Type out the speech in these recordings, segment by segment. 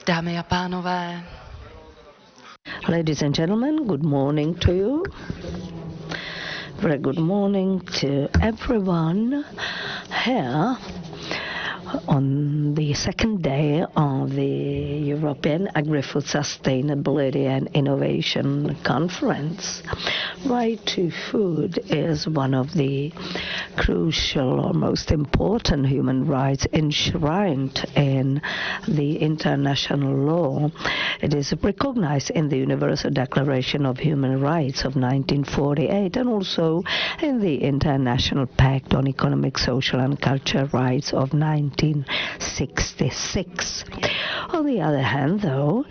Dámy a pánové. Ladies and gentlemen, good morning to you. Very good morning to everyone here on the second day of the European Agri-Food Sustainability and Innovation Conference. Right to food is one of the crucial or most important human rights enshrined in the international law. It is recognized in the Universal Declaration of Human Rights of 1948 and also in the International Pact on Economic, Social and Cultural Rights of 1966. On the other hand, though,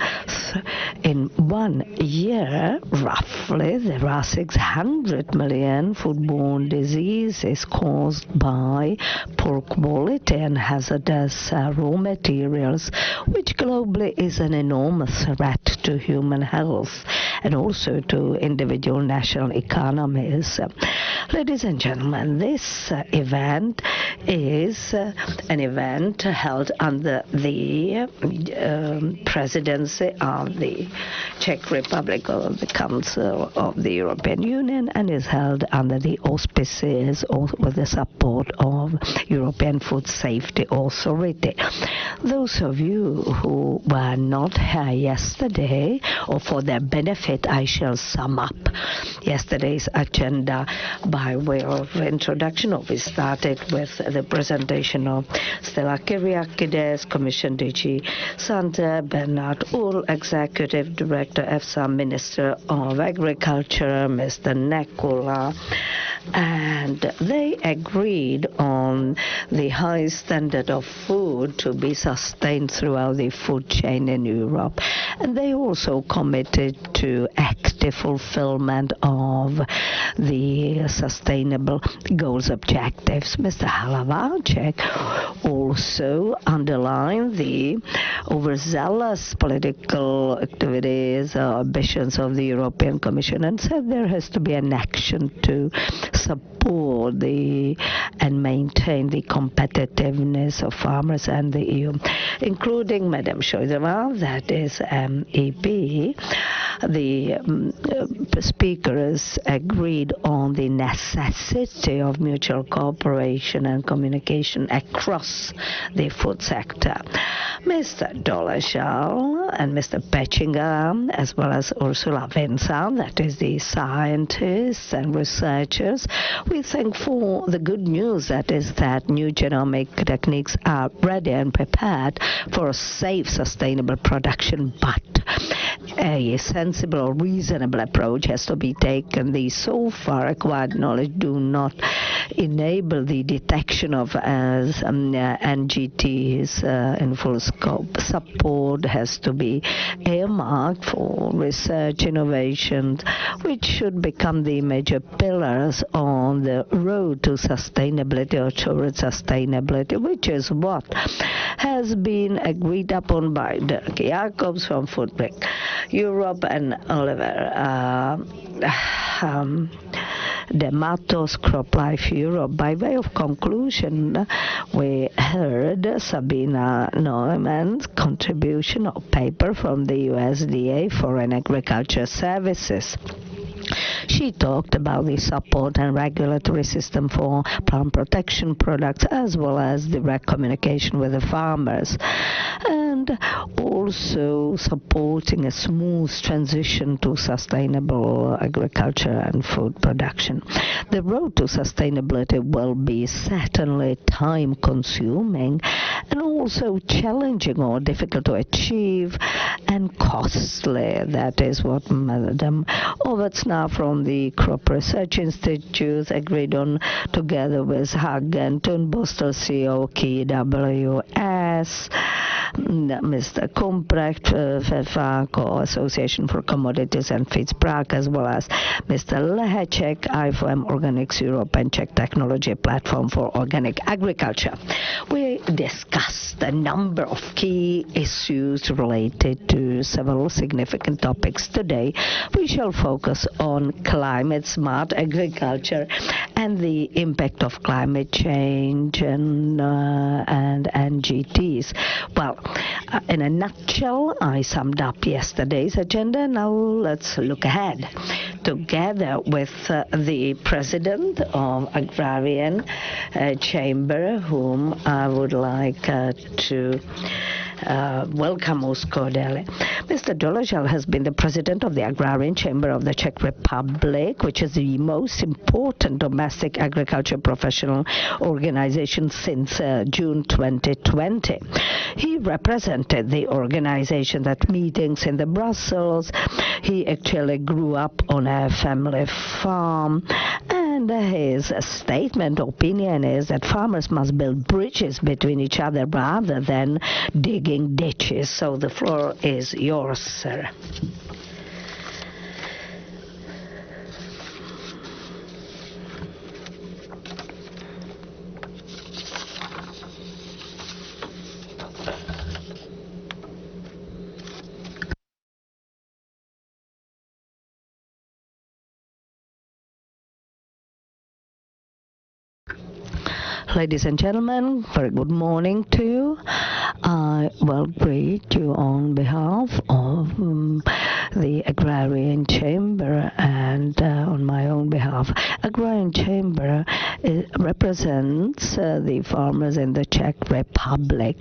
in 1 year, roughly, there are 600 million foodborne diseases caused by poor quality and hazardous raw materials, which globally is an enormous threat to human health and also to individual national economies. Ladies and gentlemen, this event is an event held under the presidency of the Czech Republic of the Council of the European Union and is held under the auspices or with the support of European Food Safety Authority. Those of you who were not here yesterday, or for their benefit, I shall sum up yesterday's agenda by way of introduction. We started with the presentation of Stella Kyriakides, Commission DG Sante, Bernard Uhl, Executive Director EFSA, Minister of Agriculture, Mr. Nekula, and they agreed on the high standard of food to be sustained throughout the food chain in Europe. And they also committed to active fulfillment of the sustainable goals objectives. Mr. Hlaváček also underlined the overzealous political activities, ambitions of the European Commission and said there has to be an action to support and maintain the competitiveness of farmers and the EU, including Madam Šojdrová, that is MEP. The speakers agreed on the necessity of mutual cooperation and communication across the food sector. Mr. Doležal and Mr. Pechinga, as well as Ursula Vincent, that is the scientists and researchers, we thank for the good news, that is that new genomic techniques are ready and prepared for a safe, sustainable production, but a sensible or reasonable approach has to be taken. The so far acquired knowledge do not enable the detection of NGTs in full scope. Support has to be earmarked for research innovations, which should become the major pillars on the road to sustainability or towards sustainability, which is what has been agreed upon by Dirk Jacobs from Foodbrick Europe and Oliver De Matos, CropLife Europe. By way of conclusion, we heard Sabina Neumann's contribution of paper from the USDA Foreign Agriculture Services. She talked about the support and regulatory system for plant protection products, as well as direct communication with the farmers, and also supporting a smooth transition to sustainable agriculture and food production. The road to sustainability will be certainly time-consuming and also challenging or difficult to achieve and costly. That is what Madam Ovetsna from the Crop Research Institute agreed on, together with Hagen Thunbostel, CEO KWS, Mr. Komprecht, FEFACO, Association for Commodities and Feeds Prague, as well as Mr. Leheček, IFOM Organics Europe and Czech Technology Platform for Organic Agriculture. We discussed a number of key issues related to several significant topics. Today, we shall focus on climate-smart agriculture and the impact of climate change and NGTs. Well, in a nutshell, I summed up yesterday's agenda. Now let's look ahead. Together with the president of Agrarian Chamber, whom I would like to welcome most cordially. Mr. Doležal has been the president of the Agrarian Chamber of the Czech Republic, which is the most important domestic agriculture professional organization since June 2020. He represented the organization at meetings in the Brussels. He actually grew up on a family farm, and his statement opinion is that farmers must build bridges between each other rather than digging ditches. So the floor is yours, sir. Ladies and gentlemen, very good morning to you. I will greet you on behalf of the Agrarian Chamber and on my own behalf. Agrarian Chamber represents the farmers in the Czech Republic.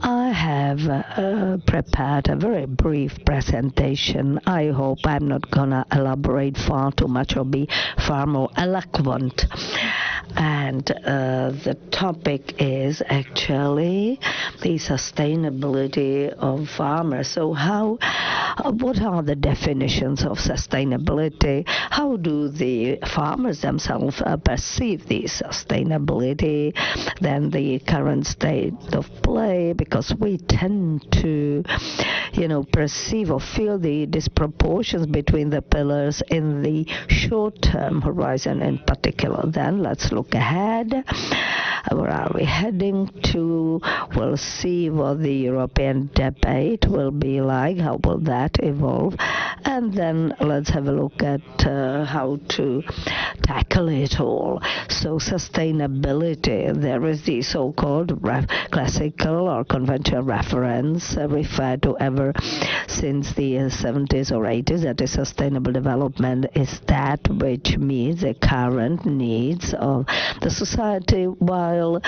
I have prepared a very brief presentation. I hope I'm not gonna elaborate far too much or be far more eloquent. And the topic is actually the sustainability of farmers. So what are the definitions of sustainability? How do the farmers themselves perceive the sustainability, then the current state of play? Because we tend to, perceive or feel the disproportions between the pillars in the short-term horizon in particular. Then let's look ahead. Where are we heading to? We'll see what the European debate will be like. How will that evolve? And then let's have a look at how to tackle it all. So sustainability, there is the so-called classical or conventional reference referred to ever since the 70s or 80s, that is sustainable development is that which meets the current needs of the society while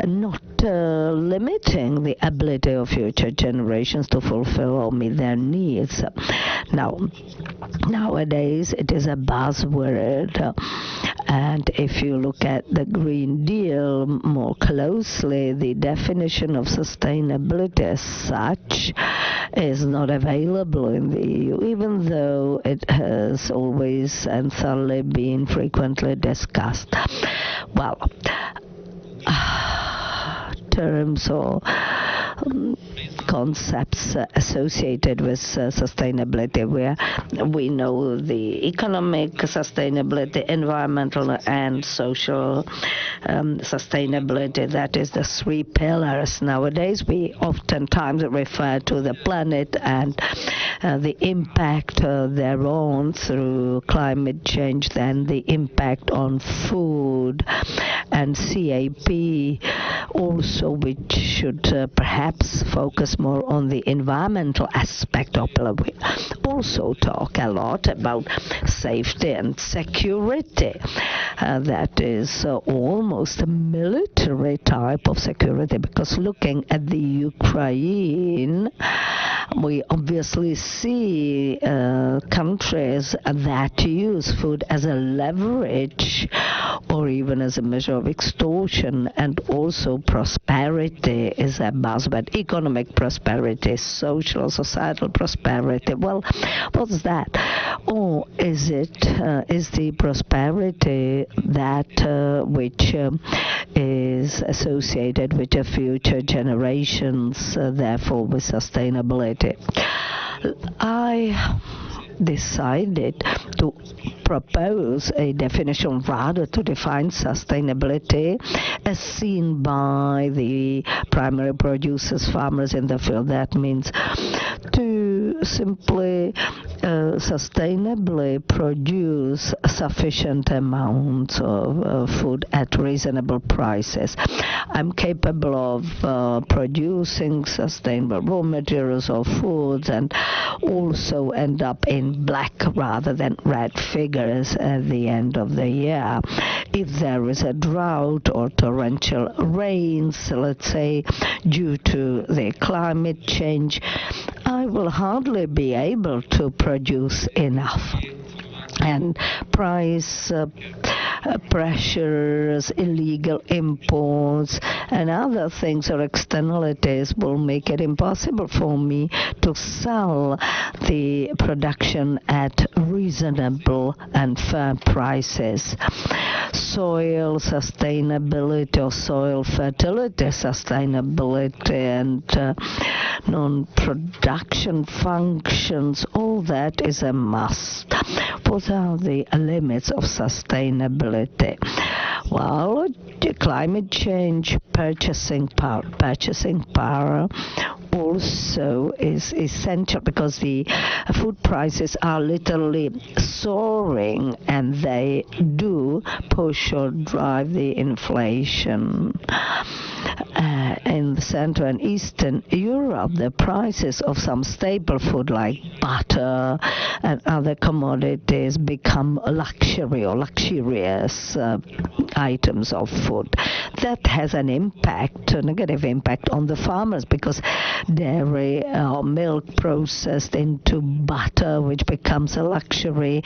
not limiting the ability of future generations to fulfill or meet their needs. Now, nowadays it is a buzzword, and if you look at the Green Deal more closely, the definition of sustainability as such is not available in the EU, even though it has always and thoroughly been frequently discussed. Well, terms or concepts associated with sustainability, where we know the economic sustainability, environmental and social sustainability. That is the three pillars. Nowadays we oftentimes refer to the planet and the impact thereon through climate change, then the impact on food and CAP also, which should perhaps focus more on the environmental aspect of it. We also talk a lot about safety and security. That is almost a military type of security, because looking at the Ukraine, we obviously see countries that use food as a leverage or even as a measure of extortion, and also prosperity is a buzzword. Economic prosperity, social, societal prosperity. Well, what's that? Or is the prosperity that which is associated with the future generations, therefore with sustainability? I decided to propose a definition, rather to define sustainability as seen by the primary producers, farmers in the field. That means to simply sustainably produce sufficient amounts of food at reasonable prices. I'm capable of producing sustainable raw materials or foods and also end up in black rather than red figures at the end of the year. If there is a drought or torrential rains, let's say, due to the climate change, I will hardly be able to produce enough. And price pressures, illegal imports, and other things or externalities will make it impossible for me to sell the production at reasonable and fair prices. Soil sustainability or soil fertility sustainability and non-production functions, all that is a must. What are the limits of sustainability? Well, climate change, purchasing power also is essential because the food prices are literally soaring and they do push or drive the inflation. In Central and Eastern Europe, the prices of some staple food like butter and other commodities become a luxury or luxurious items of food. That has an impact, a negative impact on the farmers because dairy or milk processed into butter, which becomes a luxury,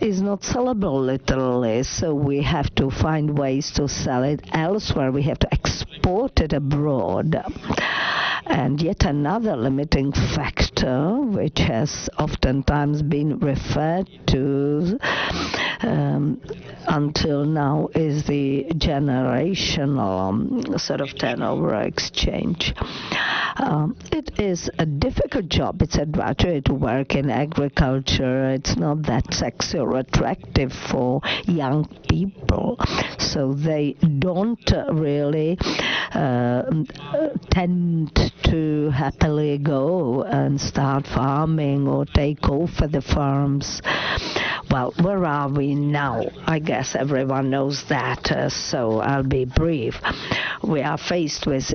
is not sellable literally. So we have to find ways to sell it elsewhere. We have to export it abroad. And yet another limiting factor, which has oftentimes been referred to until now, is the generational sort of turnover exchange. It is a difficult job. It's a graduate work in agriculture. It's not that sexy or attractive for young people. So they don't really tend to happily go and start farming or take over the farms. Well, where are we now? I guess everyone knows that, so I'll be brief. We are faced with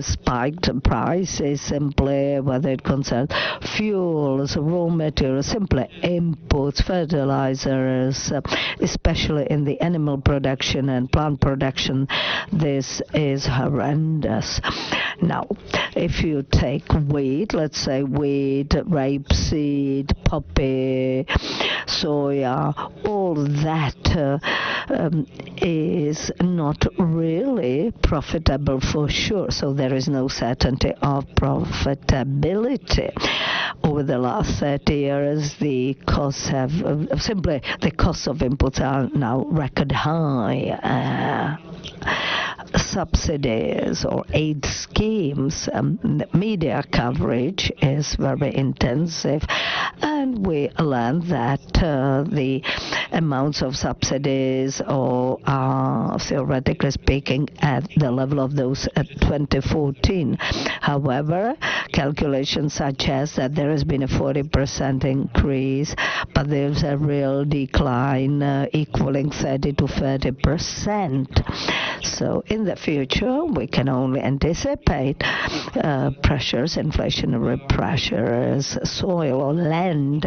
spiked prices, simply whether it concerns fuels, raw materials, simply inputs, fertilizers, especially in the animal production and plant production. This is horrendous. Now, if you take wheat, let's say wheat, rapeseed, poppy, soya, all that is not really profitable for sure. So there is no certainty of profitability. Over the last 30 years, the costs have simply the costs of inputs are now record high. Subsidies or aid schemes, media coverage is very intensive, and we learned that the amounts of subsidies are theoretically speaking at the level of those at 2014. However, calculations suggest that there has been a 40% increase, but there's a real decline equaling 30 to 30%. So in the future, we can only anticipate pressures, inflationary pressures. Soil or land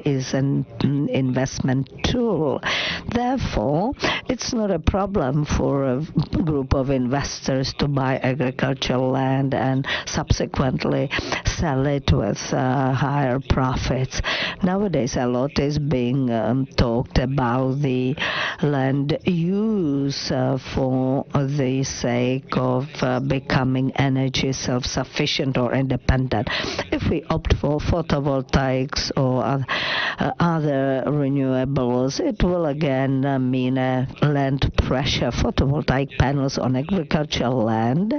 is an investment tool. Therefore, it's not a problem for a group of investors to buy agricultural land and subsequently sell it with higher profits. Nowadays, a lot is being talked about the land use for the sake of becoming energy self-sufficient or independent. If we opt for photovoltaics or other renewables, it will again mean a land pressure. Photovoltaic panels on agricultural land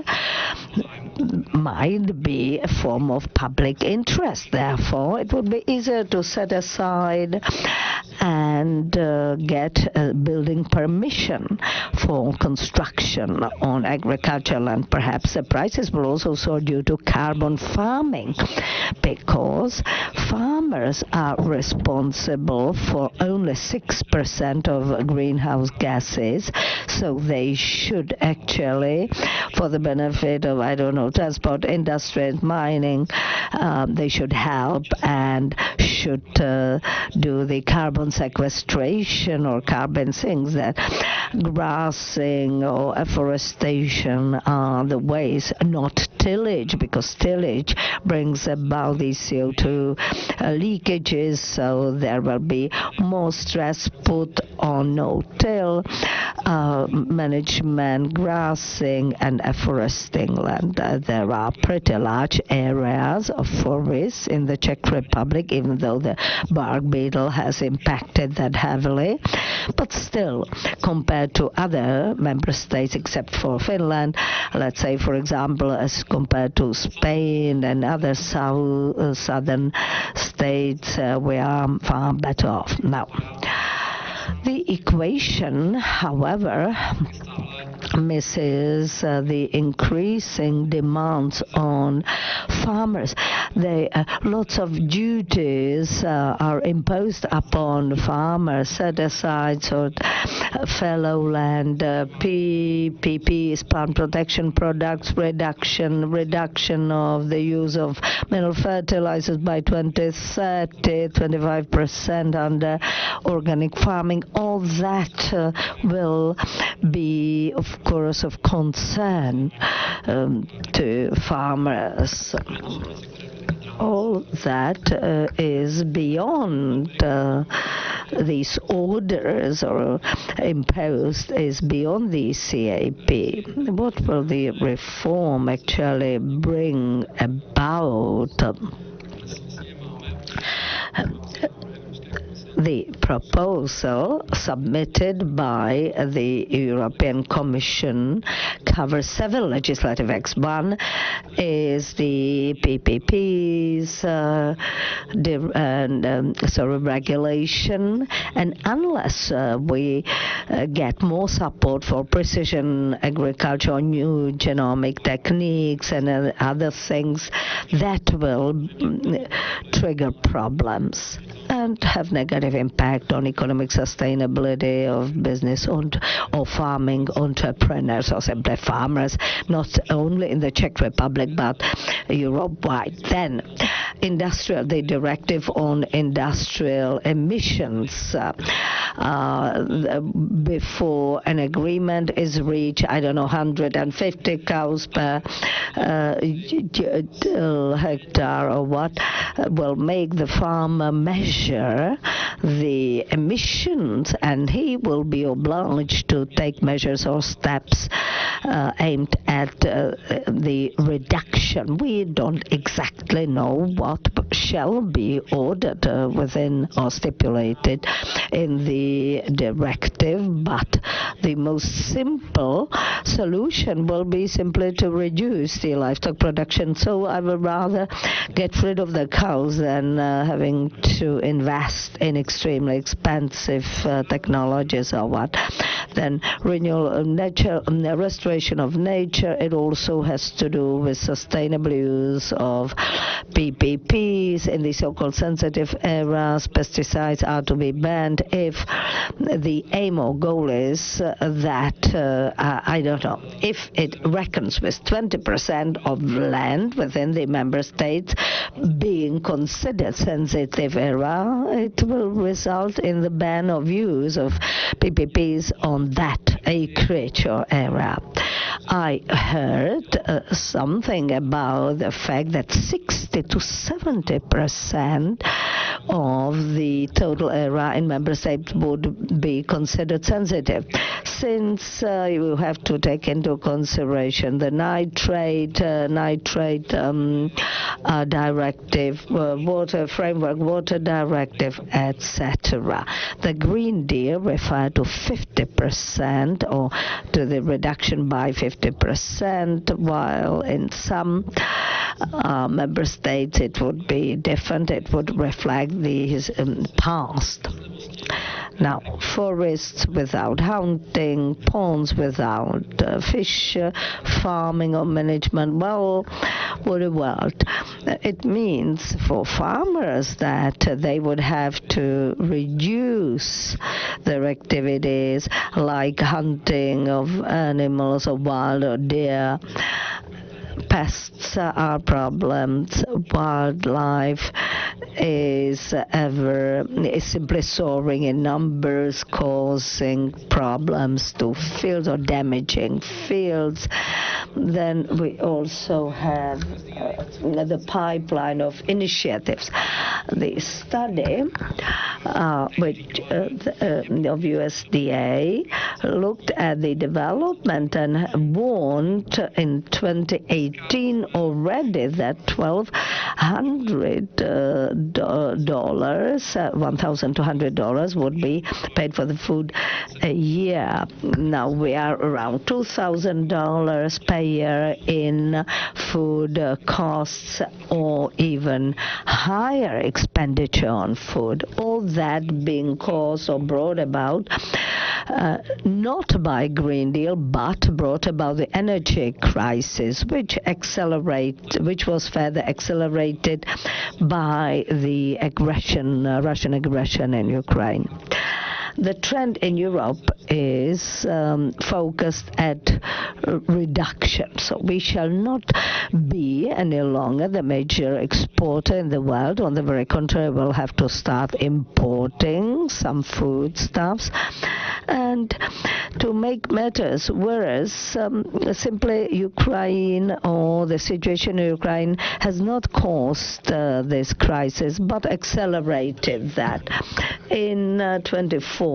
might be a form of public interest. Therefore, it would be easier to set aside and get a building permission for construction on agricultural land. Perhaps the prices will also soar due to carbon farming, because farmers are responsible for only 6% of greenhouse gases, so they should actually, for the benefit of, I don't know, transport, industry, and mining, they should help and should do the carbon sequestration or carbon sinks. That grassing or afforestation are the ways, not tillage, because tillage brings about these CO2 leakages, so there will be more stress put on no-till management, grassing and afforesting land. There are pretty large areas of forests in the Czech Republic, even though the bark beetle has impacted that heavily. But still, compared to other member states, except for Finland, let's say, for example, as compared to Spain and other southern states, we are far better off. Now, the equation, however, misses the increasing demands on farmers. Lots of duties are imposed upon farmers, set-asides or fallow land, PPPs, plant protection products, reduction of the use of mineral fertilizers by 2030, 25% under organic farming. All that will be, of course, of concern to farmers. All that is beyond these orders or imposed, is beyond the CAP. What will the reform actually bring about? The proposal submitted by the European Commission covers several legislative acts. One is the PPPs, regulation, and unless we get more support for precision agriculture, new genomic techniques, and other things, that will trigger problems and have negative impact on economic sustainability of business or farming entrepreneurs, or simply farmers, not only in the Czech Republic but Europe-wide. Then, the directive on industrial emissions. Before an agreement is reached, 150 cows per hectare or what, will make the farmer measure the emissions, and he will be obliged to take measures or steps aimed at the reduction. We don't exactly know what shall be ordered within or stipulated in the directive, but the most simple solution will be simply to reduce the livestock production. So I would rather get rid of the cows than having to invest in extremely expensive technologies or what. Then renewal of nature, restoration of nature. It also has to do with sustainable use of PPPs in the so-called sensitive areas. Pesticides are to be banned if the aim or goal is that, if it reckons with 20% of land within the member states being considered sensitive area, it will result in the ban of use of PPPs on that acreage or area. I heard something about the fact that 60 to 70% of the total area in member states would be considered sensitive, since you have to take into consideration the nitrate directive, water framework, water directive, etc. The Green Deal referred to 50% or to the reduction by 50%, while in some member states it would be different. It would reflect the past. Now, forests without hunting, ponds without fish farming or management, well, what a world. It means for farmers that they would have to reduce their activities like hunting of animals or wild or deer. Pests are problems. Wildlife is simply soaring in numbers, causing problems to fields or damaging fields. Then we also have the pipeline of initiatives. The study of USDA looked at the development and warned in 2018 already that $1,200 would be paid for the food a year. Now we are around $2,000 per year in food costs, or even higher expenditure on food. All that being caused or brought about not by Green Deal, but brought about the energy crisis, which was further accelerated by the Russian aggression in Ukraine. The trend in Europe is focused at reduction. So we shall not be any longer the major exporter in the world. On the very contrary, we'll have to start importing some foodstuffs. And to make matters worse, simply Ukraine or the situation in Ukraine has not caused this crisis, but accelerated that. In 2014,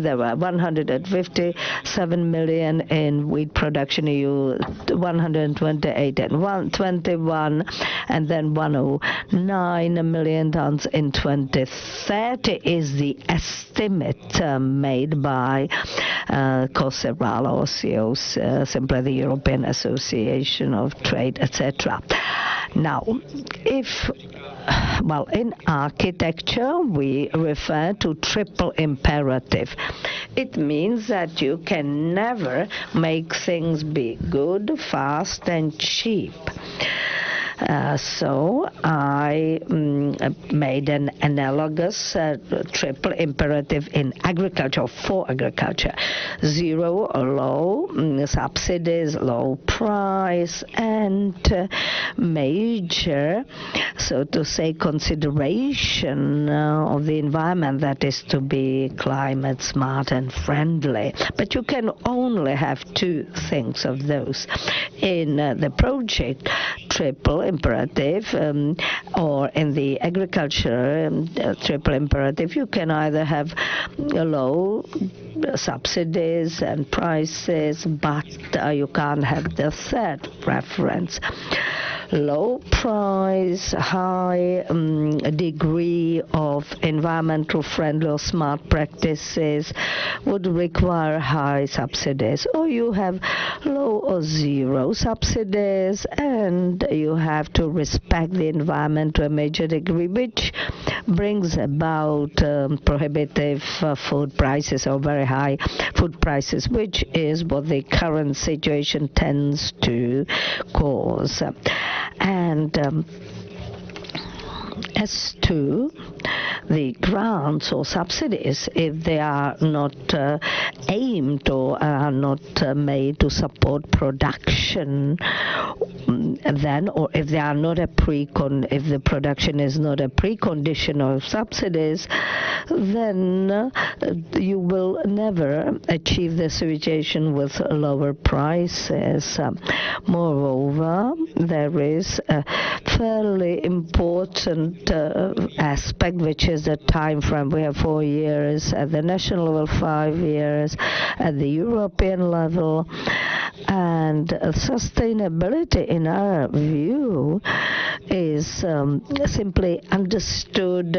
there were 157 million in wheat production, EU 128 and 121, and then 109 million tons in 2030 is the estimate made by COSERAL, or simply the European Association of Trade, etc. Now, in architecture, we refer to triple imperative. It means that you can never make things be good, fast, and cheap. So I made an analogous triple imperative in agriculture, for agriculture: zero or low subsidies, low price, and major, so to say, consideration of the environment, that is to be climate smart and friendly. But you can only have two things of those. In the project triple imperative, or in the agriculture triple imperative, you can either have low subsidies and prices, but you can't have the third preference. Low price, high degree of environmental friendly or smart practices would require high subsidies. Or you have low or zero subsidies, and you have to respect the environment to a major degree, which brings about prohibitive food prices or very high food prices, which is what the current situation tends to cause. And as to the grants or subsidies, if they are not aimed or are not made to support production, then, or if they are not if the production is not a precondition of subsidies, then you will never achieve the situation with lower prices. Moreover, there is a fairly important aspect, which is the time frame. We have 4 years at the national level, 5 years at the European level, and sustainability, in our view, is simply understood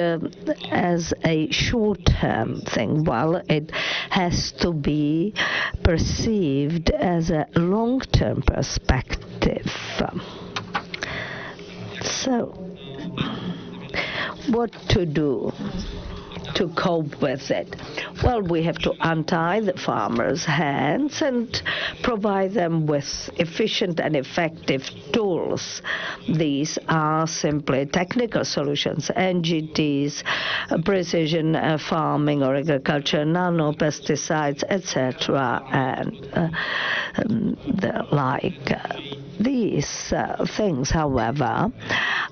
as a short-term thing, while it has to be perceived as a long-term perspective. So, what to do to cope with it? Well, we have to untie the farmers' hands and provide them with efficient and effective tools. These are simply technical solutions: NGTs, precision farming or agriculture, nano-pesticides, etc., and the like. These things, however,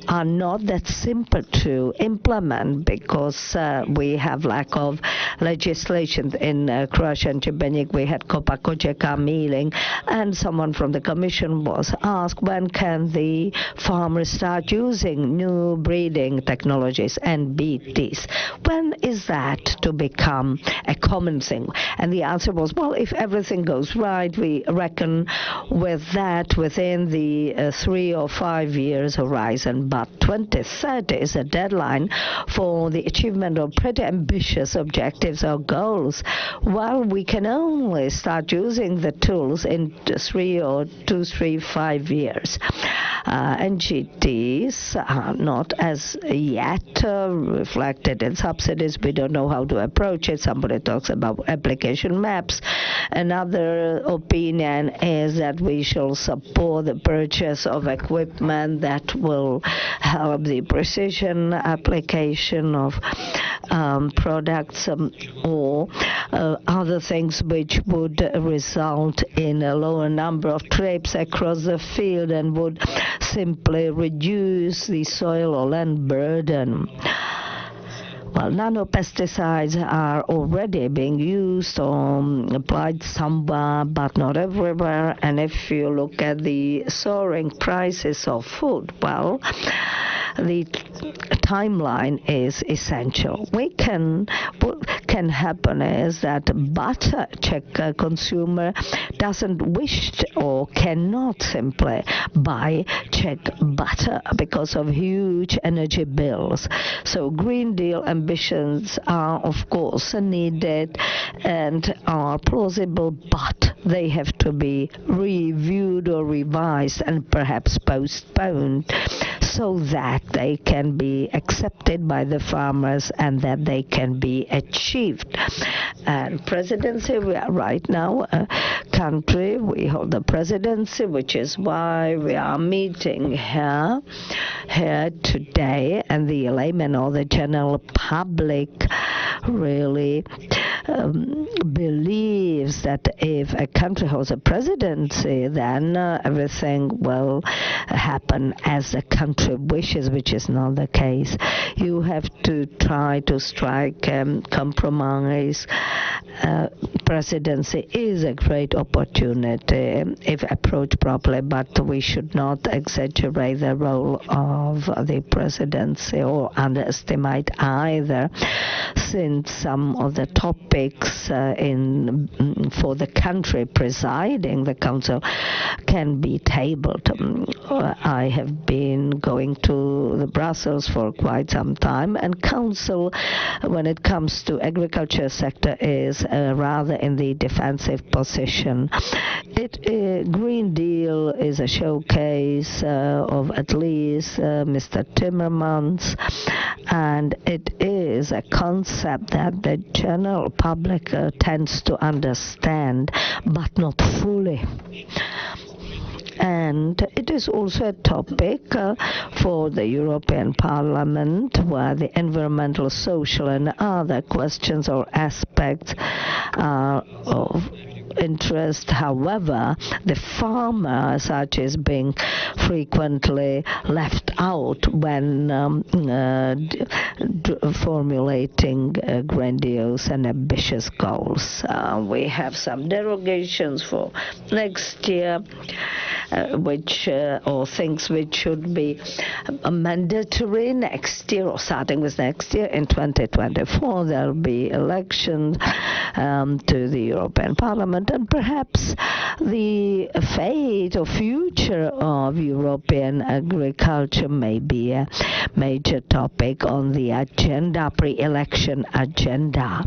are not that simple to implement because we have lack of legislation. In Croatia and Šibenik, we had Kopa Kočeka meeting, and someone from the Commission was asked, when can the farmers start using new breeding technologies, NBTs? When is that to become a common thing? And the answer was, well, if everything goes right, we reckon with that within the 3 or 5 years horizon. But 2030 is a deadline for the achievement of pretty ambitious objectives or goals, while we can only start using the tools in 5 years. NGTs are not as yet reflected in subsidies. We don't know how to approach it. Somebody talks about application maps. Another opinion is that we shall support the purchase of equipment that will help the precision application of products or other things which would result in a lower number of trips across the field and would simply reduce the soil or land burden. Well, nano-pesticides are already being used or applied somewhere, but not everywhere. And if you look at the soaring prices of food, well, the timeline is essential. What can happen is that butter Czech consumer doesn't wish or cannot simply buy Czech butter because of huge energy bills. So Green Deal ambitions are, of course, needed and are plausible, but they have to be reviewed or revised and perhaps postponed so that they can be accepted by the farmers and that they can be achieved. And presidency, we are right now a country, we hold the presidency, which is why we are meeting here today, and the layman or the general public really believes that if a country holds a presidency, then everything will happen as the country wishes, which is not the case. You have to try to strike compromise. Presidency is a great opportunity if approached properly, but we should not exaggerate the role of the presidency or underestimate either, since some of the topics for the country presiding the council can be tabled. I have been going to the Brussels for quite some time, and council, when it comes to agriculture sector, is rather in the defensive position. Green Deal is a showcase of at least Mr. Timmermans, and it is a concept that the general public tends to understand, but not fully. And it is also a topic for the European Parliament, where the environmental, social and other questions or aspects are of interest. However, the farmer such is being frequently left out when formulating grandiose and ambitious goals. We have some derogations for next year, or things which should be mandatory next year, or starting with next year. In 2024 there will be elections to the European Parliament, and perhaps the fate or future of European agriculture may be a major topic on the agenda, pre-election agenda.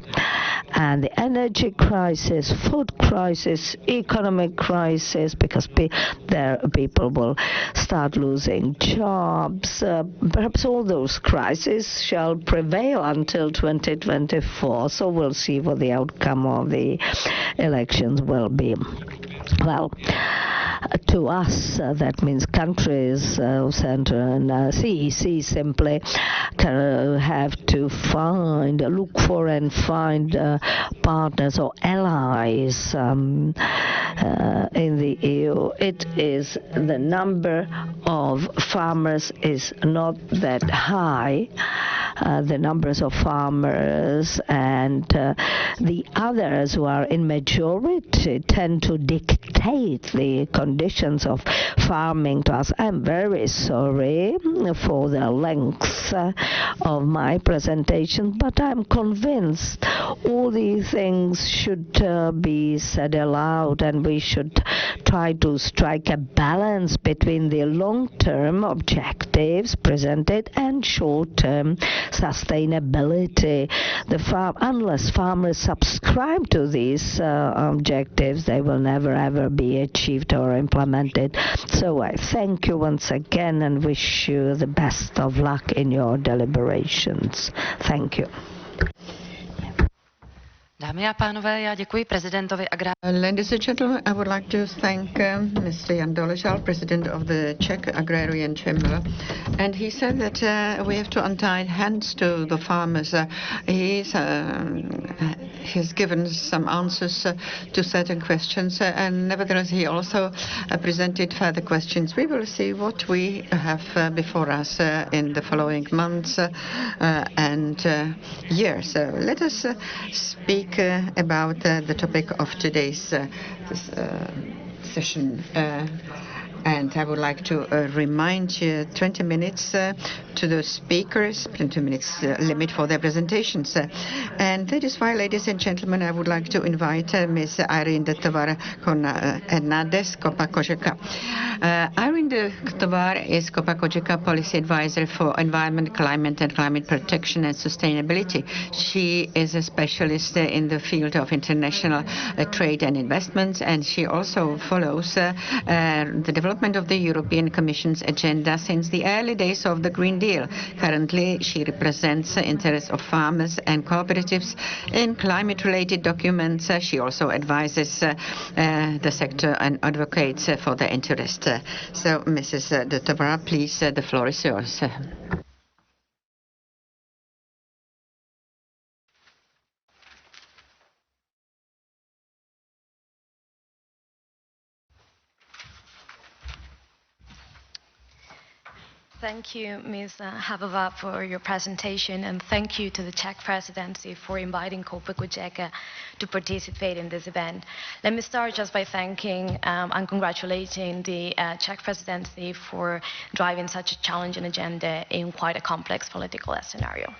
And the energy crisis, food crisis, economic crisis, because people will start losing jobs. Perhaps all those crises shall prevail until 2024. So we'll see what the outcome of the elections will be. Well, to us, that means countries Central and CEC simply have to look for and find partners or allies in the EU. It is the number of farmers is not that high. The numbers of farmers and the others who are in majority tend to dictate the conditions of farming to us. I'm very sorry for the length of my presentation, but I'm convinced all these things should be said aloud, and we should try to strike a balance between the long-term objectives presented and short-term sustainability. Unless farmers subscribe to these objectives, they will never ever be achieved or implemented. So I thank you once again and wish you the best of luck in your deliberations. Thank you. Dámy a pánové, já děkuji prezidentovi Ladies and gentlemen, I would like to thank Mr. Jan Doležal, president of the Czech Agrarian Chamber. And he said that we have to untie hands to the farmers. He's given some answers to certain questions, and nevertheless he also presented further questions. We will see what we have before us in the following months and years. So let us speak about the topic of today's session. And I would like to remind you 20 minutes to the speakers, 20 minutes limit for their presentations. And that is why, ladies and gentlemen, I would like to invite Ms. Irene de Tovar con Hernández, Copa Cogeca. Irene de Tovar is Copa Cogeca Policy Advisor for Environment, Climate and Climate Protection and Sustainability. She is a specialist in the field of international trade and investments, and she also follows the development of the European Commission's agenda since the early days of the Green Deal. Currently, she represents the interests of farmers and cooperatives in climate-related documents. She also advises the sector and advocates for their interest. So, Mrs. de Tovar, please, the floor is yours. Thank you, Ms. Hávova, for your presentation, and thank you to the Czech presidency for inviting Copa Cogeca to participate in this event. Let me start just by thanking and congratulating the Czech presidency for driving such a challenging agenda in quite a complex political scenario.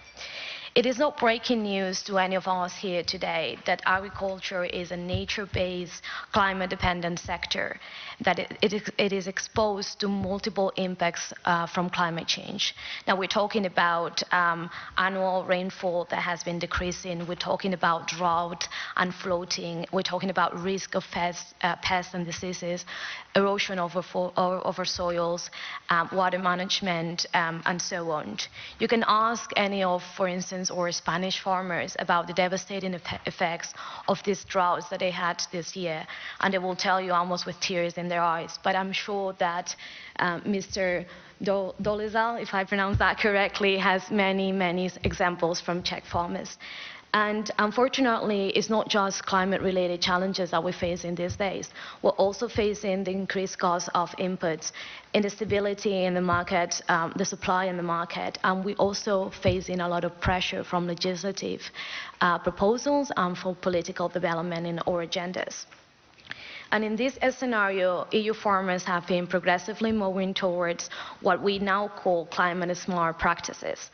It is not breaking news to any of us here today that agriculture is a nature-based, climate-dependent sector, that it is exposed to multiple impacts from climate change. Now, we're talking about annual rainfall that has been decreasing, we're talking about drought and flooding, we're talking about risk of pests and diseases, erosion over soils, water management, and so on. You can ask any of, for instance, or Spanish farmers about the devastating effects of these droughts that they had this year, and they will tell you almost with tears in their eyes. But I'm sure that Mr. Doležal, if I pronounce that correctly, has many, many examples from Czech farmers. And unfortunately, it's not just climate-related challenges that we're facing these days. We're also facing the increased cost of inputs, instability in the market, the supply in the market, and we're also facing a lot of pressure from legislative proposals and for political development in our agendas. And in this scenario, EU farmers have been progressively moving towards what we now call climate-smart practices.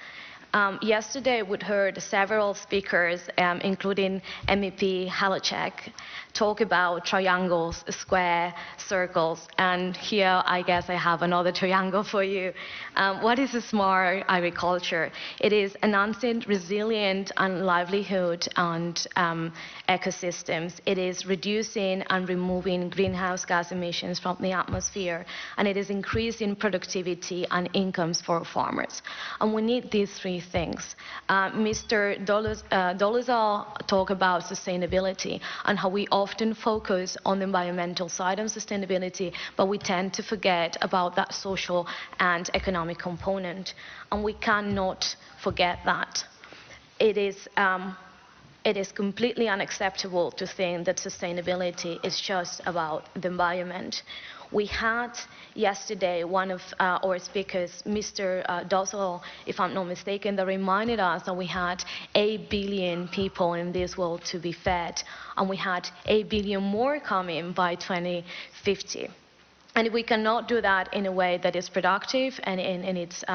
Yesterday, we heard several speakers, including MEP Halacek, talk about triangles, square, circles, and here I guess I have another triangle for you. What is a smart agriculture? It is enhancing resilient and livelihood and ecosystems. It is reducing and removing greenhouse gas emissions from the atmosphere, and it is increasing productivity and incomes for farmers. And we need these three things. Mr. Doležal talked about sustainability and how we often focus on the environmental side of sustainability, but we tend to forget about that social and economic component. And we cannot forget that. It is completely unacceptable to think that sustainability is just about the environment. We had yesterday one of our speakers, Mr. Doležal, if I'm not mistaken, that reminded us that we had 8 billion people in this world to be fed, and we had 8 billion more coming by 2050. And if we cannot do that in a way that is productive and it's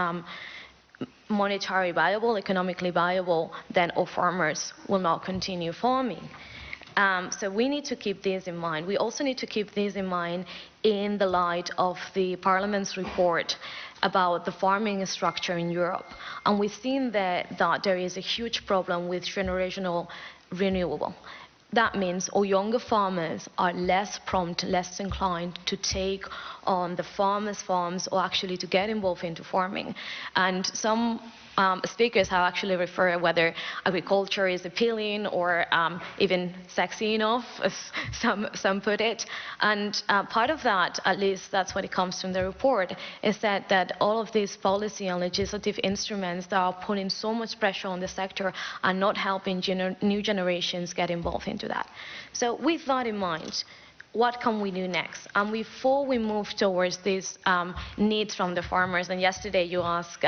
monetary viable, economically viable, then our farmers will not continue farming. So we need to keep this in mind. We also need to keep this in mind in the light of the Parliament's report about the farming structure in Europe. And we've seen that there is a huge problem with generational renewal. That means our younger farmers are less prompt, less inclined to take on the farmers' farms or actually to get involved into farming. And some speakers have actually referred whether agriculture is appealing or even sexy enough, as some put it. And part of that, at least that's what it comes from the report, is that all of these policy and legislative instruments that are putting so much pressure on the sector are not helping new generations get involved into that. So with that in mind, what can we do next? And before we move towards these needs from the farmers, and yesterday you asked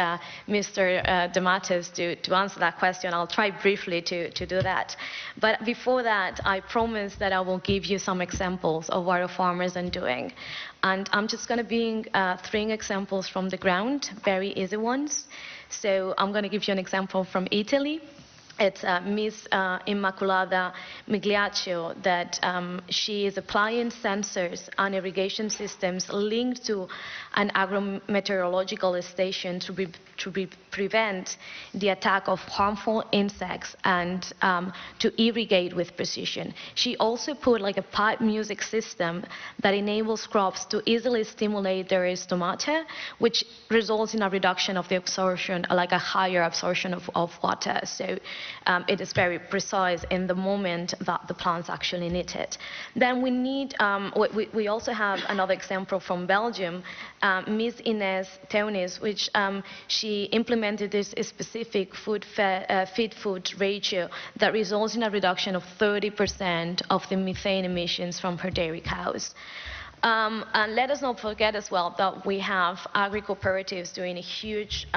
Mr. Dematis to answer that question. I'll try briefly to do that. But before that, I promise that I will give you some examples of what our farmers are doing. And I'm just going to bring 3 examples from the ground, very easy ones. So I'm going to give you an example from Italy. It's Miss Immaculada Migliaccio that she is applying sensors and irrigation systems linked to an agrometeorological station to prevent the attack of harmful insects and to irrigate with precision. She also put like a pipe music system that enables crops to easily stimulate their stomata, which results in a reduction of the absorption, like a higher absorption of water. So it is very precise in the moment that the plants actually need it. Then we need, we also have another example from Belgium, Miss Ines Teunis, which she implemented this specific feed-food ratio that results in a reduction of 30% of the methane emissions from her dairy cows. And let us not forget as well that we have agri-cooperatives doing a huge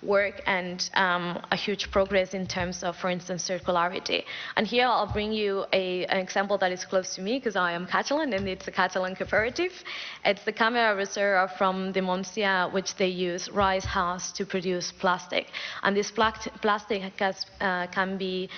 work and a huge progress in terms of, for instance, circularity. And here I'll bring you an example that is close to me because I am Catalan and it's a Catalan cooperative. It's the Camera Reserva from the Montsià, which they use rice husk to produce plastic. And this plastic can be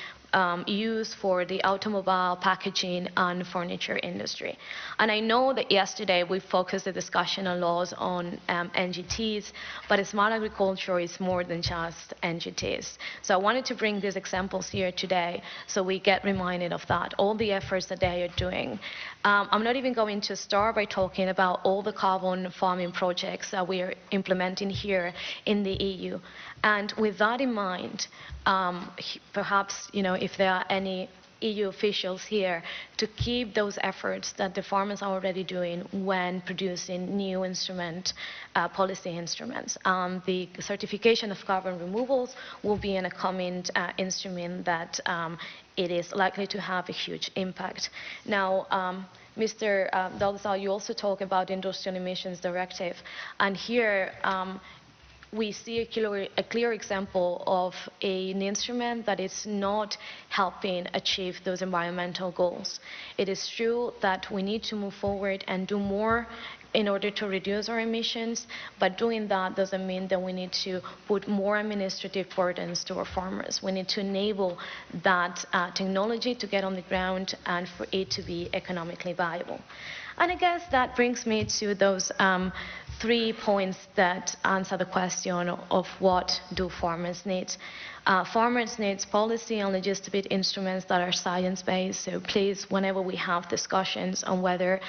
used for the automobile, packaging, and furniture industry. And I know that yesterday we focused the discussion on laws on NGTs, but smart agriculture is more than just NGTs. So I wanted to bring these examples here today so we get reminded of that, all the efforts that they are doing. I'm not even going to start by talking about all the carbon farming projects that we are implementing here in the EU. And with that in mind, perhaps, if there are any EU officials here to keep those efforts that the farmers are already doing when producing new policy instruments. The certification of carbon removals will be an upcoming instrument that it is likely to have a huge impact. Now, Mr. Doležal, you also talk about the Industrial Emissions Directive, and here we see a clear example of an instrument that is not helping achieve those environmental goals. It is true that we need to move forward and do more in order to reduce our emissions, but doing that doesn't mean that we need to put more administrative burdens to our farmers. We need to enable that technology to get on the ground and for it to be economically viable. And I guess that brings me to those 3 points that answer the question of what do farmers need. Farmers need policy and legitimate instruments that are science-based, so please, whenever we have discussions on whether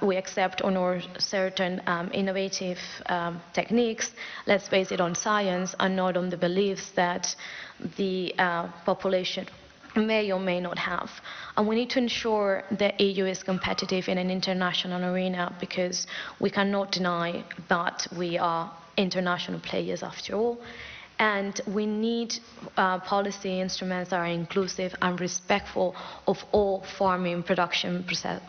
we accept or not certain innovative techniques, let's base it on science and not on the beliefs that the population may or may not have. And we need to ensure that EU is competitive in an international arena, because we cannot deny that we are international players after all. And we need policy instruments that are inclusive and respectful of all farming production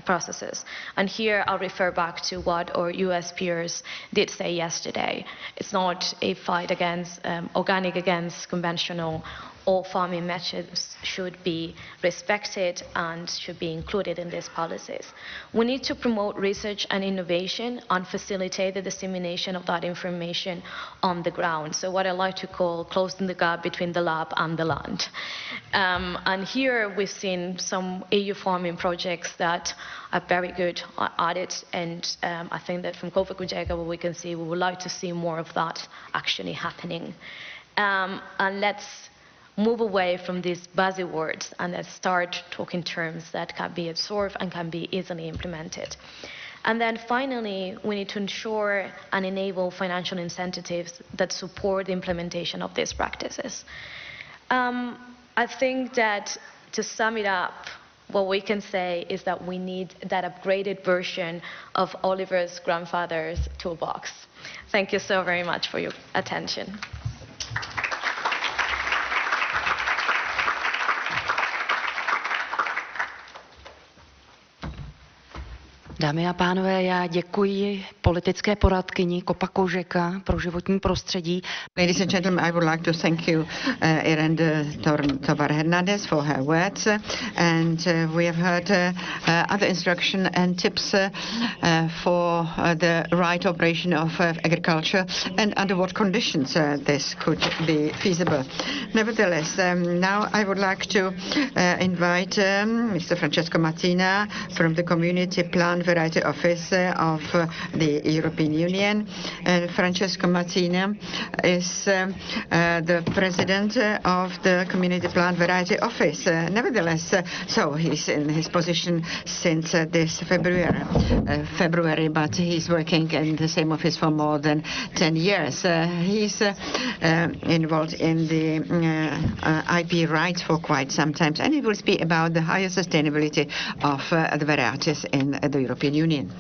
processes. And here I'll refer back to what our US peers did say yesterday. It's not a fight against organic against conventional. All farming methods should be respected and should be included in these policies. We need to promote research and innovation and facilitate the dissemination of that information on the ground. So what I like to call closing the gap between the lab and the land. And here we've seen some EU farming projects that are very good at it, and I think that from Copa-Cogeca what we can see, we would like to see more of that actually happening. And let's move away from these buzzwords and let's start talking terms that can be absorbed and can be easily implemented. And then finally, we need to ensure and enable financial incentives that support the implementation of these practices. I think that to sum it up, what we can say is that we need that upgraded version of Oliver's grandfather's toolbox. Thank you so very much for your attention. Dámy a pánové, já děkuji politické poradkyni Copa-Cogeca pro životní prostředí. Ladies and gentlemen, I would like to thank you, Irene Tovar Hernández, for her words. And we have heard other instruction and tips for the right operation of agriculture and under what conditions this could be feasible. Nevertheless, now I would like to invite Mr. Francesco Mattina from the Community Plan Variety Office of the European Union. And Francesco Mattina is the president of the Community Plan Variety Office. Nevertheless, so he's in his position since this February, but he's working in the same office for more than 10 years. He's involved in the IP rights for quite some time, and he will speak about the higher sustainability of the varieties in the European Union.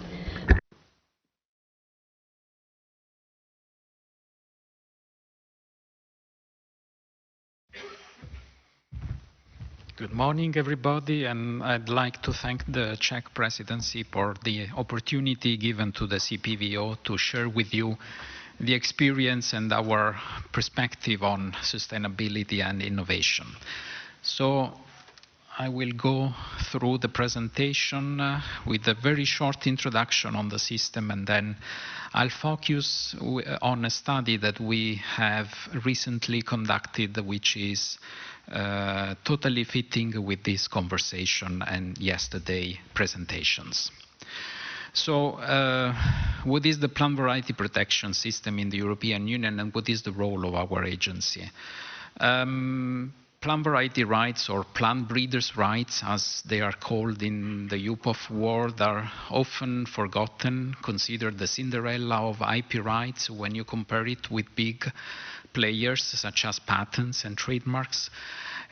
Good morning, everybody, and I'd like to thank the Czech presidency for the opportunity given to the CPVO to share with you the experience and our perspective on sustainability and innovation. So I will go through the presentation with a very short introduction on the system, and then I'll focus on a study that we have recently conducted, which is totally fitting with this conversation and yesterday's presentations. So what is the plant variety protection system in the European Union, and what is the role of our agency? Plant variety rights, or plant breeders' rights, as they are called in the UPOF world, are often forgotten, considered the Cinderella of IP rights when you compare it with big players such as patents and trademarks.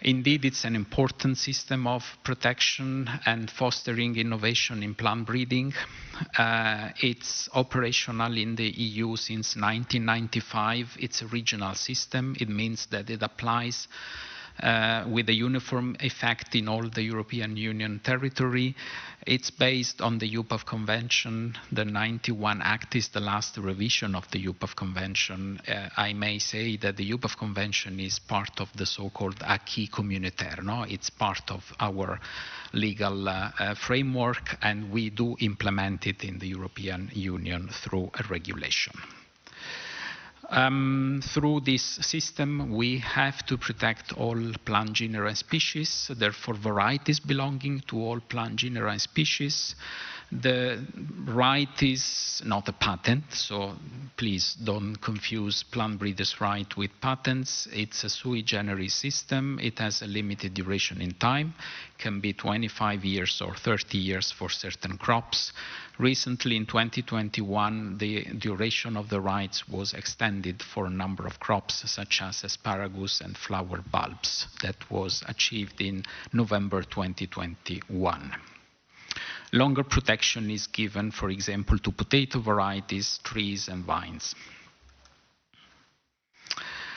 Indeed, it's an important system of protection and fostering innovation in plant breeding. It's operational in the EU since 1995. It's a regional system. It means that it applies with a uniform effect in all the European Union territory. It's based on the UPOV Convention. The 91 Act is the last revision of the UPOV Convention. I may say that the UPOV Convention is part of the so-called acquis communautaire. No? It's part of our legal framework, and we do implement it in the European Union through a regulation. Through this system, we have to protect all plant genera and species, therefore varieties belonging to all plant genera and species. The right is not a patent, so please don't confuse plant breeders' right with patents. It's a sui generis system. It has a limited duration in time, can be 25 years or 30 years for certain crops. Recently, in 2021, the duration of the rights was extended for a number of crops, such as asparagus and flower bulbs. That was achieved in November 2021. Longer protection is given, for example, to potato varieties, trees, and vines.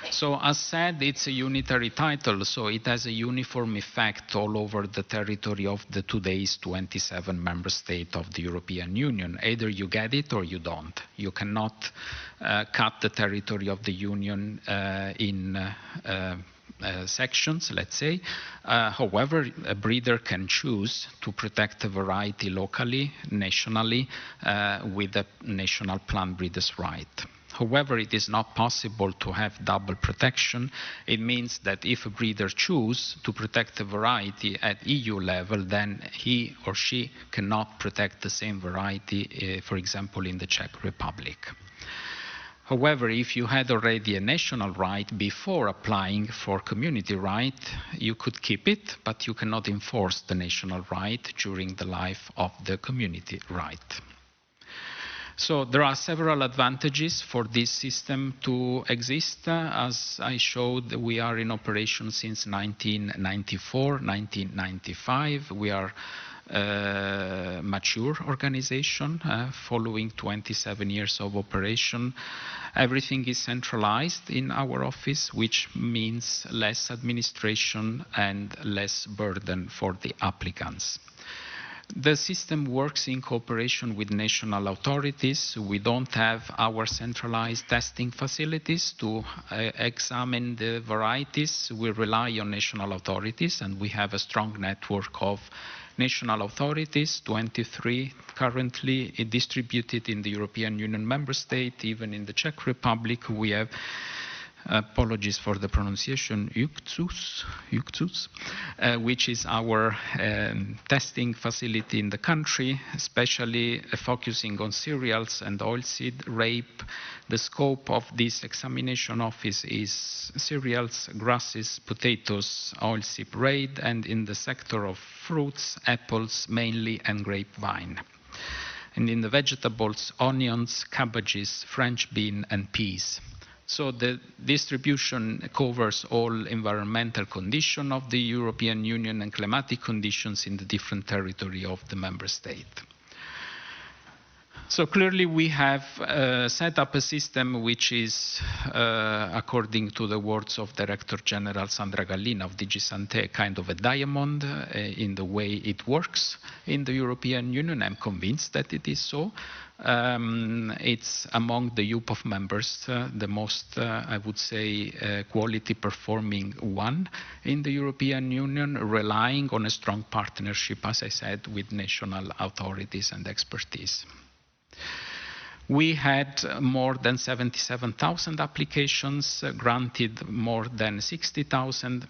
So, as said, it's a unitary title, so it has a uniform effect all over the territory of the today's 27 member states of the European Union. Either you get it or you don't. You cannot cut the territory of the Union in sections, let's say. However, a breeder can choose to protect a variety locally, nationally, with a national plant breeder's right. However, it is not possible to have double protection. It means that if a breeder chooses to protect a variety at EU level, then he or she cannot protect the same variety, for example, in the Czech Republic. However, if you had already a national right before applying for community right, you could keep it, but you cannot enforce the national right during the life of the community right. So there are several advantages for this system to exist. As I showed, we are in operation since 1994, 1995. We are a mature organization following 27 years of operation. Everything is centralized in our office, which means less administration and less burden for the applicants. The system works in cooperation with national authorities. We don't have our centralized testing facilities to examine the varieties. We rely on national authorities, and we have a strong network of national authorities, 23 currently distributed in the European Union member state. Even in the Czech Republic, we have, apologies for the pronunciation, which is our testing facility in the country, especially focusing on cereals and oilseed rape. The scope of this examination office is cereals, grasses, potatoes, oilseed rape, and in the sector of fruits, apples mainly, and grapevine. And in the vegetables, onions, cabbages, French bean, and peas. So the distribution covers all environmental conditions of the European Union and climatic conditions in the different territory of the member state. So clearly we have set up a system which is, according to the words of Director General Sandra Gallina of DG Sante, kind of a diamond in the way it works in the European Union. I'm convinced that it is so. It's among the UPOV members the most, I would say, quality performing one in the European Union, relying on a strong partnership, as I said, with national authorities and expertise. We had more than 77,000 applications, granted more than 60,000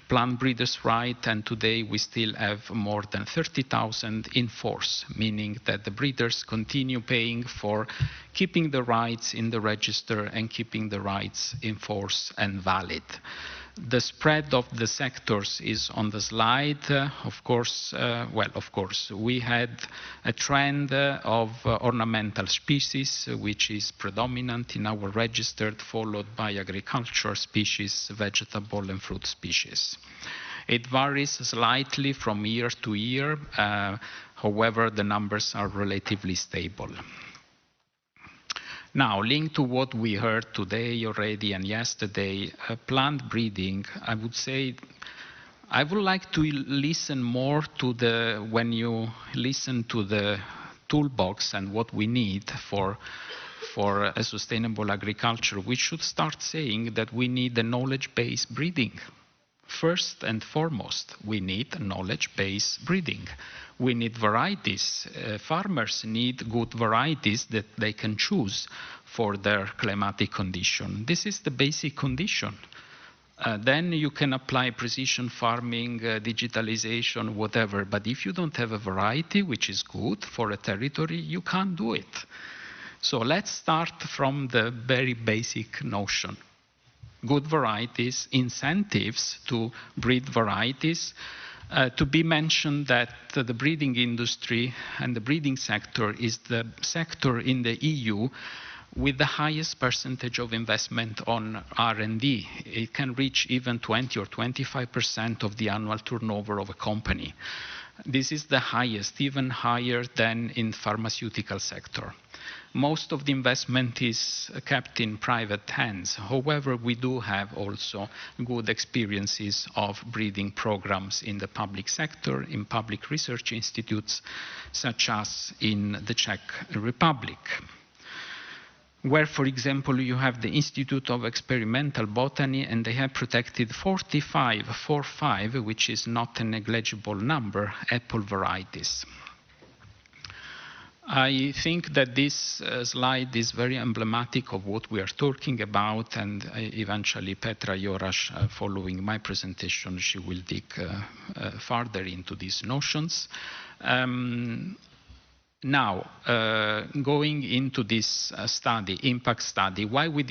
plant breeders' right, and today we still have more than 30,000 in force, meaning that the breeders continue paying for keeping the rights in the register and keeping the rights in force and valid. The spread of the sectors is on the slide. Of course, we had a trend of ornamental species, which is predominant in our registered, followed by agricultural species, vegetable and fruit species. It varies slightly from year to year. However, the numbers are relatively stable. Now, linked to what we heard today already and yesterday, plant breeding, I would say, I would like to listen more to when you listen to the toolbox and what we need for a sustainable agriculture, we should start saying that we need a knowledge-based breeding. First and foremost, we need knowledge-based breeding. We need varieties. Farmers need good varieties that they can choose for their climatic condition. This is the basic condition. Then you can apply precision farming, digitalization, whatever. But if you don't have a variety which is good for a territory, you can't do it. So let's start from the very basic notion. Good varieties, incentives to breed varieties. To be mentioned that the breeding industry and the breeding sector is the sector in the EU with the highest percentage of investment on R&D. It can reach even 20 or 25% of the annual turnover of a company. This is the highest, even higher than in pharmaceutical sector. Most of the investment is kept in private hands. However, we do have also good experiences of breeding programs in the public sector, in public research institutes, such as in the Czech Republic, where, for example, you have the Institute of Experimental Botany, and they have protected 45, which is not a negligible number, apple varieties. I think that this slide is very emblematic of what we are talking about, and eventually Petra Jorasch, following my presentation, she will dig further into these notions. Now, going into this study, impact study, why we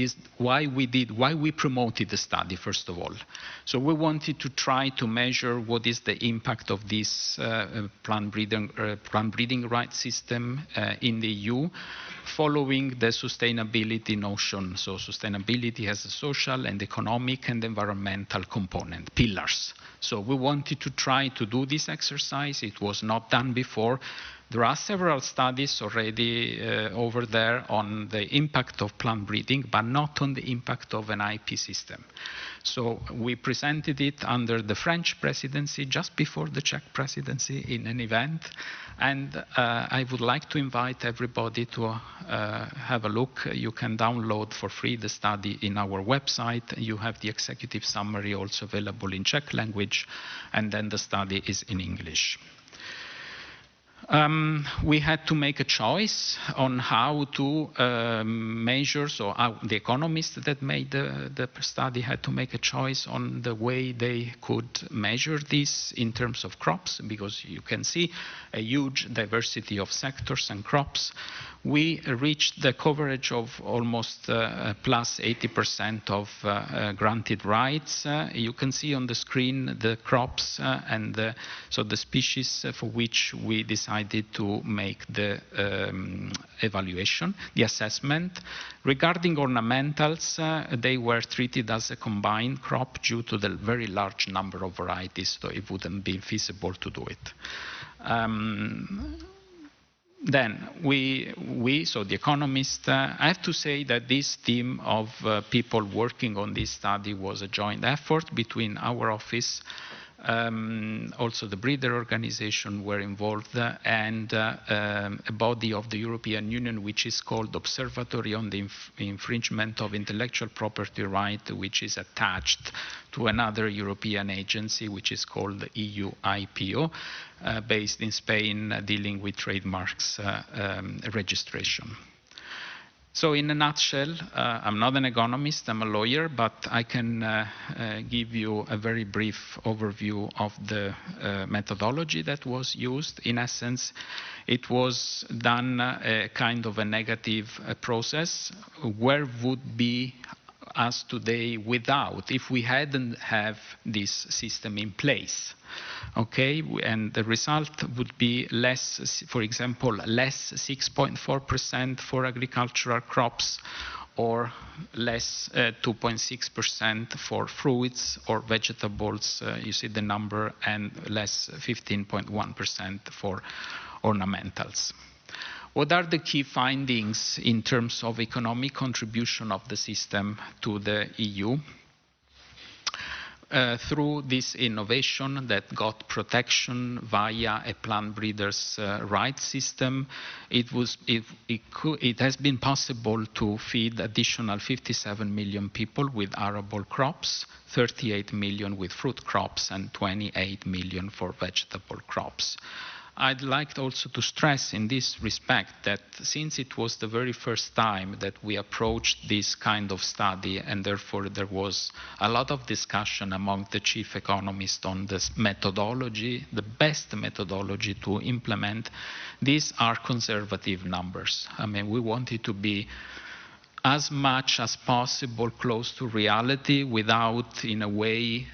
promoted the study, first of all. So we wanted to try to measure what is the impact of this plant breeding rights system in the EU, following the sustainability notion. So sustainability has a social and economic and environmental component, pillars. So we wanted to try to do this exercise. It was not done before. There are several studies already over there on the impact of plant breeding, but not on the impact of an IP system. So we presented it under the French presidency, just before the Czech presidency, in an event. And I would like to invite everybody to have a look. You can download for free the study in our website. You have the executive summary also available in Czech language, and then the study is in English. We had to make a choice on how to measure, so the economists that made the study had to make a choice on the way they could measure this in terms of crops, because you can see a huge diversity of sectors and crops. We reached the coverage of almost plus 80% of granted rights. You can see on the screen the crops and so the species for which we decided to make the evaluation, the assessment. Regarding ornamentals, they were treated as a combined crop due to the very large number of varieties, so it wouldn't be feasible to do it. Then so the economists, I have to say that this team of people working on this study was a joint effort between our office, also the breeder organization were involved, and a body of the European Union which is called Observatory on the Infringement of Intellectual Property Right, which is attached to another European agency which is called the EU IPO, based in Spain, dealing with trademarks registration. So in a nutshell, I'm not an economist, I'm a lawyer, but I can give you a very brief overview of the methodology that was used. In essence, it was done a kind of a negative process. Where would be us today without, if we hadn't have this system in place. Okay, and the result would be less, for example, less 6.4% for agricultural crops, or less 2.6% for fruits or vegetables, you see the number, and less 15.1% for ornamentals. What are the key findings in terms of economic contribution of the system to the EU? Through this innovation that got protection via a plant breeders' rights system, it has been possible to feed additional 57 million people with arable crops, 38 million with fruit crops, and 28 million for vegetable crops. I'd like also to stress in this respect that since it was the very first time that we approached this kind of study, and therefore there was a lot of discussion among the chief economists on this methodology, the best methodology to implement, these are conservative numbers. I mean, we wanted to be as much as possible close to reality without, in a way,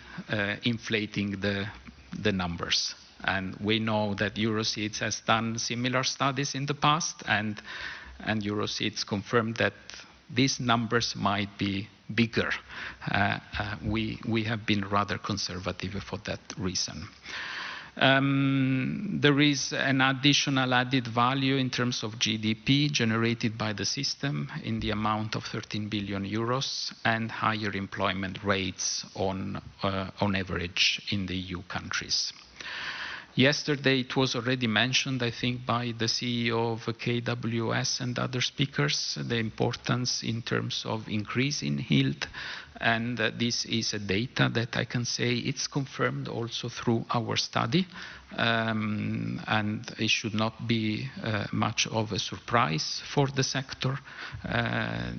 inflating the numbers. And we know that Euroseeds has done similar studies in the past, and Euroseeds confirmed that these numbers might be bigger. We have been rather conservative for that reason. There is an additional added value in terms of GDP generated by the system in the amount of 13 billion euros and higher employment rates on average in the EU countries. Yesterday, it was already mentioned, I think, by the CEO of KWS and other speakers, the importance in terms of increase in yield. And this is a data that I can say it's confirmed also through our study. And it should not be much of a surprise for the sector,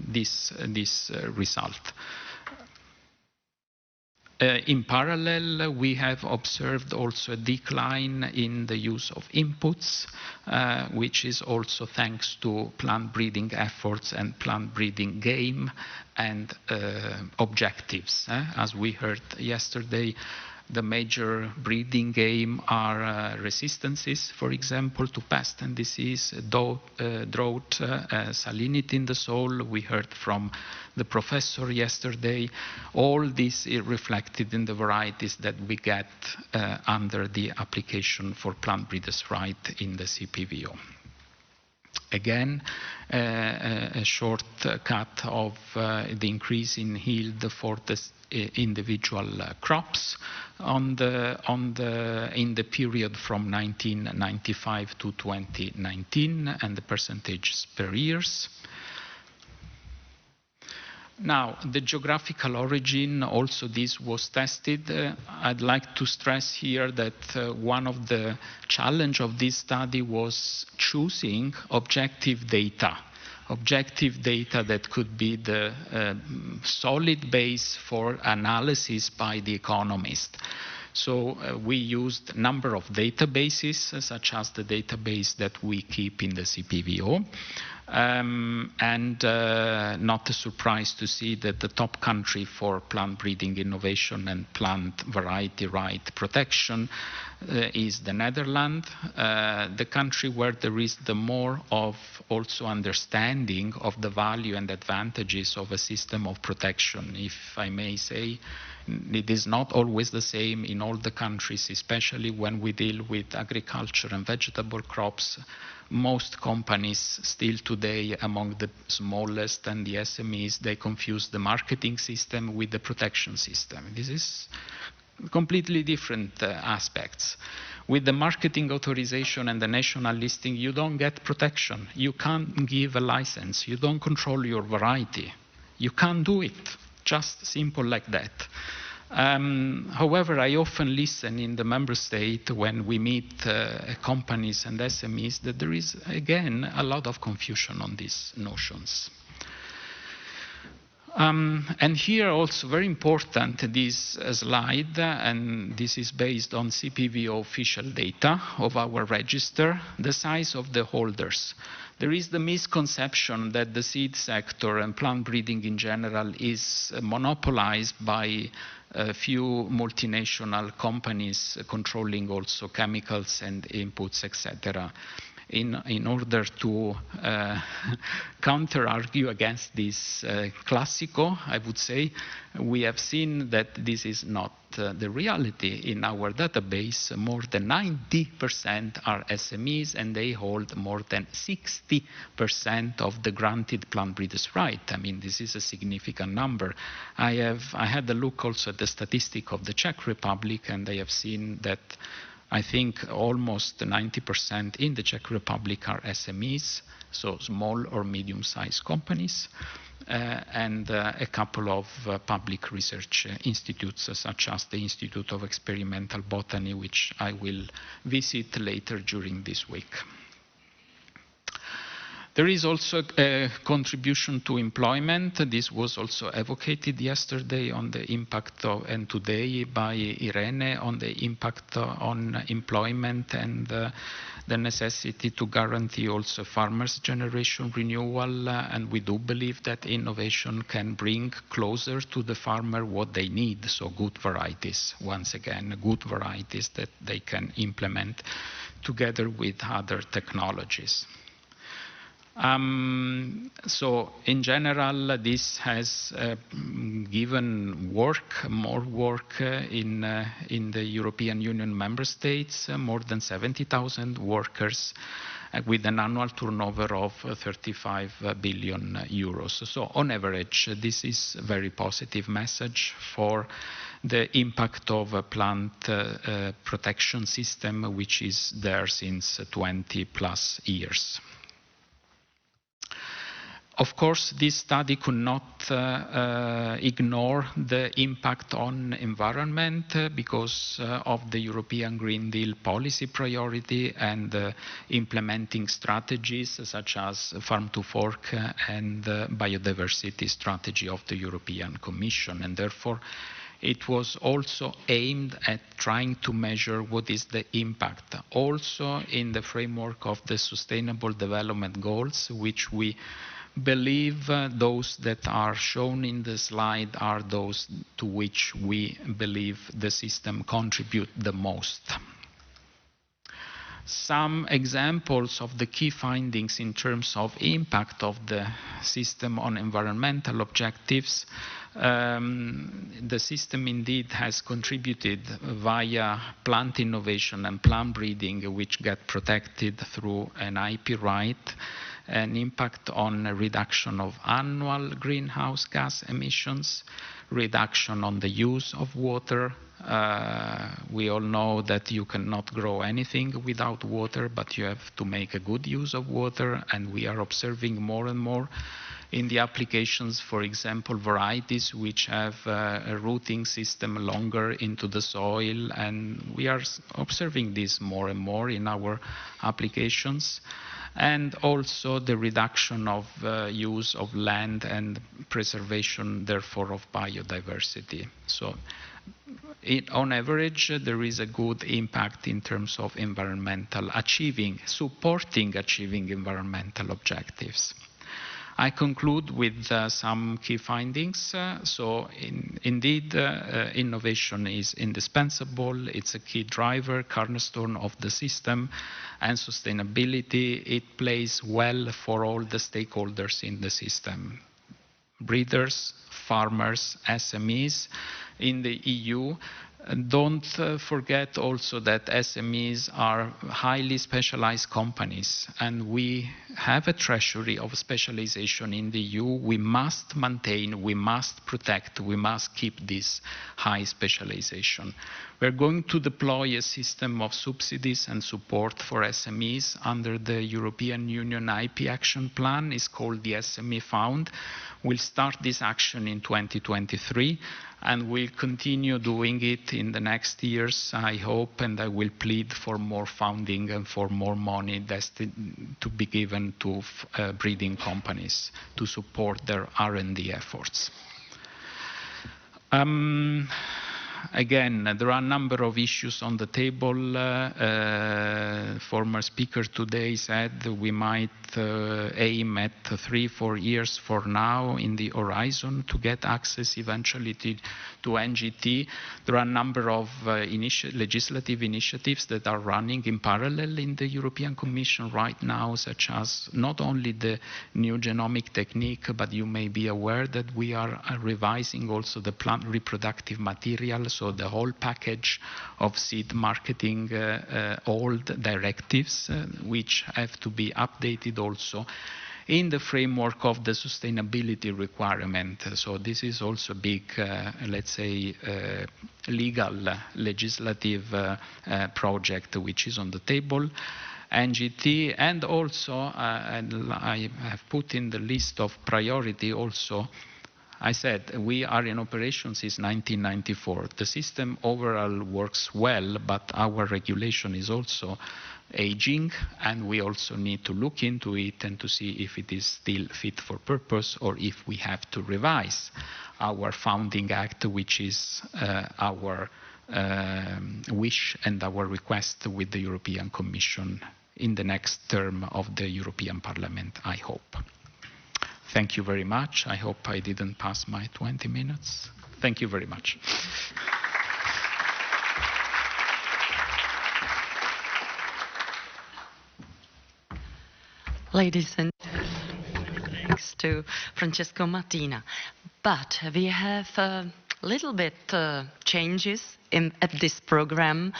this result. In parallel, we have observed also a decline in the use of inputs, which is also thanks to plant breeding efforts and plant breeding game and objectives. As we heard yesterday, the major breeding game are resistances, for example, to pest and disease, drought, salinity in the soil. We heard from the professor yesterday. All this is reflected in the varieties that we get under the application for plant breeders' right in the CPVO. Again, a shortcut of the increase in yield for the individual crops in the period from 1995 to 2019, and the percentages per years. Now, the geographical origin, also this was tested. I'd like to stress here that one of the challenge of this study was choosing objective data that could be the solid base for analysis by the economist. So we used a number of databases, such as the database that we keep in the CPVO. And not a surprise to see that the top country for plant breeding innovation and plant variety right protection is the Netherlands, the country where there is the more of also understanding of the value and advantages of a system of protection. If I may say, it is not always the same in all the countries, especially when we deal with agriculture and vegetable crops. Most companies still today, among the smallest and the SMEs, they confuse the marketing system with the protection system. This is completely different aspects. With the marketing authorization and the national listing, you don't get protection. You can't give a license. You don't control your variety. You can't do it. Just simple like that. However, I often listen in the member state when we meet companies and SMEs that there is, again, a lot of confusion on these notions. And here also very important, this slide, and this is based on CPVO official data of our register, the size of the holders. There is the misconception that the seed sector and plant breeding in general is monopolized by a few multinational companies controlling also chemicals and inputs, etc. In order to counter-argue against this classico, I would say, we have seen that this is not the reality. In our database, more than 90% are SMEs, and they hold more than 60% of the granted plant breeders' right. I mean, this is a significant number. I had a look also at the statistic of the Czech Republic, and I have seen that I think almost 90% in the Czech Republic are SMEs, so small or medium-sized companies, and a couple of public research institutes, such as the Institute of Experimental Botany, which I will visit later during this week. There is also a contribution to employment. This was also advocated yesterday on the impact of, and today by Irene, on the impact on employment and the necessity to guarantee also farmers' generation renewal. And we do believe that innovation can bring closer to the farmer what they need. So good varieties, once again, good varieties that they can implement together with other technologies. So in general, this has given more work in the European Union member states, more than 70,000 workers with an annual turnover of 35 billion euros. So on average, this is a very positive message for the impact of a plant protection system, which is there since 20 plus years. Of course, this study could not ignore the impact on environment because of the European Green Deal policy priority and implementing strategies such as Farm to Fork and biodiversity strategy of the European Commission. And therefore, it was also aimed at trying to measure what is the impact, also in the framework of the Sustainable Development Goals, which we believe those that are shown in the slide are those to which we believe the system contribute the most. Some examples of the key findings in terms of impact of the system on environmental objectives. The system indeed has contributed via plant innovation and plant breeding, which get protected through an IP right, an impact on a reduction of annual greenhouse gas emissions, reduction on the use of water. We all know that you cannot grow anything without water, but you have to make a good use of water, and we are observing more and more in the applications, for example, varieties which have a rooting system longer into the soil, and we are observing this more and more in our applications. And also the reduction of use of land and preservation, therefore, of biodiversity. So on average, there is a good impact in terms of environmental supporting achieving environmental objectives. I conclude with some key findings. Indeed, innovation is indispensable. It's a key driver, cornerstone of the system, and sustainability. It plays well for all the stakeholders in the system. Breeders, farmers, SMEs in the EU. Don't forget also that SMEs are highly specialized companies, and we have a treasury of specialization in the EU. We must maintain, we must protect, we must keep this high specialization. We're going to deploy a system of subsidies and support for SMEs under the European Union IP Action Plan. It's called the SME Fund, We'll start this action in 2023, and we'll continue doing it in the next years, I hope, and I will plead for more funding and for more money destined to be given to breeding companies to support their R&D efforts. Again, there are a number of issues on the table. Former speaker today said we might aim at 3-4 years for now in the horizon to get access eventually to NGT. There are a number of legislative initiatives that are running in parallel in the European Commission right now, such as not only the new genomic technique, but you may be aware that we are revising also the plant reproductive material, so the whole package of seed marketing, old directives, which have to be updated also in the framework of the sustainability requirement. So this is also a big, let's say, legal, legislative project which is on the table. NGT, and also, and I have put in the list of priority also, I said we are in operation since 1994. The system overall works well, but our regulation is also aging, and we also need to look into it and to see if it is still fit for purpose or if we have to revise our founding act, which is our wish and our request with the European Commission in the next term of the European Parliament, I hope. Thank you very much. I hope I didn't pass my 20 minutes. Thank you very much. Ladies and thanks to Francesco Mattina. But we have a little bit changes at this program,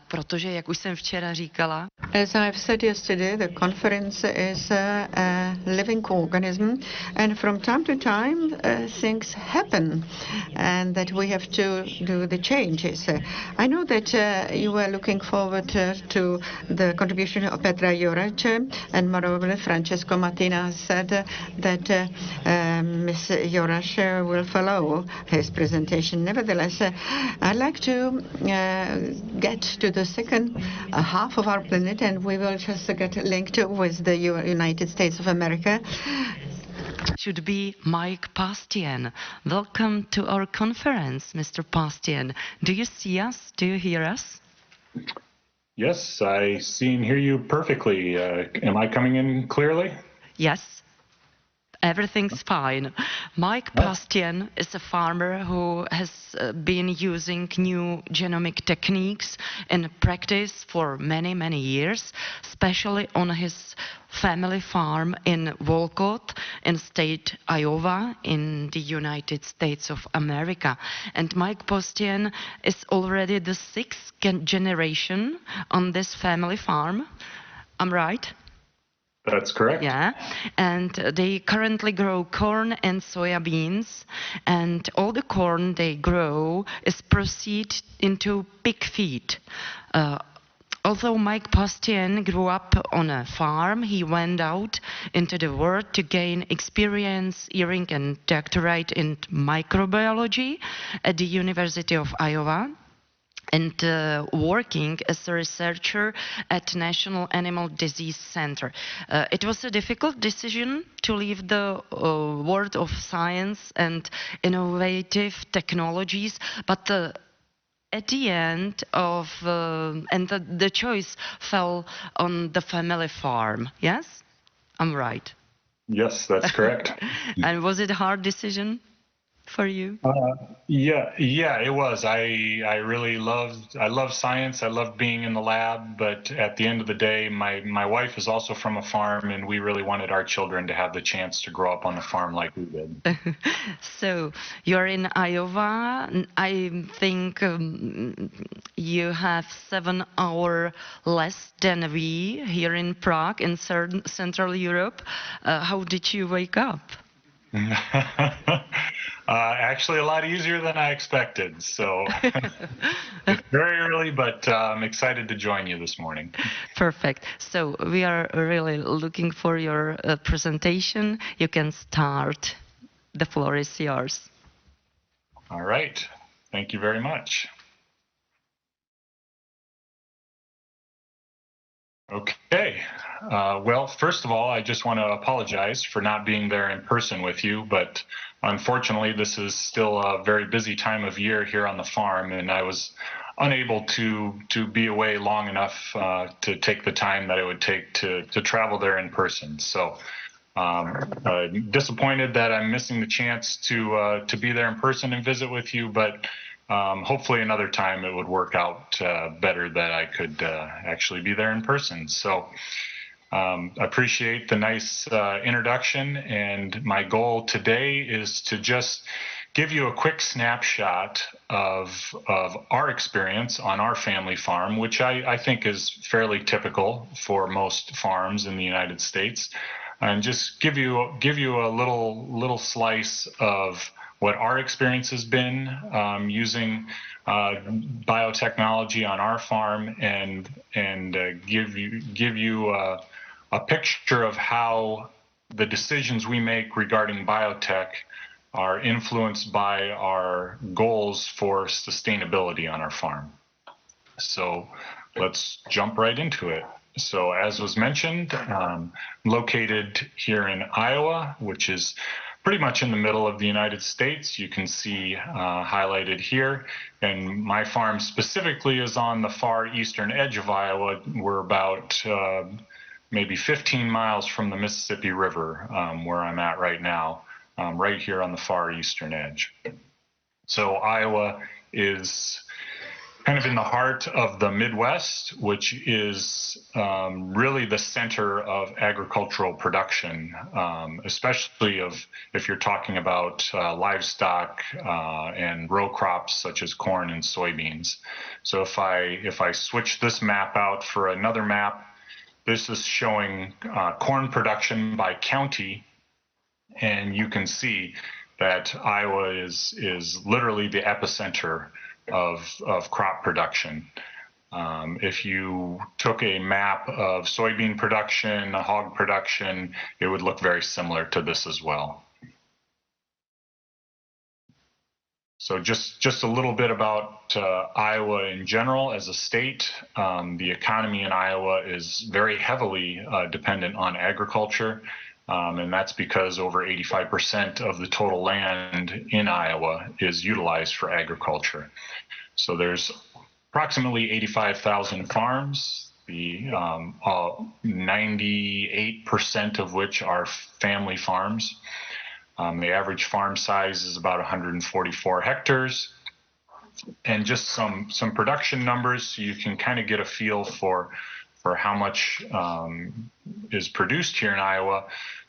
protože, jak už jsem včera říkala, as I've said yesterday, the conference is a living organism, and from time to time things happen, and that we have to do the changes. I know that you were looking forward to the contribution of Petra Jorasch, and moreover Francesco Mattina said that Ms. Jorasch will follow his presentation. Nevertheless, I'd like to get to the second half of our planet, and we will just get linked with the United States of America. Should be Mike Paustian. Welcome to our conference, Mr. Paustian. Do you see us? Do you hear us? Yes, I see and hear you perfectly. Am I coming in clearly? Yes. Everything's fine. Mike Paustian is a farmer who has been using new genomic techniques in practice for many, many years, especially on his family farm in Wolcott in state Iowa in the United States of America. And Mike Paustian is already the 6th generation on this family farm. I'm right? That's correct. Yeah, and they currently grow corn and soya beans, and all the corn they grow is proceeded into pig feed. Although Mike Paustian grew up on a farm, he went out into the world to gain experience, earning a doctorate in microbiology at the University of Iowa, and working as a researcher at National Animal Disease Center. It was a difficult decision to leave the world of science and innovative technologies, but at the end of, and the choice fell on the family farm. Yes? I'm right. Yes, that's correct. And was it a hard decision for you? Yeah, it was. I really love science. I love being in the lab, but at the end of the day, my wife is also from a farm, and we really wanted our children to have the chance to grow up on a farm like we did. So you're in Iowa. I think you have 7 hours less than we here in Prague in Central Europe. How did you wake up? Actually, a lot easier than I expected. So it's very early, but I'm excited to join you this morning. Perfect. So we are really looking for your presentation. You can start the floor is yours. All right. Thank you very much. Okay. Well, first of all, I just want to apologize for not being there in person with you, but unfortunately, this is still a very busy time of year here on the farm, and I was unable to be away long enough to take the time that it would take to travel there in person. So disappointed that I'm missing the chance to be there in person and visit with you, but hopefully another time it would work out better that I could actually be there in person. So appreciate the nice introduction, and my goal today is to just give you a quick snapshot of our experience on our family farm, which I think is fairly typical for most farms in the United States, and just give you a little slice of what our experience has been using biotechnology on our farm, and give you a picture of how the decisions we make regarding biotech are influenced by our goals for sustainability on our farm. So let's jump right into it. So as was mentioned, located here in Iowa, which is pretty much in the middle of the United States. You can see highlighted here, and my farm specifically is on the far eastern edge of Iowa. We're about maybe 15 miles from the Mississippi River, where I'm at right now, right here on the far eastern edge. So Iowa is kind of in the heart of the Midwest, which is really the center of agricultural production, especially if you're talking about livestock and row crops such as corn and soybeans. So if I switch this map out for another map, this is showing corn production by county, and you can see that Iowa is literally the epicenter of crop production. If you took a map of soybean production, hog production, it would look very similar to this as well. So just a little bit about Iowa in general as a state. The economy in Iowa is very heavily dependent on agriculture, and that's because over 85% of the total land in Iowa is utilized for agriculture. So there's approximately 85,000 farms, the 98% of which are family farms. The average farm size is about 144 hectares. And just some production numbers so you can kind of get a feel for how much is produced here in Iowa.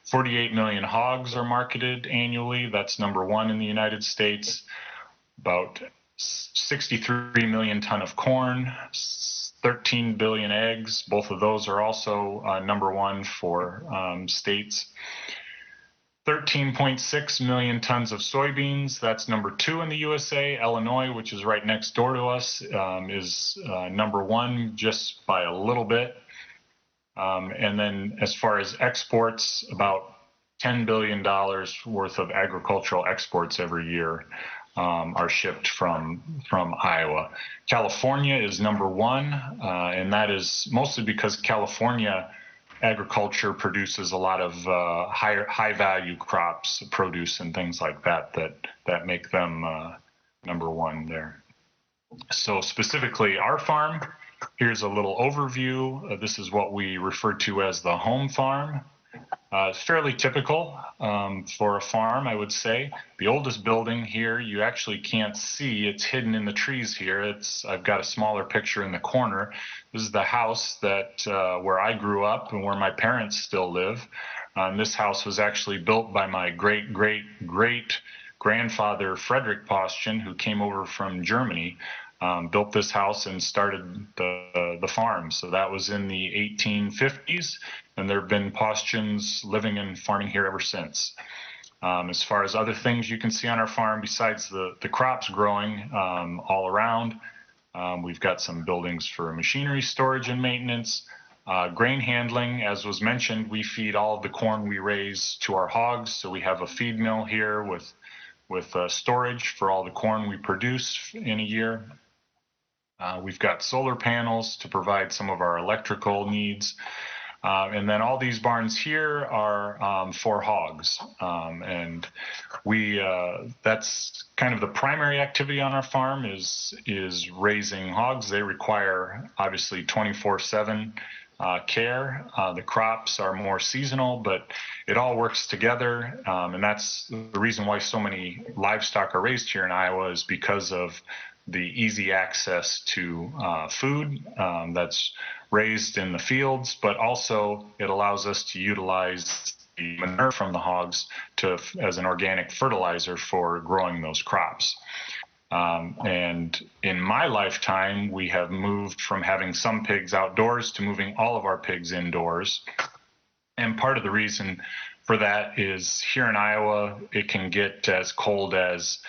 48 million hogs are marketed annually. That's #1 in the United States. About 63 million ton of corn, 13 billion eggs. Both of those are also #1 for states. 13.6 million tons of soybeans. That's #2 in the USA. Illinois, which is right next door to us, is #1 just by a little bit. And then as far as exports, about $10 billion worth of agricultural exports every year are shipped from Iowa. California is #1, and that is mostly because California agriculture produces a lot of high value crops, produce and things like that make them #1 there. So specifically our farm, here's a little overview. This is what we refer to as the home farm. Fairly typical for a farm, I would say. The oldest building here, you actually can't see. It's hidden in the trees here. I've got a smaller picture in the corner. This is the house that where I grew up and where my parents still live. This house was actually built by my great-great-great-grandfather, Frederick Paustian, who came over from Germany. Built this house and started the farm. So that was in the 1850s, and there have been Paustians living and farming here ever since. As far as other things you can see on our farm, besides the crops growing all around, we've got some buildings for machinery storage and maintenance. Grain handling, as was mentioned, we feed all of the corn we raise to our hogs. So we have a feed mill here with storage for all the corn we produce in a year. We've got solar panels to provide some of our electrical needs. And then all these barns here are for hogs. And that's kind of the primary activity on our farm is raising hogs. They require obviously 24/7 care. The crops are more seasonal, but it all works together. And that's the reason why so many livestock are raised here in Iowa, is because of the easy access to food that's raised in the fields, but also it allows us to utilize the manure from the hogs as an organic fertilizer for growing those crops. And in my lifetime, we have moved from having some pigs outdoors to moving all of our pigs indoors. And part of the reason for that is here in Iowa, it can get as cold as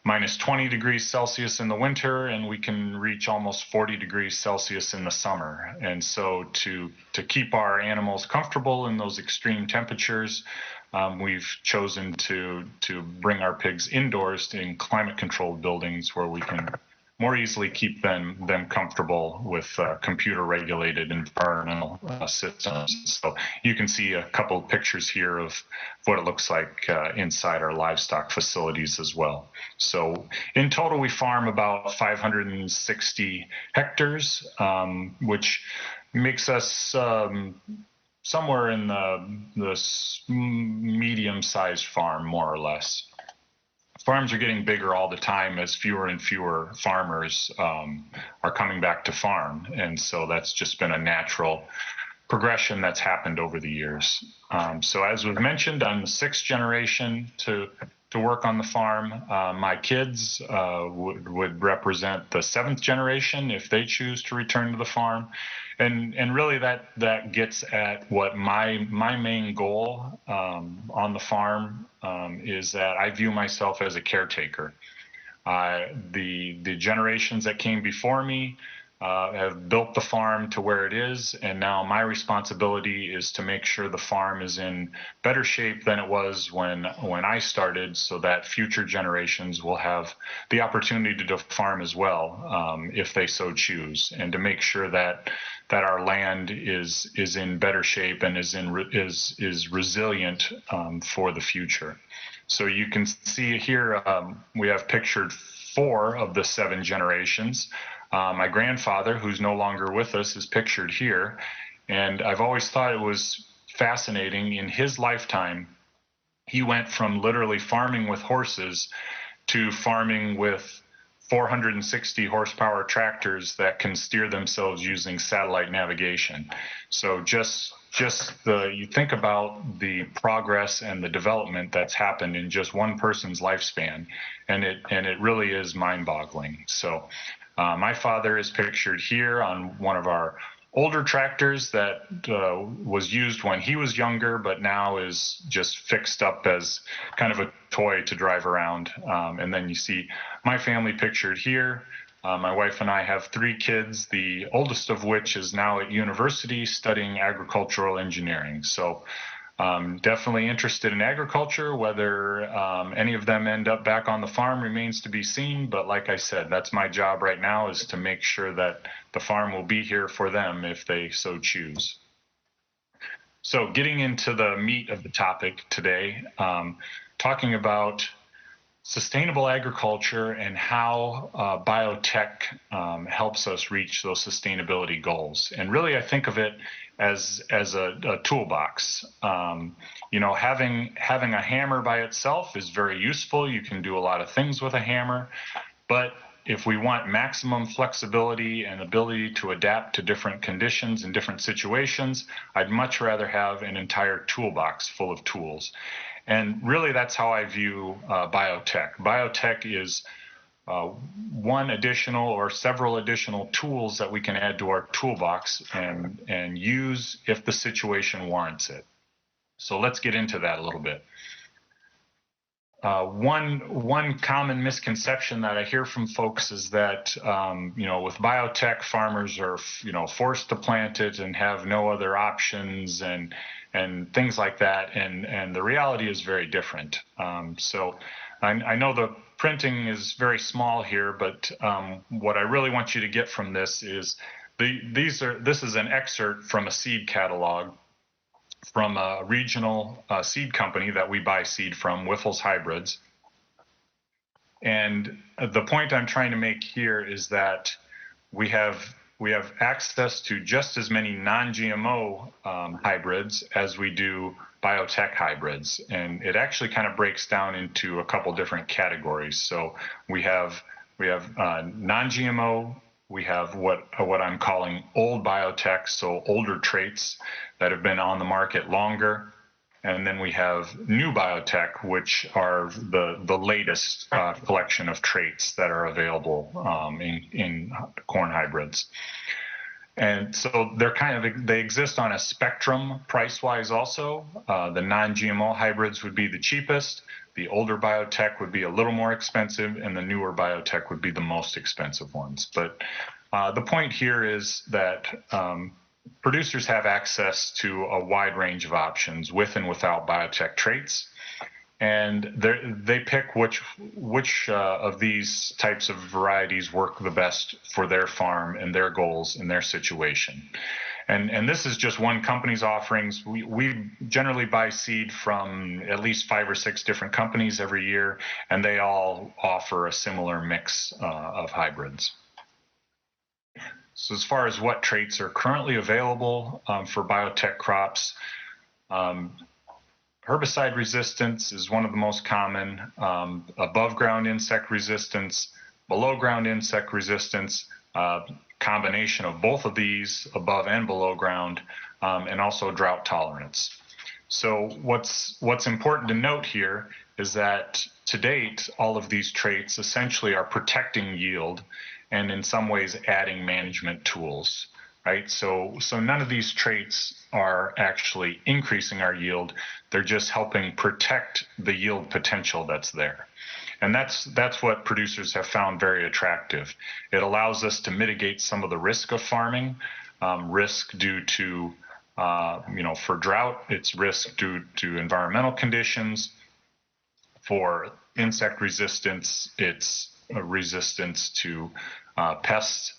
minus 20 degrees Celsius in the winter, and we can reach almost 40 degrees Celsius in the summer. And so to keep our animals comfortable in those extreme temperatures, we've chosen to bring our pigs indoors in climate-controlled buildings where we can more easily keep them comfortable with computer-regulated environmental systems. So you can see a couple of pictures here of what it looks like inside our livestock facilities as well. So in total, we farm about 560 hectares, which makes us somewhere in the medium-sized farm, more or less. Farms are getting bigger all the time as fewer and fewer farmers are coming back to farm. And so that's just been a natural progression that's happened over the years. So as was mentioned, I'm the 6th generation to work on the farm. My kids would represent the 7th generation if they choose to return to the farm. And really that gets at what my main goal on the farm is, that I view myself as a caretaker. The generations that came before me have built the farm to where it is, and now my responsibility is to make sure the farm is in better shape than it was when I started, so that future generations will have the opportunity to farm as well, if they so choose, and to make sure that our land is in better shape and is resilient for the future. So you can see here we have pictured 4 of the 7 generations. My grandfather, who's no longer with us, is pictured here. And I've always thought it was fascinating. In his lifetime, he went from literally farming with horses to farming with 460 horsepower tractors that can steer themselves using satellite navigation. So just you think about the progress and the development that's happened in just one person's lifespan, and it really is mind-boggling. So my father is pictured here on one of our older tractors that was used when he was younger, but now is just fixed up as kind of a toy to drive around. And then you see my family pictured here. My wife and I have 3 kids, the oldest of which is now at university studying agricultural engineering. So definitely interested in agriculture. Whether any of them end up back on the farm remains to be seen. But like I said, that's my job right now, is to make sure that the farm will be here for them if they so choose. So getting into the meat of the topic today, talking about sustainable agriculture and how biotech helps us reach those sustainability goals. And really, I think of it as a toolbox. You know, having a hammer by itself is very useful. You can do a lot of things with a hammer, but if we want maximum flexibility and ability to adapt to different conditions and different situations, I'd much rather have an entire toolbox full of tools. And really, that's how I view biotech. Biotech is one additional or several additional tools that we can add to our toolbox and use if the situation warrants it. So let's get into that a little bit. One common misconception that I hear from folks is that with biotech, farmers are forced to plant it and have no other options and things like that. And the reality is very different. So I know the printing is very small here, but what I really want you to get from this is this is an excerpt from a seed catalog from a regional seed company that we buy seed from, Wiffles Hybrids. And the point I'm trying to make here is that we have access to just as many non-GMO hybrids as we do biotech hybrids. And it actually kind of breaks down into a couple different categories. So we have non-GMO. We have what I'm calling old biotech, so older traits that have been on the market longer. And then we have new biotech, which are the latest collection of traits that are available in corn hybrids. And so they exist on a spectrum price-wise also. The non-GMO hybrids would be the cheapest. The older biotech would be a little more expensive, and the newer biotech would be the most expensive ones. But the point here is that producers have access to a wide range of options with and without biotech traits, and they pick which of these types of varieties work the best for their farm and their goals and their situation. And this is just one company's offerings. We generally buy seed from at least 5 or 6 different companies every year, and they all offer a similar mix of hybrids. So as far as what traits are currently available for biotech crops, herbicide resistance is one of the most common, above ground insect resistance, below ground insect resistance, combination of both of these, above and below ground, and also drought tolerance. So what's important to note here is that to date, all of these traits essentially are protecting yield and in some ways adding management tools, right? So none of these traits are actually increasing our yield. They're just helping protect the yield potential that's there. And that's what producers have found very attractive. It allows us to mitigate some of the risk of farming, risk due to, for drought, it's risk due to environmental conditions. For insect resistance, it's a resistance to pests,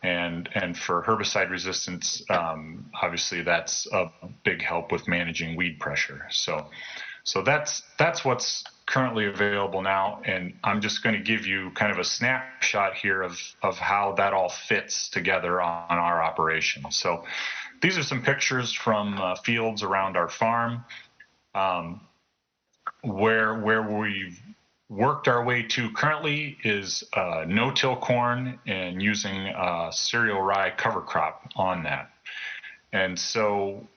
and for herbicide resistance, obviously that's a big help with managing weed pressure. So that's what's currently available now, and I'm just going to give you kind of a snapshot here of how that all fits together on our operation. So these are some pictures from fields around our farm, where we've worked our way to currently is no-till corn and using cereal rye cover crop on that. And so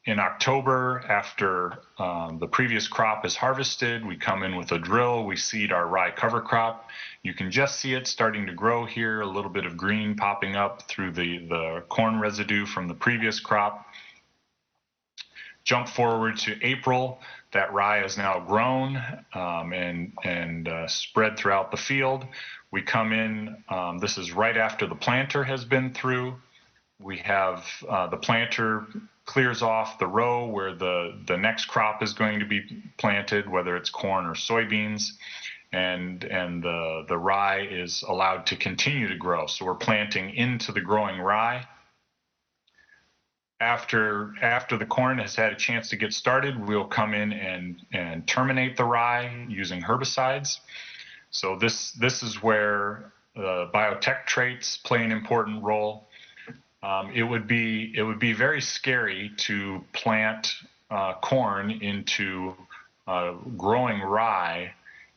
in October, after the previous crop is harvested, we come in with a drill, we seed our rye cover crop. You can just see it starting to grow here, a little bit of green popping up through the corn residue from the previous crop. Jump forward to April, that rye is now grown and spread throughout the field. We come in, this is right after the planter has been through. We have the planter clears off the row where the next crop is going to be planted, whether it's corn or soybeans, and the rye is allowed to continue to grow. So we're planting into the growing rye. After the corn has had a chance to get started, we'll come in and terminate the rye using herbicides. So this is where biotech traits play an important role. It would be very scary to plant corn into growing rye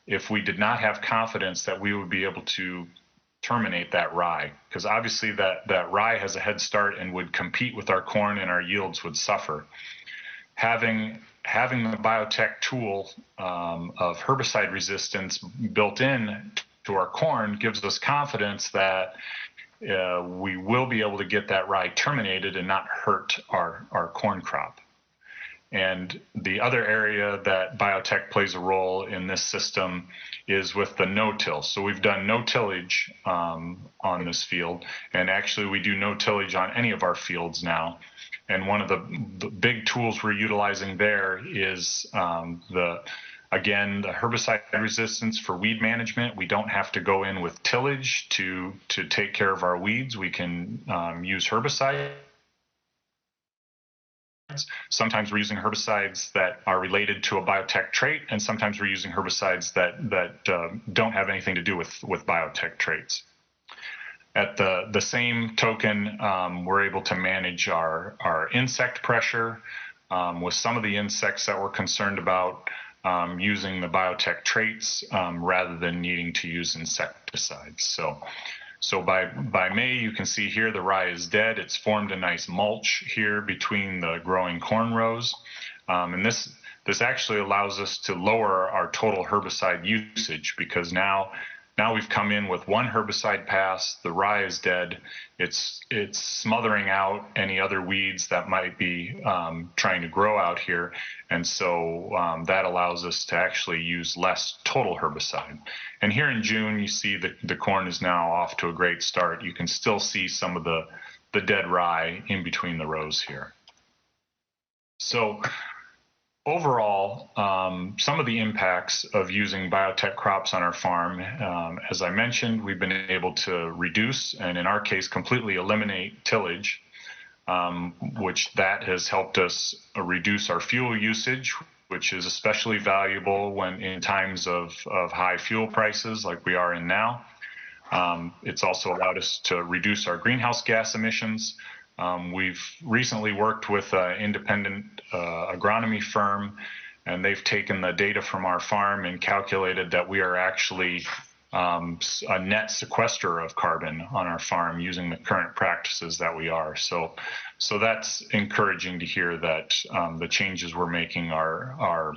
if we did not have confidence that we would be able to terminate that rye, because obviously that rye has a head start and would compete with our corn and our yields would suffer. Having the biotech tool of herbicide resistance built in to our corn gives us confidence that we will be able to get that rye terminated and not hurt our corn crop. And the other area that biotech plays a role in this system is with the no-till. So we've done no tillage on this field, and actually we do no tillage on any of our fields now. And one of the big tools we're utilizing there is again, the herbicide resistance for weed management. We don't have to go in with tillage to take care of our weeds. We can use herbicides. Sometimes we're using herbicides that are related to a biotech trait, and sometimes we're using herbicides that don't have anything to do with biotech traits. At the same token, we're able to manage our insect pressure with some of the insects that we're concerned about using the biotech traits rather than needing to use insecticides. So by May, you can see here the rye is dead. It's formed a nice mulch here between the growing corn rows. And this actually allows us to lower our total herbicide usage, because now we've come in with one herbicide pass, the rye is dead, it's smothering out any other weeds that might be trying to grow out here, and so that allows us to actually use less total herbicide. And here in June, you see the corn is now off to a great start. You can still see some of the dead rye in between the rows here. So overall, some of the impacts of using biotech crops on our farm, as I mentioned, we've been able to reduce, and in our case, completely eliminate tillage, which that has helped us reduce our fuel usage, which is especially valuable when in times of high fuel prices like we are in now. It's also allowed us to reduce our greenhouse gas emissions. We've recently worked with an independent agronomy firm, and they've taken the data from our farm and calculated that we are actually a net sequester of carbon on our farm using the current practices that we are. So that's encouraging to hear that the changes we're making are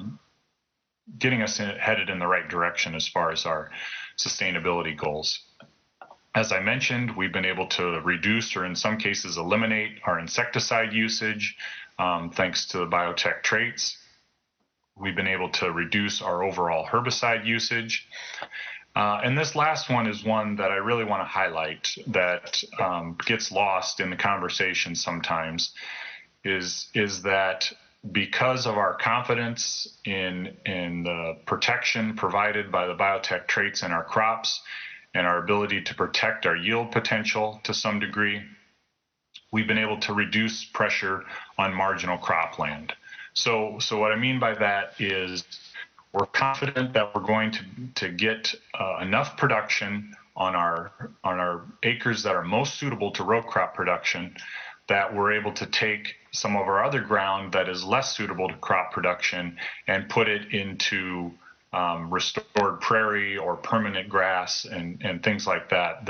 getting us headed in the right direction as far as our sustainability goals. As I mentioned, we've been able to reduce, or in some cases eliminate, our insecticide usage thanks to the biotech traits. We've been able to reduce our overall herbicide usage. And this last one is one that I really want to highlight that gets lost in the conversation sometimes, is that because of our confidence in the protection provided by the biotech traits in our crops, and our ability to protect our yield potential to some degree, we've been able to reduce pressure on marginal cropland. So what I mean by that is we're confident that we're going to get enough production on our acres that are most suitable to row crop production, that we're able to take some of our other ground that is less suitable to crop production and put it into restored prairie or permanent grass and things like that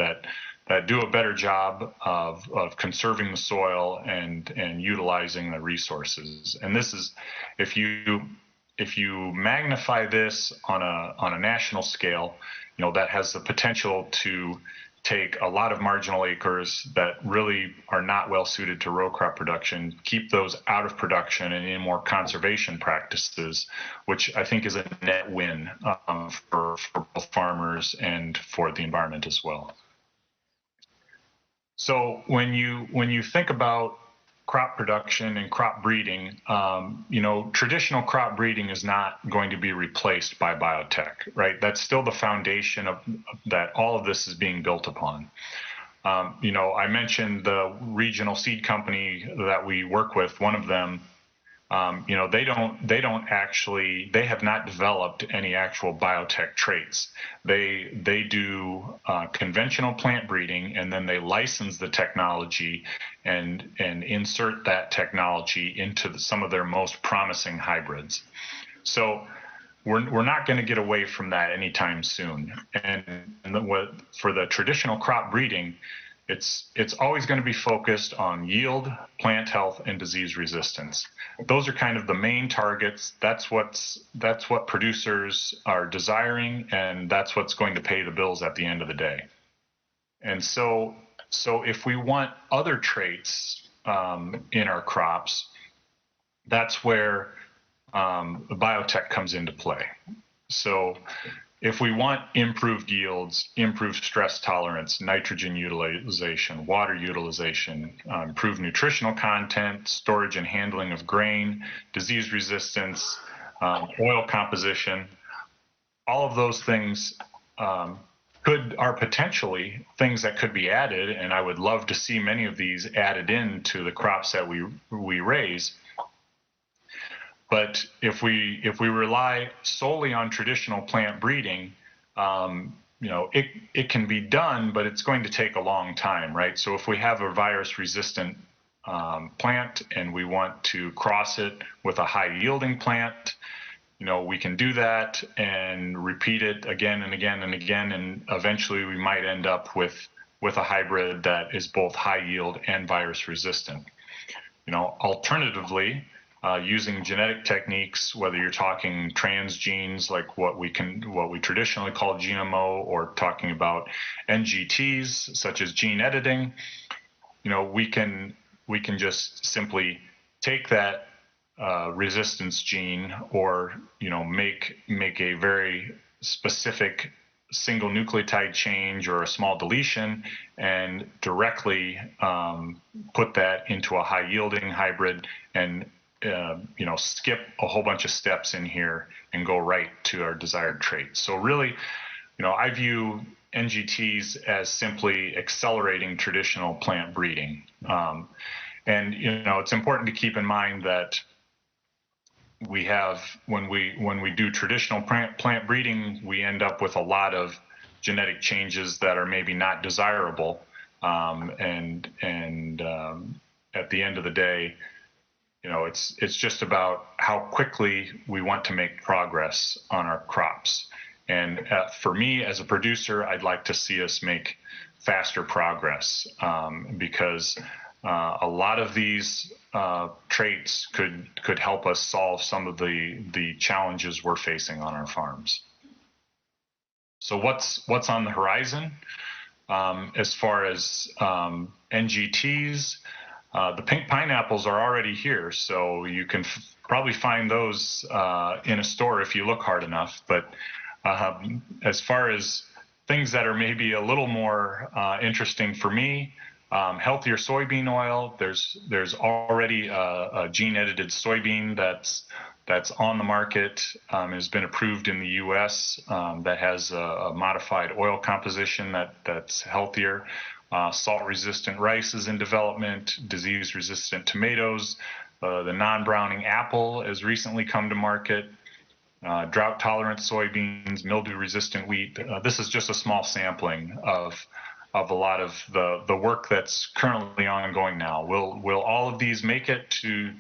do a better job of conserving the soil and utilizing the resources. And this is, if you magnify this on a national scale, that has the potential to take a lot of marginal acres that really are not well suited to row crop production, keep those out of production and in more conservation practices, which I think is a net win for both farmers and for the environment as well. So when you think about crop production and crop breeding, traditional crop breeding is not going to be replaced by biotech, right? That's still the foundation of that all of this is being built upon. I mentioned the regional seed company that we work with, one of them, they have not developed any actual biotech traits. They do conventional plant breeding, and then they license the technology and insert that technology into some of their most promising hybrids. So we're not going to get away from that anytime soon. And for the traditional crop breeding, it's always going to be focused on yield, plant health, and disease resistance. Those are kind of the main targets. That's what producers are desiring, and that's what's going to pay the bills at the end of the day. And so if we want other traits in our crops, that's where biotech comes into play. So if we want improved yields, improved stress tolerance, nitrogen utilization, water utilization, improved nutritional content, storage and handling of grain, disease resistance, oil composition, all of those things are potentially things that could be added, and I would love to see many of these added into the crops that we raise. But if we rely solely on traditional plant breeding, it can be done, but it's going to take a long time, right? So if we have a virus-resistant plant and we want to cross it with a high-yielding plant, we can do that and repeat it again and again and again, and eventually we might end up with a hybrid that is both high yield and virus resistant. Alternatively, using genetic techniques, whether you're talking transgenes like what we traditionally call GMO, or talking about NGTs such as gene editing, we can just simply take that resistance gene, or make a very specific single nucleotide change or a small deletion, and directly put that into a high yielding hybrid, and skip a whole bunch of steps in here and go right to our desired trait. So really, I view NGTs as simply accelerating traditional plant breeding. And it's important to keep in mind that we have, when we do traditional plant breeding, we end up with a lot of genetic changes that are maybe not desirable, and at the end of the day, it's just about how quickly we want to make progress on our crops. And for me as a producer, I'd like to see us make faster progress, because a lot of these traits could help us solve some of the challenges we're facing on our farms. So what's on the horizon as far as NGTs? The pink pineapples are already here, so you can probably find those in a store if you look hard enough. But as far as things that are maybe a little more interesting for me, healthier soybean oil. There's already a gene-edited soybean that's on the market, has been approved in the U.S. That has a modified oil composition that's healthier. Salt-resistant rice is in development. Disease-resistant tomatoes. The non-browning apple has recently come to market. Drought-tolerant soybeans, mildew-resistant wheat. This is just a small sampling of a lot of the work that's currently ongoing now. Will all of these make it to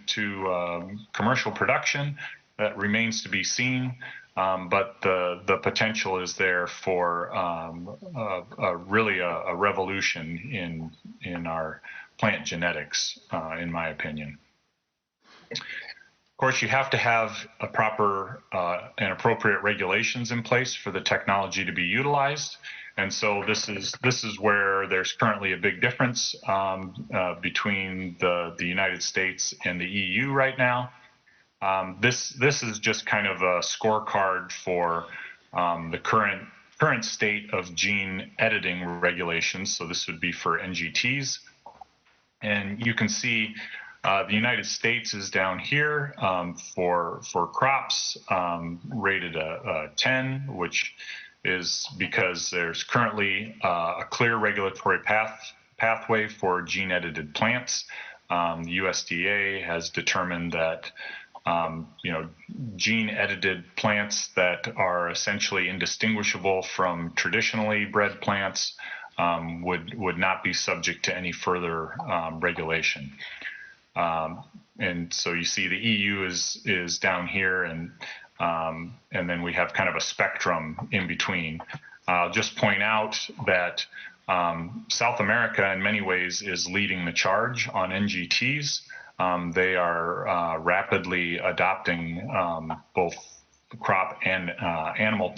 commercial production? That remains to be seen. But the potential is there for really a revolution in our plant genetics, in my opinion. Of course, you have to have a proper and appropriate regulations in place for the technology to be utilized. And so this is where there's currently a big difference between the United States and the EU right now. This is just kind of a scorecard for the current state of gene editing regulations. So this would be for NGTs, and you can see the United States is down here for crops rated a 10, which is because there's currently a clear regulatory pathway for gene-edited plants. The USDA has determined that gene-edited plants that are essentially indistinguishable from traditionally bred plants would not be subject to any further regulation. And so you see the EU is down here, and then we have kind of a spectrum in between. I'll just point out that South America in many ways is leading the charge on NGTs. They are rapidly adopting both crop and animal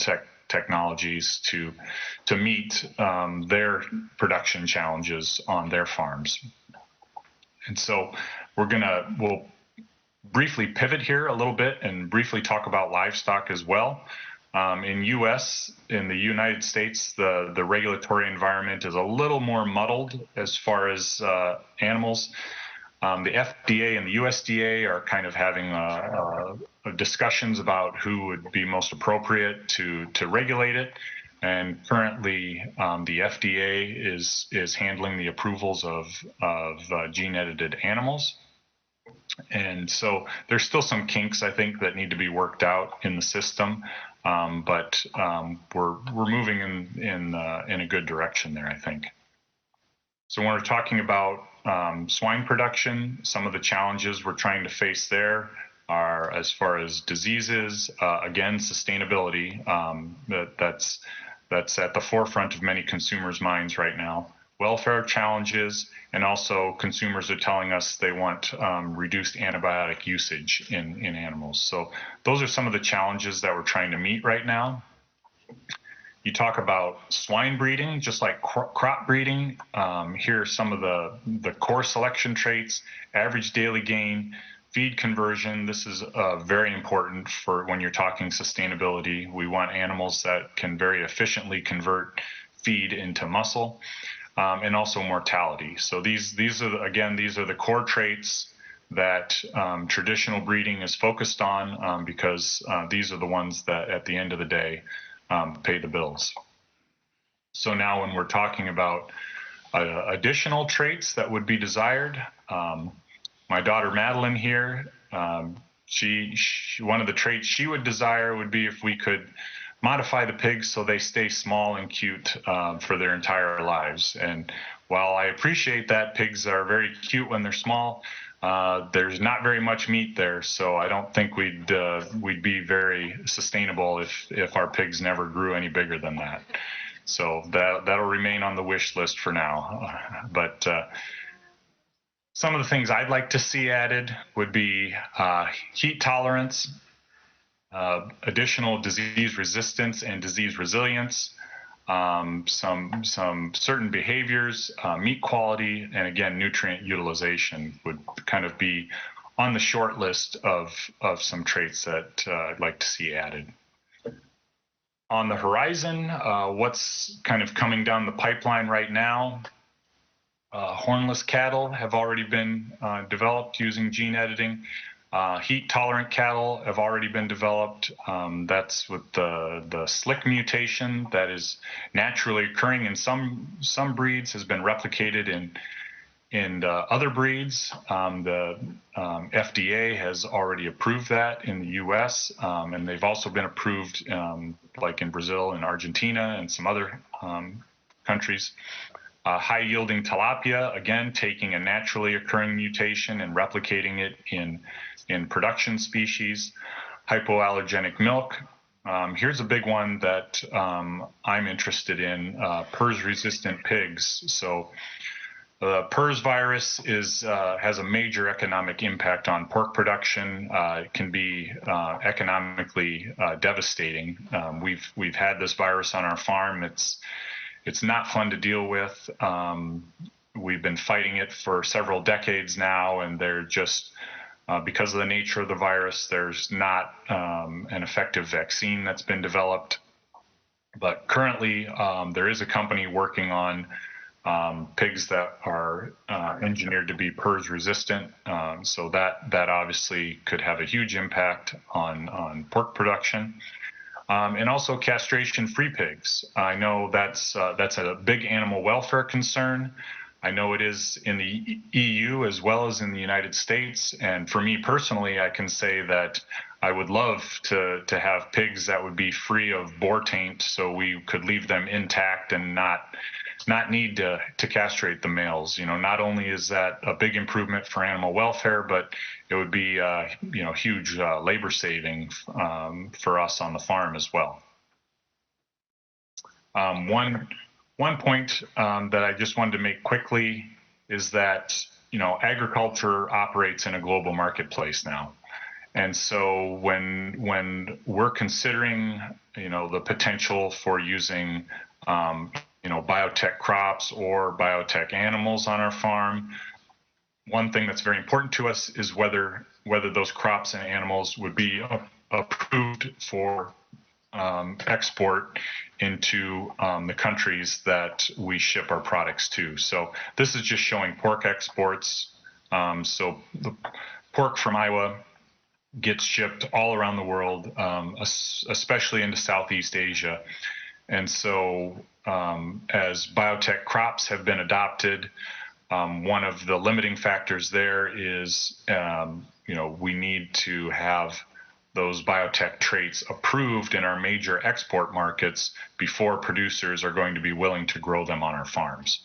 technologies to meet their production challenges on their farms. And so we'll briefly pivot here a little bit and briefly talk about livestock as well. In the United States, the regulatory environment is a little more muddled as far as animals. The FDA and the USDA are kind of having discussions about who would be most appropriate to regulate it. And currently, the FDA is handling the approvals of gene-edited animals. And so there's still some kinks, I think, that need to be worked out in the system, but we're moving in a good direction there, I think. So when we're talking about swine production, some of the challenges we're trying to face there are as far as diseases, again, sustainability. That's at the forefront of many consumers' minds right now. Welfare challenges, and also consumers are telling us they want reduced antibiotic usage in animals. So those are some of the challenges that we're trying to meet right now. You talk about swine breeding, just like crop breeding. Here are some of the core selection traits: average daily gain, feed conversion. This is very important for when you're talking sustainability. We want animals that can very efficiently convert feed into muscle. And also mortality. So these are the core traits that traditional breeding is focused on, because these are the ones that at the end of the day pay the bills. So now when we're talking about additional traits that would be desired, my daughter Madeline here, she one of the traits she would desire would be if we could modify the pigs so they stay small and cute for their entire lives. And while I appreciate that pigs are very cute when they're small, there's not very much meat there, so I don't think we'd be very sustainable if our pigs never grew any bigger than that. So that'll remain on the wish list for now. But some of the things I'd like to see added would be heat tolerance, additional disease resistance and disease resilience, some certain behaviors, meat quality, and again, nutrient utilization would kind of be on the short list of some traits that I'd like to see added. On the horizon, what's kind of coming down the pipeline right now? Hornless cattle have already been developed using gene editing. Heat tolerant cattle have already been developed. That's with the slick mutation that is naturally occurring in some breeds, has been replicated in other breeds. The FDA has already approved that in the US, and they've also been approved like in Brazil and Argentina and some other countries. High yielding tilapia, again, taking a naturally occurring mutation and replicating it in production species. Hypoallergenic milk. Here's a big one that I'm interested in, PRRS-resistant pigs. So the PRRS virus has a major economic impact on pork production. It can be economically devastating. We've had this virus on our farm. It's not fun to deal with. We've been fighting it for several decades now, and they're just because of the nature of the virus, there's not an effective vaccine that's been developed. But currently, there is a company working on pigs that are engineered to be PRRS resistant. So that obviously could have a huge impact on pork production. And also castration-free pigs. I know that's a big animal welfare concern. I know it is in the EU as well as in the United States. And for me personally, I can say that I would love to have pigs that would be free of boar taint, so we could leave them intact and not need to castrate the males. You know, not only is that a big improvement for animal welfare, but it would be huge labor saving for us on the farm as well. One point that I just wanted to make quickly is that agriculture operates in a global marketplace now, and so when we're considering the potential for using biotech crops or biotech animals on our farm, one thing that's very important to us is whether those crops and animals would be approved for export into the countries that we ship our products to. So this is just showing pork exports. So the pork from Iowa gets shipped all around the world, especially into Southeast Asia. And so as biotech crops have been adopted, one of the limiting factors there is, we need to have those biotech traits approved in our major export markets before producers are going to be willing to grow them on our farms.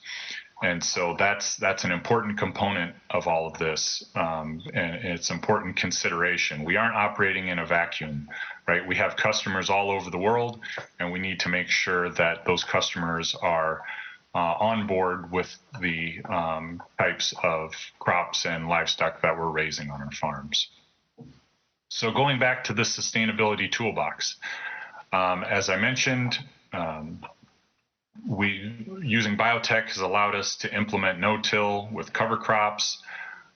And so that's an important component of all of this, and it's important consideration. We aren't operating in a vacuum, right? We have customers all over the world, and we need to make sure that those customers are on board with the types of crops and livestock that we're raising on our farms. So going back to this sustainability toolbox, as I mentioned, using biotech has allowed us to implement no-till with cover crops.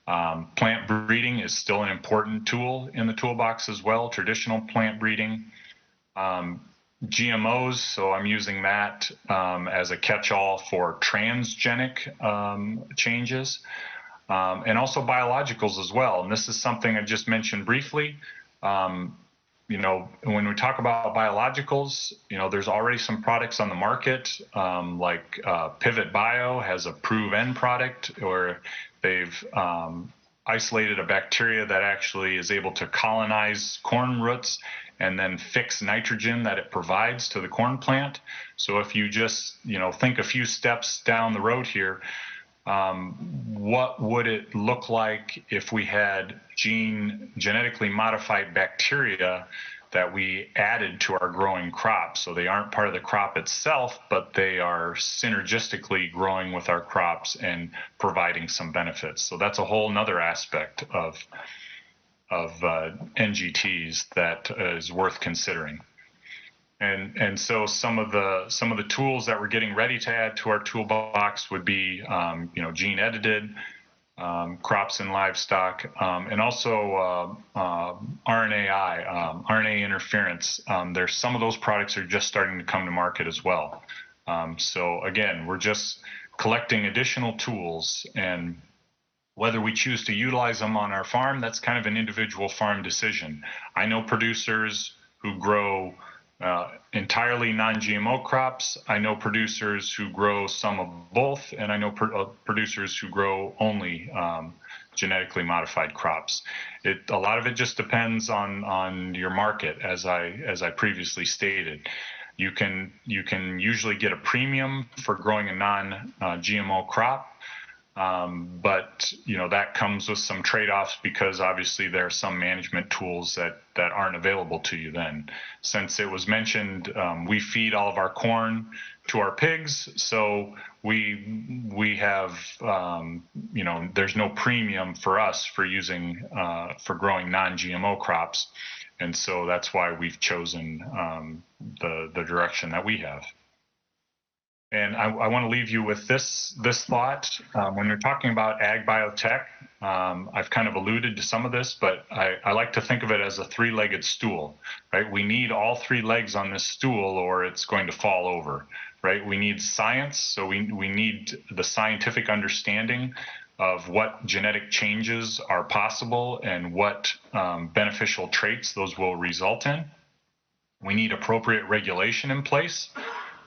Plant breeding is still an important tool in the toolbox as well, traditional plant breeding. GMOs, so I'm using that as a catch-all for transgenic changes. And also biologicals as well. And this is something I just mentioned briefly. When we talk about biologicals, there's already some products on the market, like Pivot Bio has a Prove-N product, where they've isolated a bacteria that actually is able to colonize corn roots and then fix nitrogen that it provides to the corn plant. So if you just, think a few steps down the road here, what would it look like if we had genetically modified bacteria that we added to our growing crop? So they aren't part of the crop itself, but they are synergistically growing with our crops and providing some benefits. So that's a whole nother aspect of NGTs that is worth considering. And so some of the tools that we're getting ready to add to our toolbox would be, gene edited crops and livestock, and also RNAi, RNA interference. There's some of those products are just starting to come to market as well. So again, we're just collecting additional tools, and whether we choose to utilize them on our farm, that's kind of an individual farm decision. I know producers who grow entirely non-GMO crops. I know producers who grow some of both, and I know producers who grow only genetically modified crops. A lot of it just depends on your market, as I previously stated. You can usually get a premium for growing a non-GMO crop. But that comes with some trade-offs, because obviously there are some management tools that aren't available to you then. Since it was mentioned, we feed all of our corn to our pigs, so we have there's no premium for us for growing non-GMO crops, and so that's why we've chosen the direction that we have. And I want to leave you with this thought. When we're talking about ag biotech, I've kind of alluded to some of this, but I like to think of it as a three-legged stool, right? We need all three legs on this stool, or it's going to fall over, right? We need science, so we need the scientific understanding of what genetic changes are possible and what beneficial traits those will result in. We need appropriate regulation in place.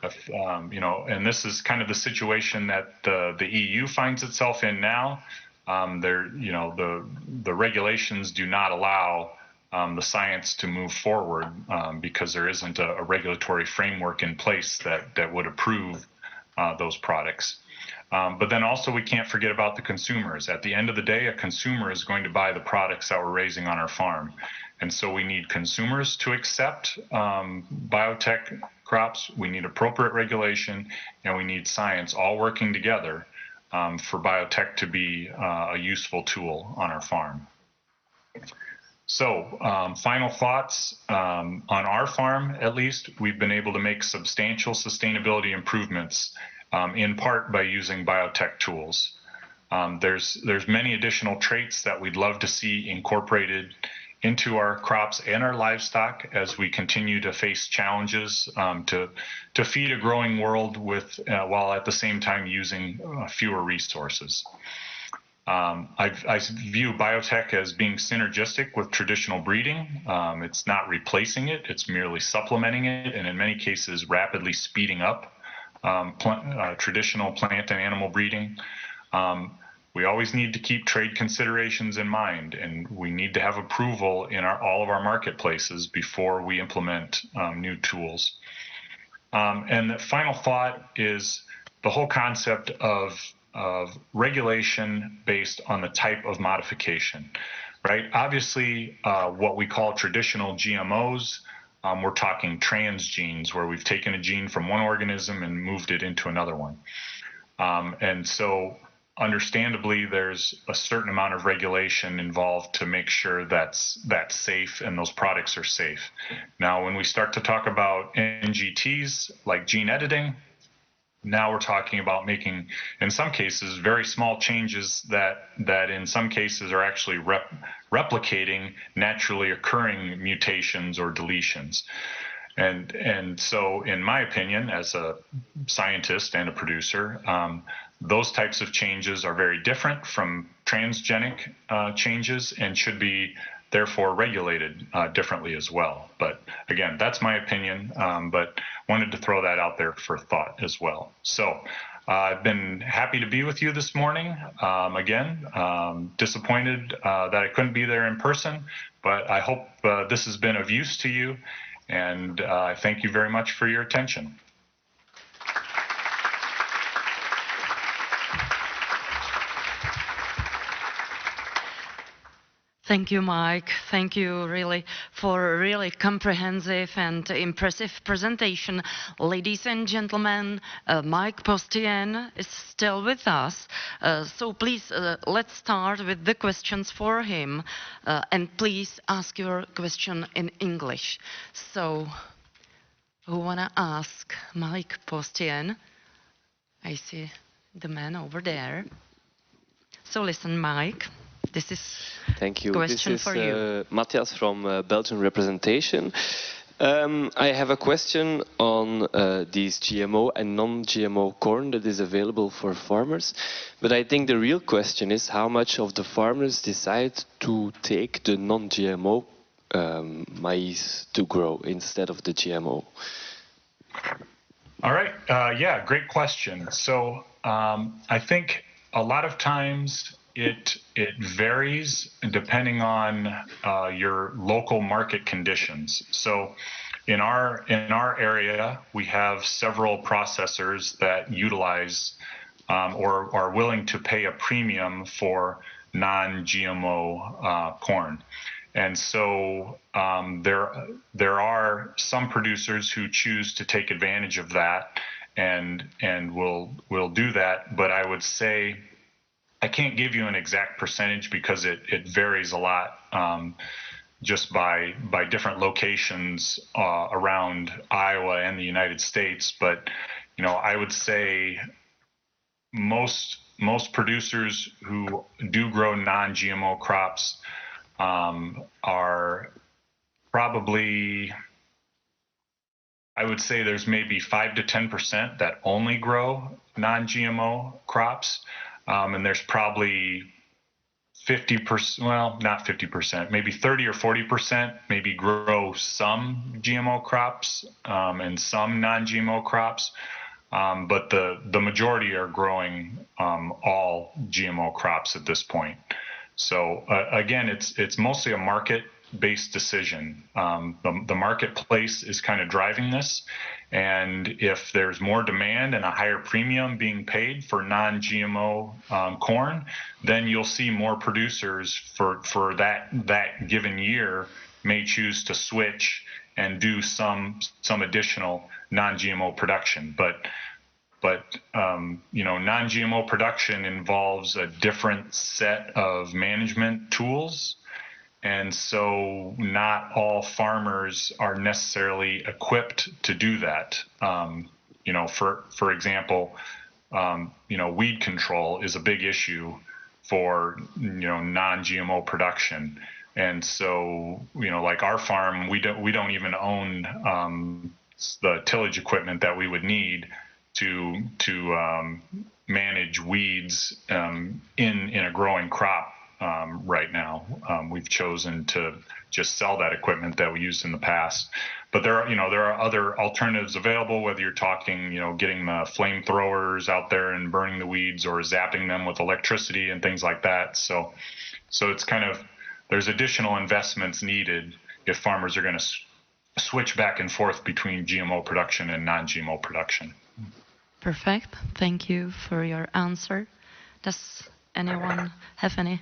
And this is kind of the situation that the EU finds itself in now. The regulations do not allow the science to move forward because there isn't a regulatory framework in place that would approve those products. But then also we can't forget about the consumers. At the end of the day, a consumer is going to buy the products that we're raising on our farm. And so we need consumers to accept biotech crops, we need appropriate regulation, and we need science all working together for biotech to be a useful tool on our farm. So final thoughts. On our farm, at least, we've been able to make substantial sustainability improvements in part by using biotech tools. There's many additional traits that we'd love to see incorporated into our crops and our livestock as we continue to face challenges to feed a growing world with while at the same time using fewer resources. I view biotech as being synergistic with traditional breeding. It's not replacing it, it's merely supplementing it, and in many cases rapidly speeding up traditional plant and animal breeding. We always need to keep trade considerations in mind, and we need to have approval in all of our marketplaces before we implement new tools. And the final thought is the whole concept of regulation based on the type of modification, right? Obviously, what we call traditional GMOs, we're talking transgenes, where we've taken a gene from one organism and moved it into another one. And so understandably, there's a certain amount of regulation involved to make sure that's safe and those products are safe. Now, when we start to talk about NGTs, like gene editing, now we're talking about making, in some cases, very small changes that in some cases are actually replicating naturally occurring mutations or deletions. And so, in my opinion, as a scientist and a producer, those types of changes are very different from transgenic changes and should be therefore regulated differently as well. But again, that's my opinion, but wanted to throw that out there for thought as well. So I've been happy to be with you this morning. Again, disappointed that I couldn't be there in person, but I hope this has been of use to you, and I thank you very much for your attention. Thank you, Mike. Thank you really for a really comprehensive and impressive presentation. Ladies and gentlemen, Mike Paustian is still with us. So please, let's start with the questions for him. And please ask your question in English. So, who wanna ask Mike Paustian? I see the man over there. So listen, Mike. This is Thank you. Question this is for you. Matthias from Belgian representation. I have a question on these GMO and non-GMO corn that is available for farmers. But I think the real question is how much of the farmers decide to take the non-GMO maize to grow instead of the GMO. All right. Yeah, great question. So I think a lot of times it varies depending on your local market conditions. So in our area, we have several processors that utilize or are willing to pay a premium for non-GMO corn. And so there are some producers who choose to take advantage of that and will do that. But I would say I can't give you an exact percentage because it varies a lot just by different locations around Iowa and the United States. But you know, I would say most producers who do grow non-GMO crops are probably, I would say there's maybe 5 to 10% that only grow non-GMO crops. And there's probably 50%, well, not 50%, maybe 30 or 40% maybe grow some GMO crops and some non-GMO crops. But the majority are growing all GMO crops at this point. So again, it's mostly a market-based decision. The marketplace is kind of driving this. And if there's more demand and a higher premium being paid for non-GMO corn, then you'll see more producers for that given year may choose to switch and do some additional non-GMO production. But you know, non-GMO production involves a different set of management tools. And so not all farmers are necessarily equipped to do that. You know, for example, weed control is a big issue for non-GMO production. And so, like our farm, we don't even own the tillage equipment that we would need to manage weeds in a growing crop right now. We've chosen to just sell that equipment that we used in the past. But there are other alternatives available, whether you're talking, getting the flamethrowers out there and burning the weeds, or zapping them with electricity and things like that. So it's kind of, there's additional investments needed if farmers are going to switch back and forth between GMO production and non-GMO production. Perfect. Thank you for your answer. Does anyone have any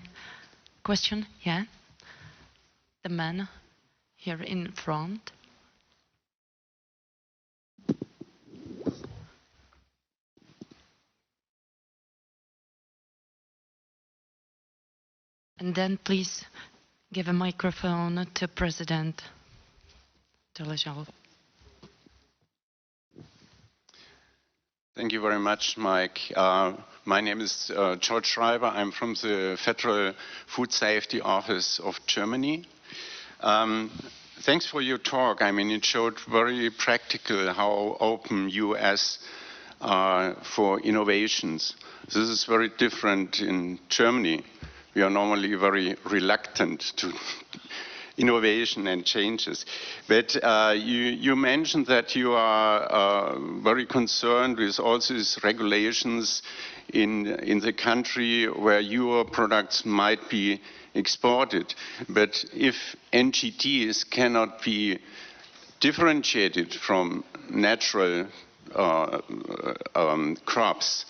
question? Yeah. The man here in front. And then please give a microphone to President Doležal. Thank you very much, Mike. My name is George Schreiber. I'm from the Federal Food Safety Office of Germany. Thanks for your talk. I mean, it showed very practical how open US are for innovations. This is very different in Germany. We are normally very reluctant to innovation and changes. But you mentioned that you are very concerned with all these regulations in the country where your products might be exported. But if NGTs cannot be differentiated from natural crops,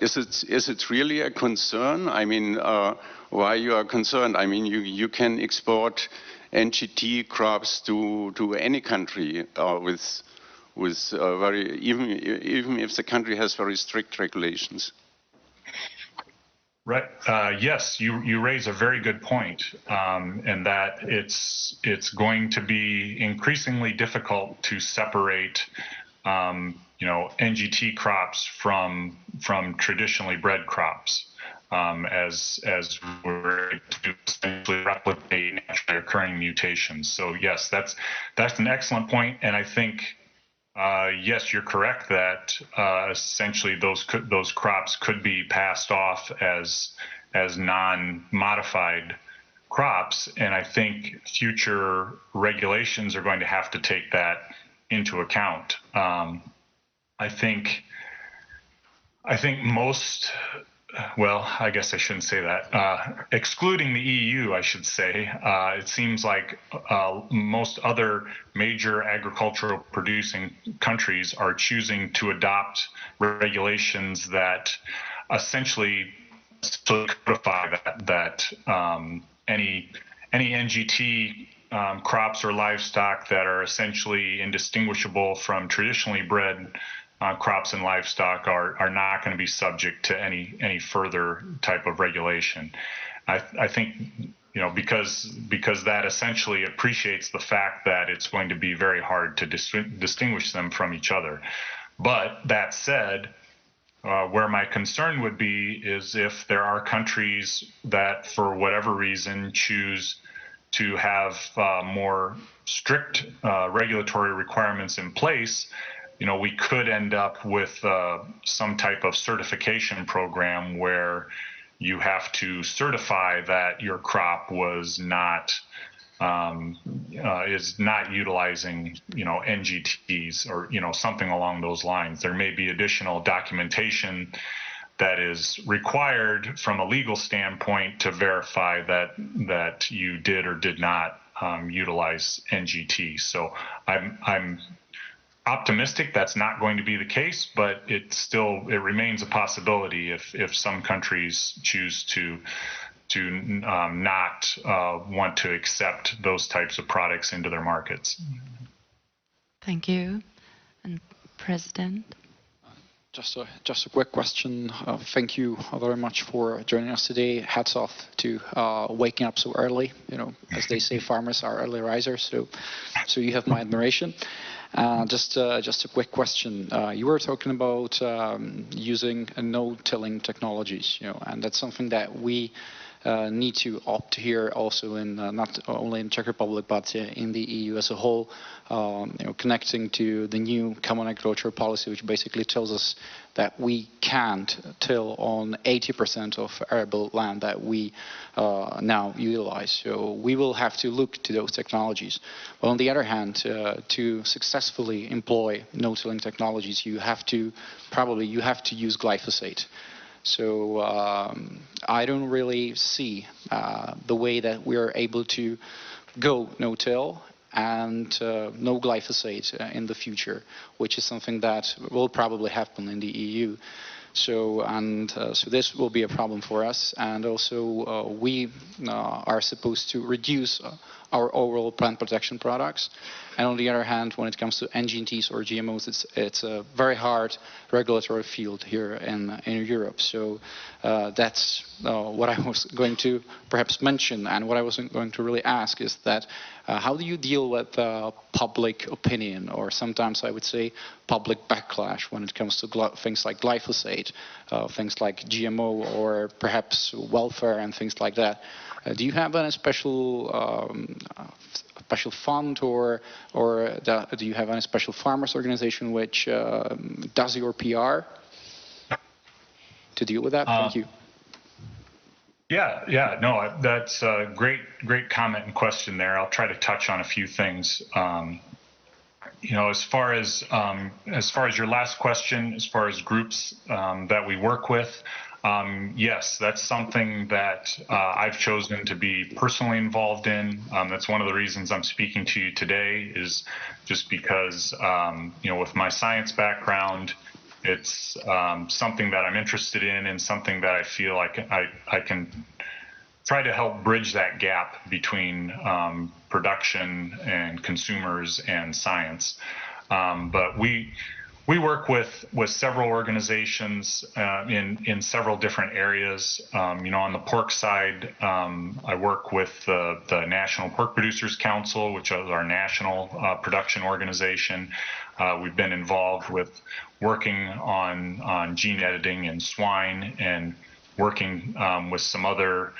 is it really a concern? I mean, why you are concerned? I mean, you can export NGT crops to any country with very, even if the country has very strict regulations. Right. Yes, you raise a very good point, and that it's going to be increasingly difficult to separate NGT crops from traditionally bred crops, as we're to essentially replicate naturally occurring mutations. So yes, that's an excellent point, and I think yes, you're correct that essentially those crops could be passed off as non-modified crops, and I think future regulations are going to have to take that into account. I think most, well, I guess I shouldn't say that. Excluding the EU, I should say, it seems like most other major agricultural producing countries are choosing to adopt regulations that essentially codify that any NGT crops or livestock that are essentially indistinguishable from traditionally bred crops and livestock are not going to be subject to any further type of regulation. I think because that essentially appreciates the fact that it's going to be very hard to distinguish them from each other. But that said, where my concern would be is if there are countries that for whatever reason choose to have more strict regulatory requirements in place, we could end up with some type of certification program where you have to certify that your crop was not is not utilizing NGTs or something along those lines. There may be additional documentation that is required from a legal standpoint to verify that you did or did not utilize NGT. So I'm optimistic that's not going to be the case, but it remains a possibility if some countries choose to not want to accept those types of products into their markets. Thank you. And President? Just a quick question. Thank you very much for joining us today. Hats off to waking up so early. As they say, farmers are early risers. So you have my admiration. Just a quick question. You were talking about using no-tilling technologies, and that's something that we need to opt here also in not only in Czech Republic but in the EU as a whole, connecting to the new common agricultural policy, which basically tells us that we can't till on 80% of arable land that we now utilize. So we will have to look to those technologies. But on the other hand, to successfully employ no-tilling technologies, you have to use glyphosate. So I don't really see the way that we are able to go no-till and no glyphosate in the future, which is something that will probably happen in the EU. So this will be a problem for us, and also we are supposed to reduce our overall plant protection products. And on the other hand, when it comes to NGTs or GMOs, it's a very hard regulatory field here in Europe. So that's what I was going to perhaps mention, and what I was going to really ask is that how do you deal with public opinion, or sometimes I would say public backlash, when it comes to things like glyphosate, things like GMO, or perhaps welfare and things like that? Do you have any special fund, or do you have any special farmers organization which does your PR to deal with that? Thank you. Yeah, no, that's a great comment and question there. I'll try to touch on a few things. As far as your last question, as far as groups that we work with, yes, that's something that I've chosen to be personally involved in. That's one of the reasons I'm speaking to you today, is just because, with my science background, it's something that I'm interested in, and something that I feel like I can try to help bridge that gap between production and consumers and science. But we work with several organizations in several different areas. On the pork side, I work with the National Pork Producers Council, which is our national production organization. We've been involved with working on gene editing in swine, and working with some other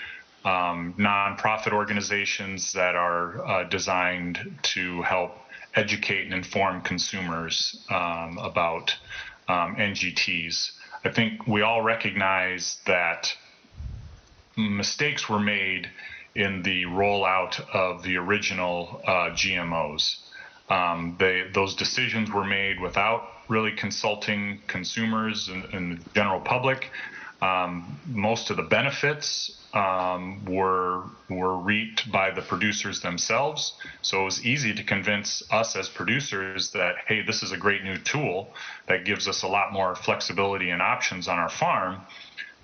nonprofit organizations that are designed to help educate and inform consumers about NGTs. I think we all recognize that mistakes were made in the rollout of the original GMOs. Those decisions were made without really consulting consumers and the general public. Most of the benefits were reaped by the producers themselves. So it was easy to convince us as producers that, hey, this is a great new tool that gives us a lot more flexibility and options on our farm.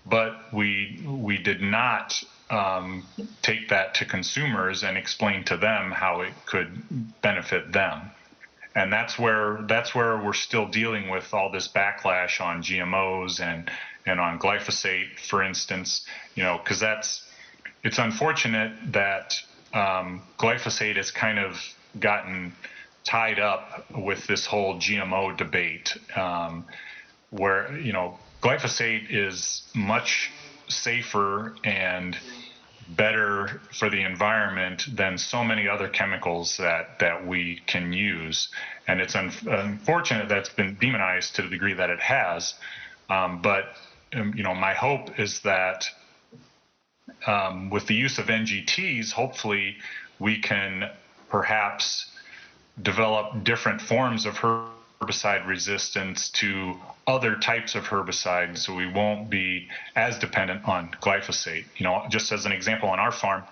But we did not take that to consumers and explain to them how it could benefit them. And that's where we're still dealing with all this backlash on GMOs and on glyphosate, for instance, because it's unfortunate that glyphosate has kind of gotten tied up with this whole GMO debate, where, glyphosate is much safer and better for the environment than so many other chemicals that we can use. And it's unfortunate that's been demonized to the degree that it has. But my hope is that with the use of NGTs, hopefully we can perhaps develop different forms of herbicide resistance to other types of herbicides, so we won't be as dependent on glyphosate. Just as an example, on our farm,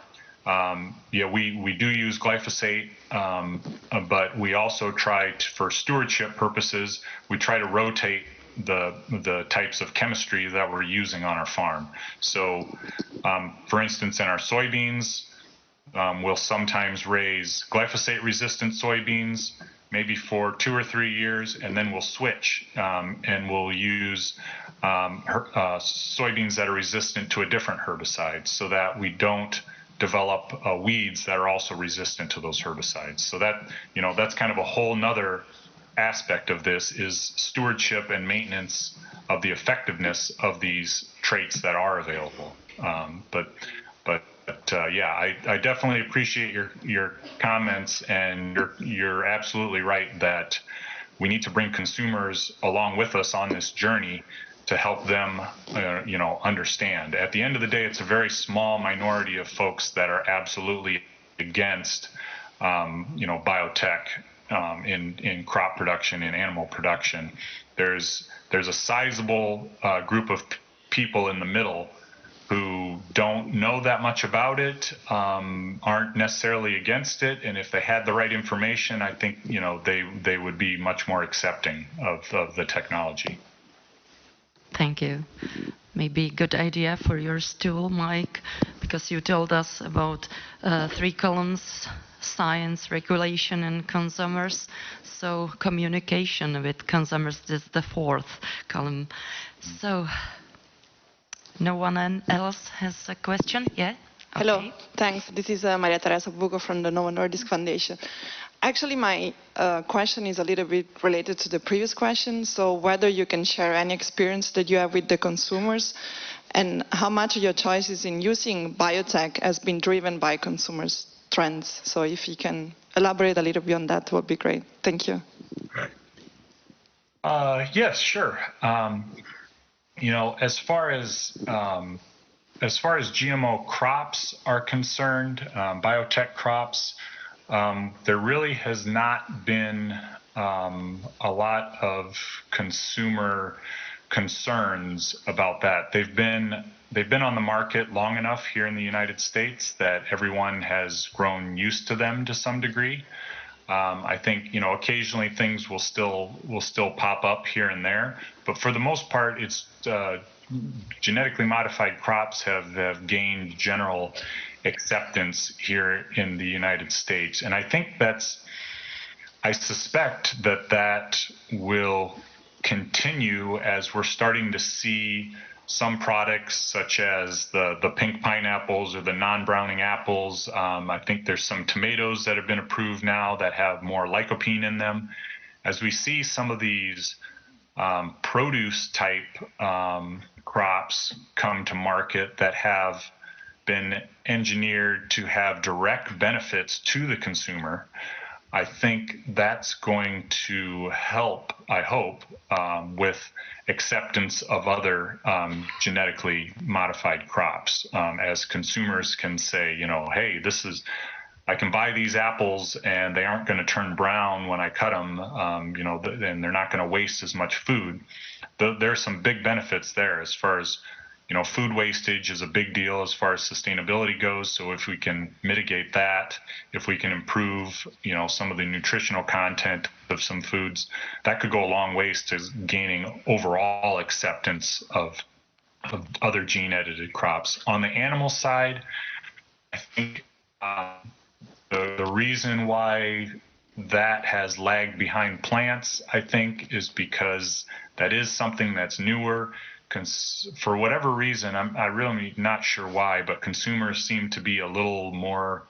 we do use glyphosate, but we also try for stewardship purposes, we try to rotate the types of chemistry that we're using on our farm. So, for instance, in our soybeans, we'll sometimes raise glyphosate-resistant soybeans, maybe for 2 or 3 years, and then we'll switch and we'll use soybeans that are resistant to a different herbicide, so that we don't develop weeds that are also resistant to those herbicides. So that that's kind of a whole nother aspect of this is stewardship and maintenance of the effectiveness of these traits that are available. Yeah, I definitely appreciate your comments, and you're absolutely right that we need to bring consumers along with us on this journey to help them, understand. At the end of the day, it's a very small minority of folks that are absolutely against, biotech in crop production, in animal production. There's a sizable group of people in the middle who don't know that much about it, aren't necessarily against it, and if they had the right information, I think they would be much more accepting of the technology. Thank you. Maybe a good idea for your stool, Mike, because you told us about 3 columns: science, regulation, and consumers. So communication with consumers is the 4th column. So no one else has a question? Yeah? Okay. Hello, thanks. This is Maria Teresa Bugo from the Novo Nordisk Foundation. Actually, my question is a little bit related to the previous question. So whether you can share any experience that you have with the consumers, and how much of your choices in using biotech has been driven by consumers' trends. So if you can elaborate a little bit on that, would be great. Thank you. Yes, sure. As far as GMO crops are concerned, biotech crops, there really has not been a lot of consumer concerns about that. They've been on the market long enough here in the United States that everyone has grown used to them to some degree. I think occasionally things will still pop up here and there, but for the most part, it's genetically modified crops have gained general acceptance here in the United States, and I think I suspect that will continue as we're starting to see some products such as the pink pineapples or the non-browning apples. I think there's some tomatoes that have been approved now that have more lycopene in them. As we see some of these produce type crops come to market that have been engineered to have direct benefits to the consumer, I think that's going to help, I hope, with acceptance of other genetically modified crops, as consumers can say, hey, I can buy these apples and they aren't going to turn brown when I cut them, and they're not going to waste as much food. There's some big benefits there as far as food wastage is a big deal as far as sustainability goes. So if we can mitigate that, if we can improve, some of the nutritional content of some foods, that could go a long ways to gaining overall acceptance of other gene-edited crops. On the animal side, I think the reason why that has lagged behind plants, I think, is because that is something that's newer. For whatever reason, I'm really not sure why, but consumers seem to be a little more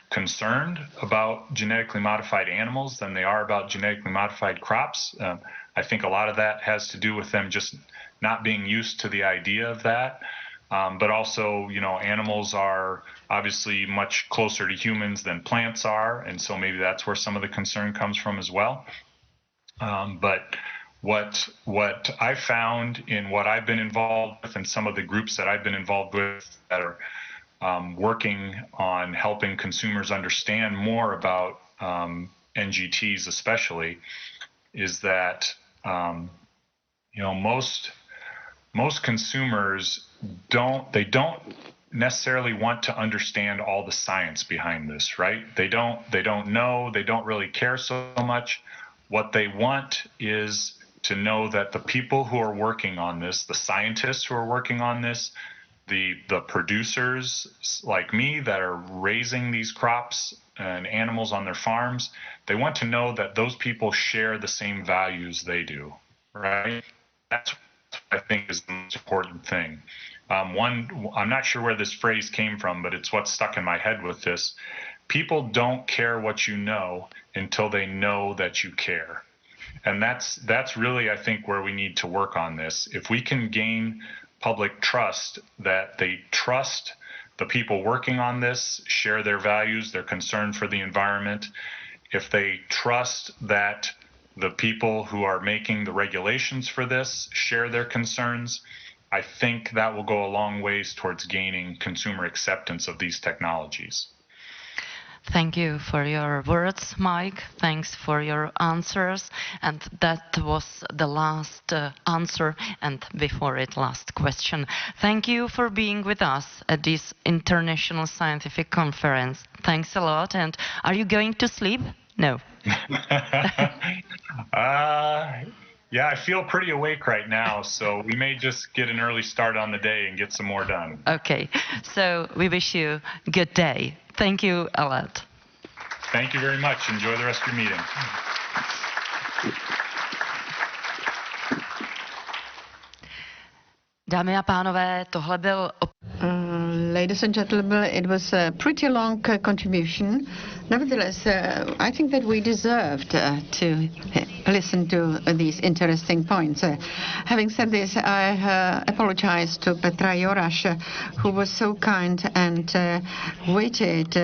concerned about genetically modified animals than they are about genetically modified crops. I think a lot of that has to do with them just not being used to the idea of that. But also, animals are obviously much closer to humans than plants are, and so maybe that's where some of the concern comes from as well. But what I found in what I've been involved with and some of the groups that I've been involved with that are working on helping consumers understand more about NGTs especially, is that most consumers don't necessarily want to understand all the science behind this, right? They don't know, they don't really care so much. What they want is to know that the people who are working on this, the scientists who are working on this, the producers like me that are raising these crops and animals on their farms, they want to know that those people share the same values they do, right? That's what I think is the most important thing. I'm not sure where this phrase came from, but it's what stuck in my head with this. People don't care what you know until they know that you care. And that's really, I think, where we need to work on this. If we can gain public trust, that they trust the people working on this, share their values, their concern for the environment, if they trust that the people who are making the regulations for this share their concerns, I think that will go a long ways towards gaining consumer acceptance of these technologies. Thank you for your words, Mike. Thanks for your answers. And that was the last answer, and before it, last question. Thank you for being with us at this International Scientific Conference. Thanks a lot. And are you going to sleep? No. Yeah, I feel pretty awake right now, so we may just get an early start on the day and get some more done. Okay, so we wish you a good day. Thank you a lot. Thank you very much. Enjoy the rest of your meeting. Dámy a pánové, tohle byl Ladies and gentlemen, it was a pretty long contribution. Nevertheless, I think that we deserved to listen to these interesting points. Having said this, I apologize to Petra Jorasch, who was so kind and waited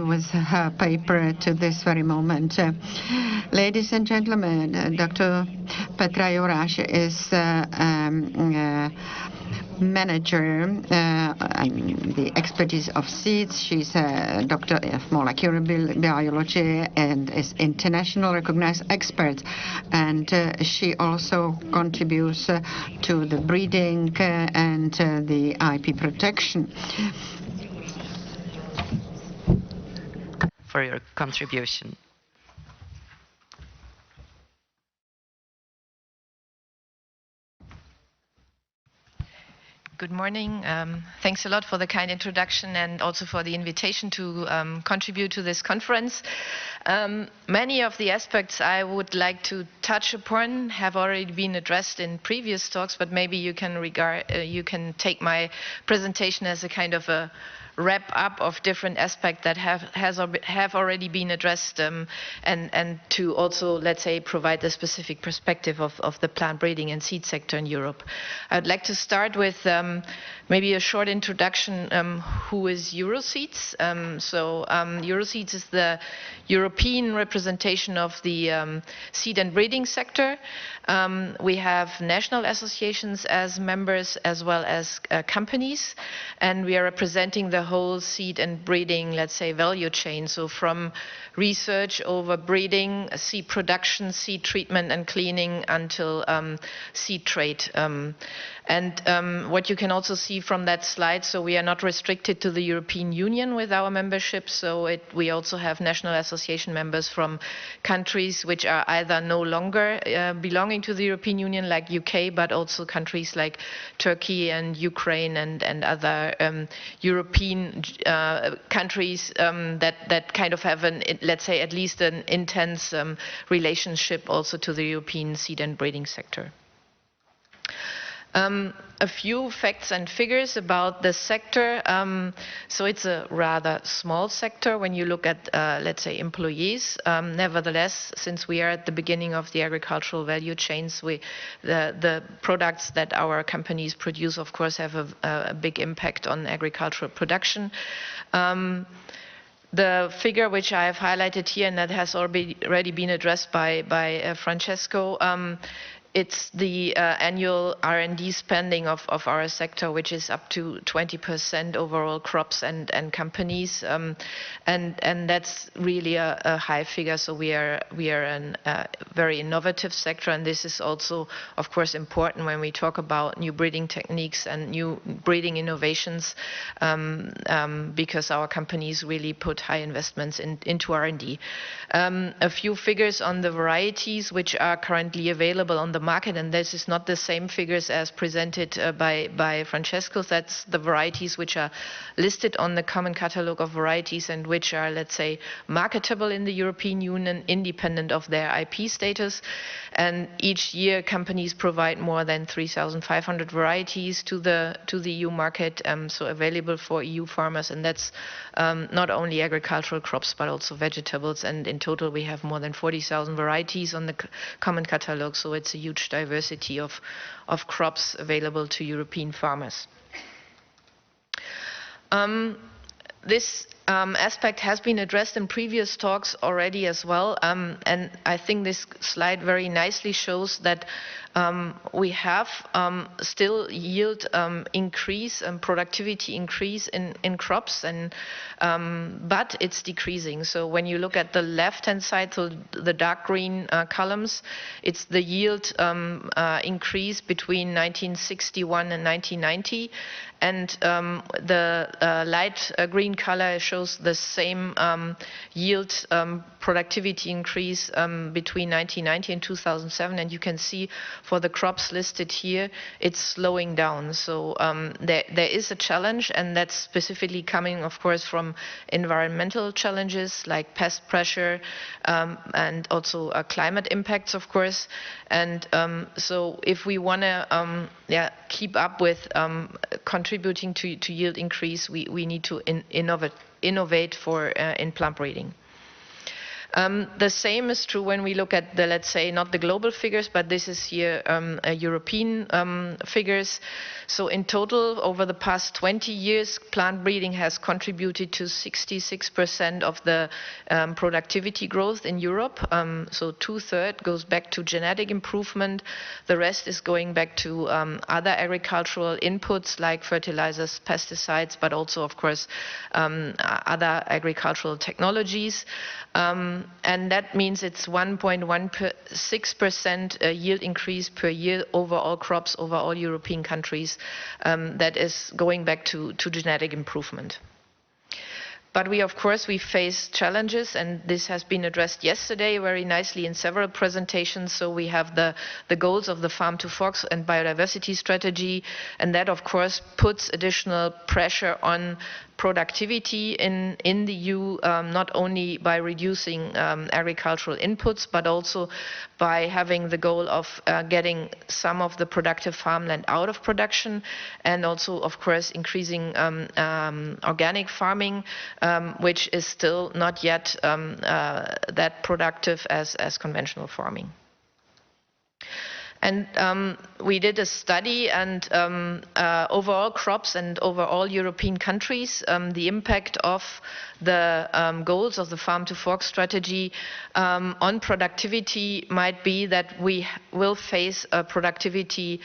with her paper to this very moment. Ladies and gentlemen, Dr. Petra Jorasch is manager the expertise of seeds. She's a doctor of molecular biology and is international recognized expert, and she also contributes to the breeding and the IP protection. For your contribution. Good morning. Thanks a lot for the kind introduction and also for the invitation to contribute to this conference. Many of the aspects I would like to touch upon have already been addressed in previous talks, but maybe you can take my presentation as a kind of a wrap up of different aspects that have already been addressed, and to also, let's say, provide the specific perspective of the plant breeding and seed sector in Europe. I'd like to start with maybe a short introduction. Who is Euroseeds? Euroseeds is the European representation of the seed and breeding sector. We have national associations as members as well as companies, and we are representing the whole seed and breeding, let's say, value chain. So from research over breeding, seed production, seed treatment and cleaning until seed trade. What you can also see from that slide, so we are not restricted to the European Union with our membership, so we also have national association members from countries which are either no longer belonging to the European Union, like UK, but also countries like Turkey and Ukraine and other European countries that kind of have let's say, at least an intense relationship also to the European seed and breeding sector. A few facts and figures about the sector. So it's a rather small sector when you look at, let's say, employees. Nevertheless, since we are at the beginning of the agricultural value chains, the products that our companies produce, of course, have a big impact on agricultural production. The figure which I have highlighted here, and that has already been addressed by Francesco, it's the annual R&D spending of our sector, which is up to 20% overall crops and companies, and that's really a high figure. So we are a very innovative sector, and this is also, of course, important when we talk about new breeding techniques and new breeding innovations, because our companies really put high investments into R&D. A few figures on the varieties which are currently available on the market, and this is not the same figures as presented by Francesco. That's the varieties which are listed on the common catalogue of varieties and which are, let's say, marketable in the European Union, independent of their IP status. And each year, companies provide more than 3,500 varieties to the EU market, so available for EU farmers, and that's not only agricultural crops but also vegetables, and in total we have more than 40,000 varieties on the common catalogue, so it's a huge diversity of crops available to European farmers. This aspect has been addressed in previous talks already as well, and I think this slide very nicely shows that we have still yield increase and productivity increase in crops, and but it's decreasing. So when you look at the left-hand side, so the dark green columns, it's the yield increase between 1961 and 1990, and the light green color shows the same yield productivity increase between 1990 and 2007, and you can see for the crops listed here, it's slowing down. So there is a challenge, and that's specifically coming, of course, from environmental challenges like pest pressure and also climate impacts, of course. And so if we want to keep up with contributing to yield increase, we need to innovate for in plant breeding. The same is true when we look at the, let's say, not the global figures, but this is here European figures. So in total, over the past 20 years, plant breeding has contributed to 66% of the productivity growth in Europe. So 2/3 goes back to genetic improvement. The rest is going back to other agricultural inputs like fertilizers, pesticides, but also, of course, other agricultural technologies. And that means it's 1.16% yield increase per year over all crops, over all European countries. That is going back to genetic improvement. But we, of course, we face challenges, and this has been addressed yesterday very nicely in several presentations. So we have the goals of the Farm to Fork and biodiversity strategy, and that, of course, puts additional pressure on productivity in the EU, not only by reducing agricultural inputs, but also by having the goal of getting some of the productive farmland out of production, and also, of course, increasing organic farming, which is still not yet that productive as conventional farming. And we did a study, and overall crops and overall European countries, the impact of the goals of the Farm to Fork strategy on productivity might be that we will face a productivity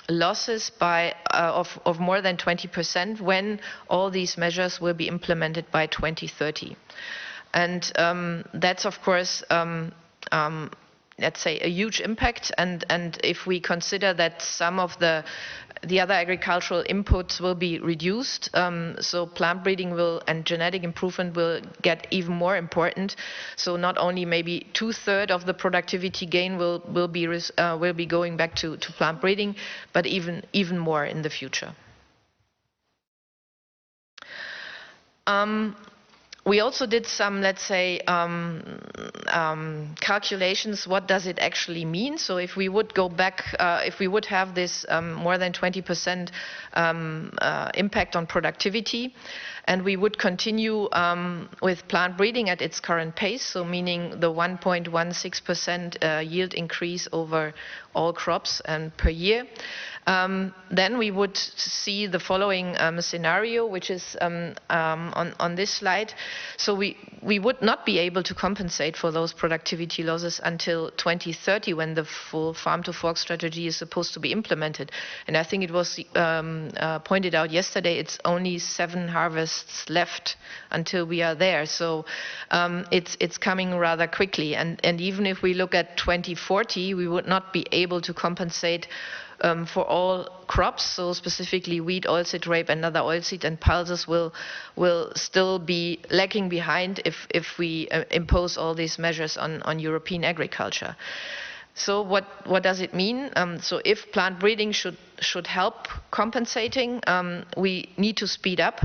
losses of more than 20% when all these measures will be implemented by 2030. And that's, of course, let's say, a huge impact, and if we consider that some of the other agricultural inputs will be reduced, so plant breeding and genetic improvement will get even more important. So not only maybe 2/3 of the productivity gain will be going back to plant breeding, but even more in the future. We also did some, let's say, calculations. What does it actually mean? So if we would go back, if we would have this more than 20% impact on productivity, and we would continue with plant breeding at its current pace, so meaning the 1.16% yield increase over all crops and per year, then we would see the following scenario, which is on this slide. So we would not be able to compensate for those productivity losses until 2030, when the full Farm to Fork strategy is supposed to be implemented. And I think it was pointed out yesterday, it's only 7 harvests left until we are there. So it's coming rather quickly. And even if we look at 2040, we would not be able to compensate for all crops, so specifically wheat, oilseed, rape, and other oilseed and pulses will still be lagging behind if we impose all these measures on European agriculture. So what does it mean? So if plant breeding should help compensating, we need to speed up.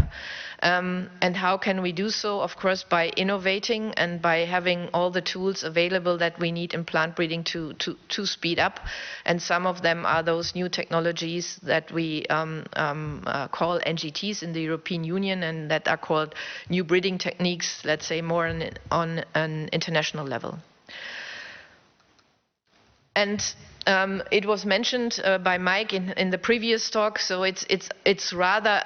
And how can we do so? Of course, by innovating and by having all the tools available that we need in plant breeding to speed up. And some of them are those new technologies that we call NGTs in the European Union, and that are called new breeding techniques, let's say more on an international level. And it was mentioned by Mike in the previous talk, so it's rather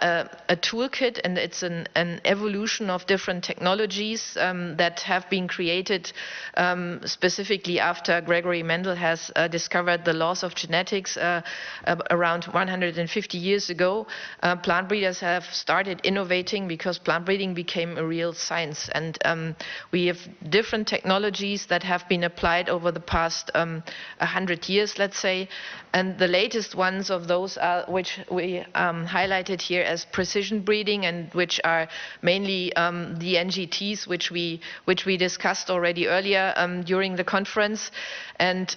a toolkit, and it's an evolution of different technologies that have been created specifically after Gregory Mendel has discovered the laws of genetics around 150 years ago. Plant breeders have started innovating because plant breeding became a real science, and we have different technologies that have been applied over the past 100 years, let's say, and the latest ones of those are which we highlighted here as precision breeding, and which are mainly the NGTs, which we discussed already earlier during the conference. And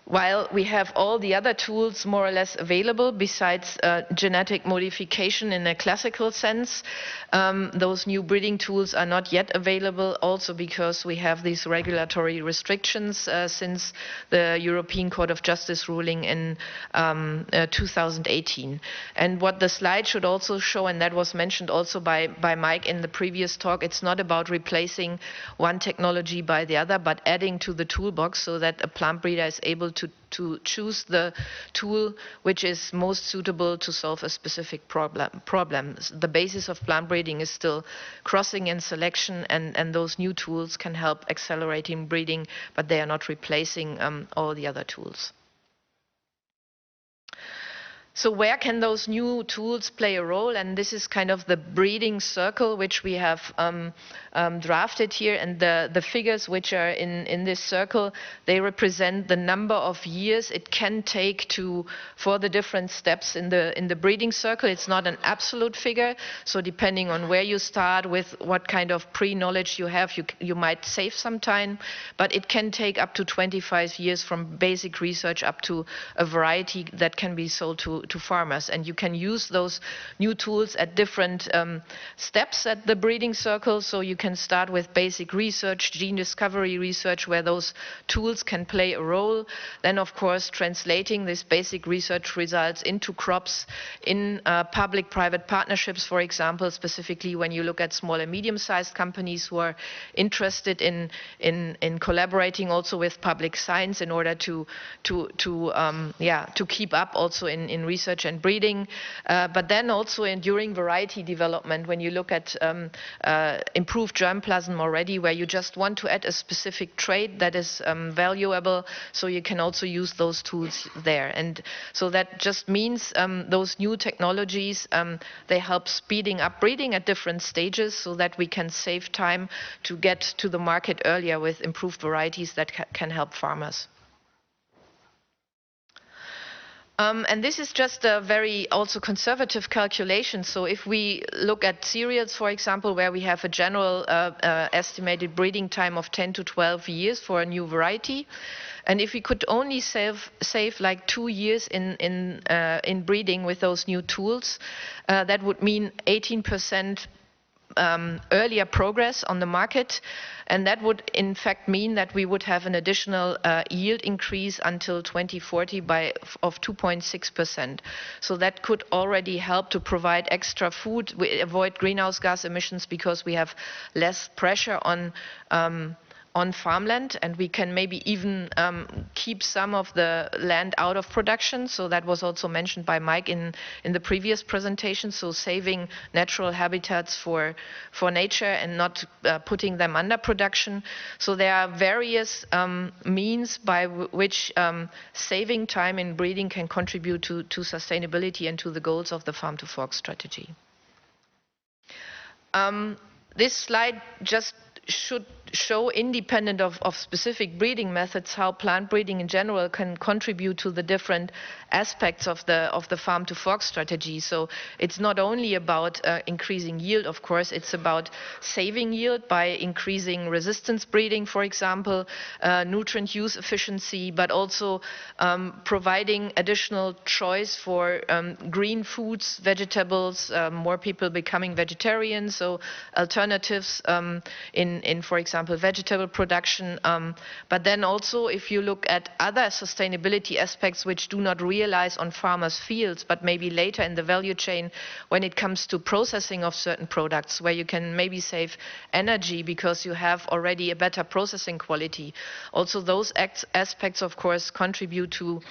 while we have all the other tools more or less available besides genetic modification in a classical sense, those new breeding tools are not yet available, also because we have these regulatory restrictions since the European Court of Justice ruling in 2018. And what the slide should also show, and that was mentioned also by Mike in the previous talk, it's not about replacing one technology by the other, but adding to the toolbox so that a plant breeder is able to choose the tool which is most suitable to solve a specific problem. The basis of plant breeding is still crossing and selection, and those new tools can help accelerating breeding, but they are not replacing all the other tools. So where can those new tools play a role? And this is kind of the breeding circle which we have drafted here, and the figures which are in this circle, they represent the number of years it can take for the different steps in the breeding circle. It's not an absolute figure, so depending on where you start, with what kind of pre-knowledge you have, you might save some time, but it can take up to 25 years from basic research up to a variety that can be sold to farmers. And you can use those new tools at different steps at the breeding circle. So you can start with basic research, gene discovery research, where those tools can play a role. Then, of course, translating this basic research results into crops in public-private partnerships, for example, specifically when you look at small and medium-sized companies who are interested in collaborating also with public science in order to keep up also in research and breeding, but then also during variety development, when you look at improved germplasm already, where you just want to add a specific trait that is valuable, so you can also use those tools there. And so that just means those new technologies, they help speeding up breeding at different stages so that we can save time to get to the market earlier with improved varieties that can help farmers. And this is just a very also conservative calculation. So if we look at cereals, for example, where we have a general estimated breeding time of 10 to 12 years for a new variety, and if we could only save like 2 years in breeding with those new tools, that would mean 18% earlier progress on the market, and that would in fact mean that we would have an additional yield increase until 2040 of 2.6%. So that could already help to provide extra food. We avoid greenhouse gas emissions because we have less pressure on farmland, and we can maybe even keep some of the land out of production. So that was also mentioned by Mike in the previous presentation. So saving natural habitats for nature and not putting them under production. So there are various means by which saving time in breeding can contribute to sustainability and to the goals of the Farm to Fork strategy. This slide just should show, independent of specific breeding methods, how plant breeding in general can contribute to the different aspects of the farm to fork strategy. So it's not only about increasing yield, of course, it's about saving yield by increasing resistance breeding, for example, nutrient use efficiency, but also providing additional choice for green foods, vegetables, more people becoming vegetarians, so alternatives in, for example, vegetable production. But then also, if you look at other sustainability aspects which do not realize on farmers' fields, but maybe later in the value chain when it comes to processing of certain products, where you can maybe save energy because you have already a better processing quality. Also, those aspects, of course, contribute to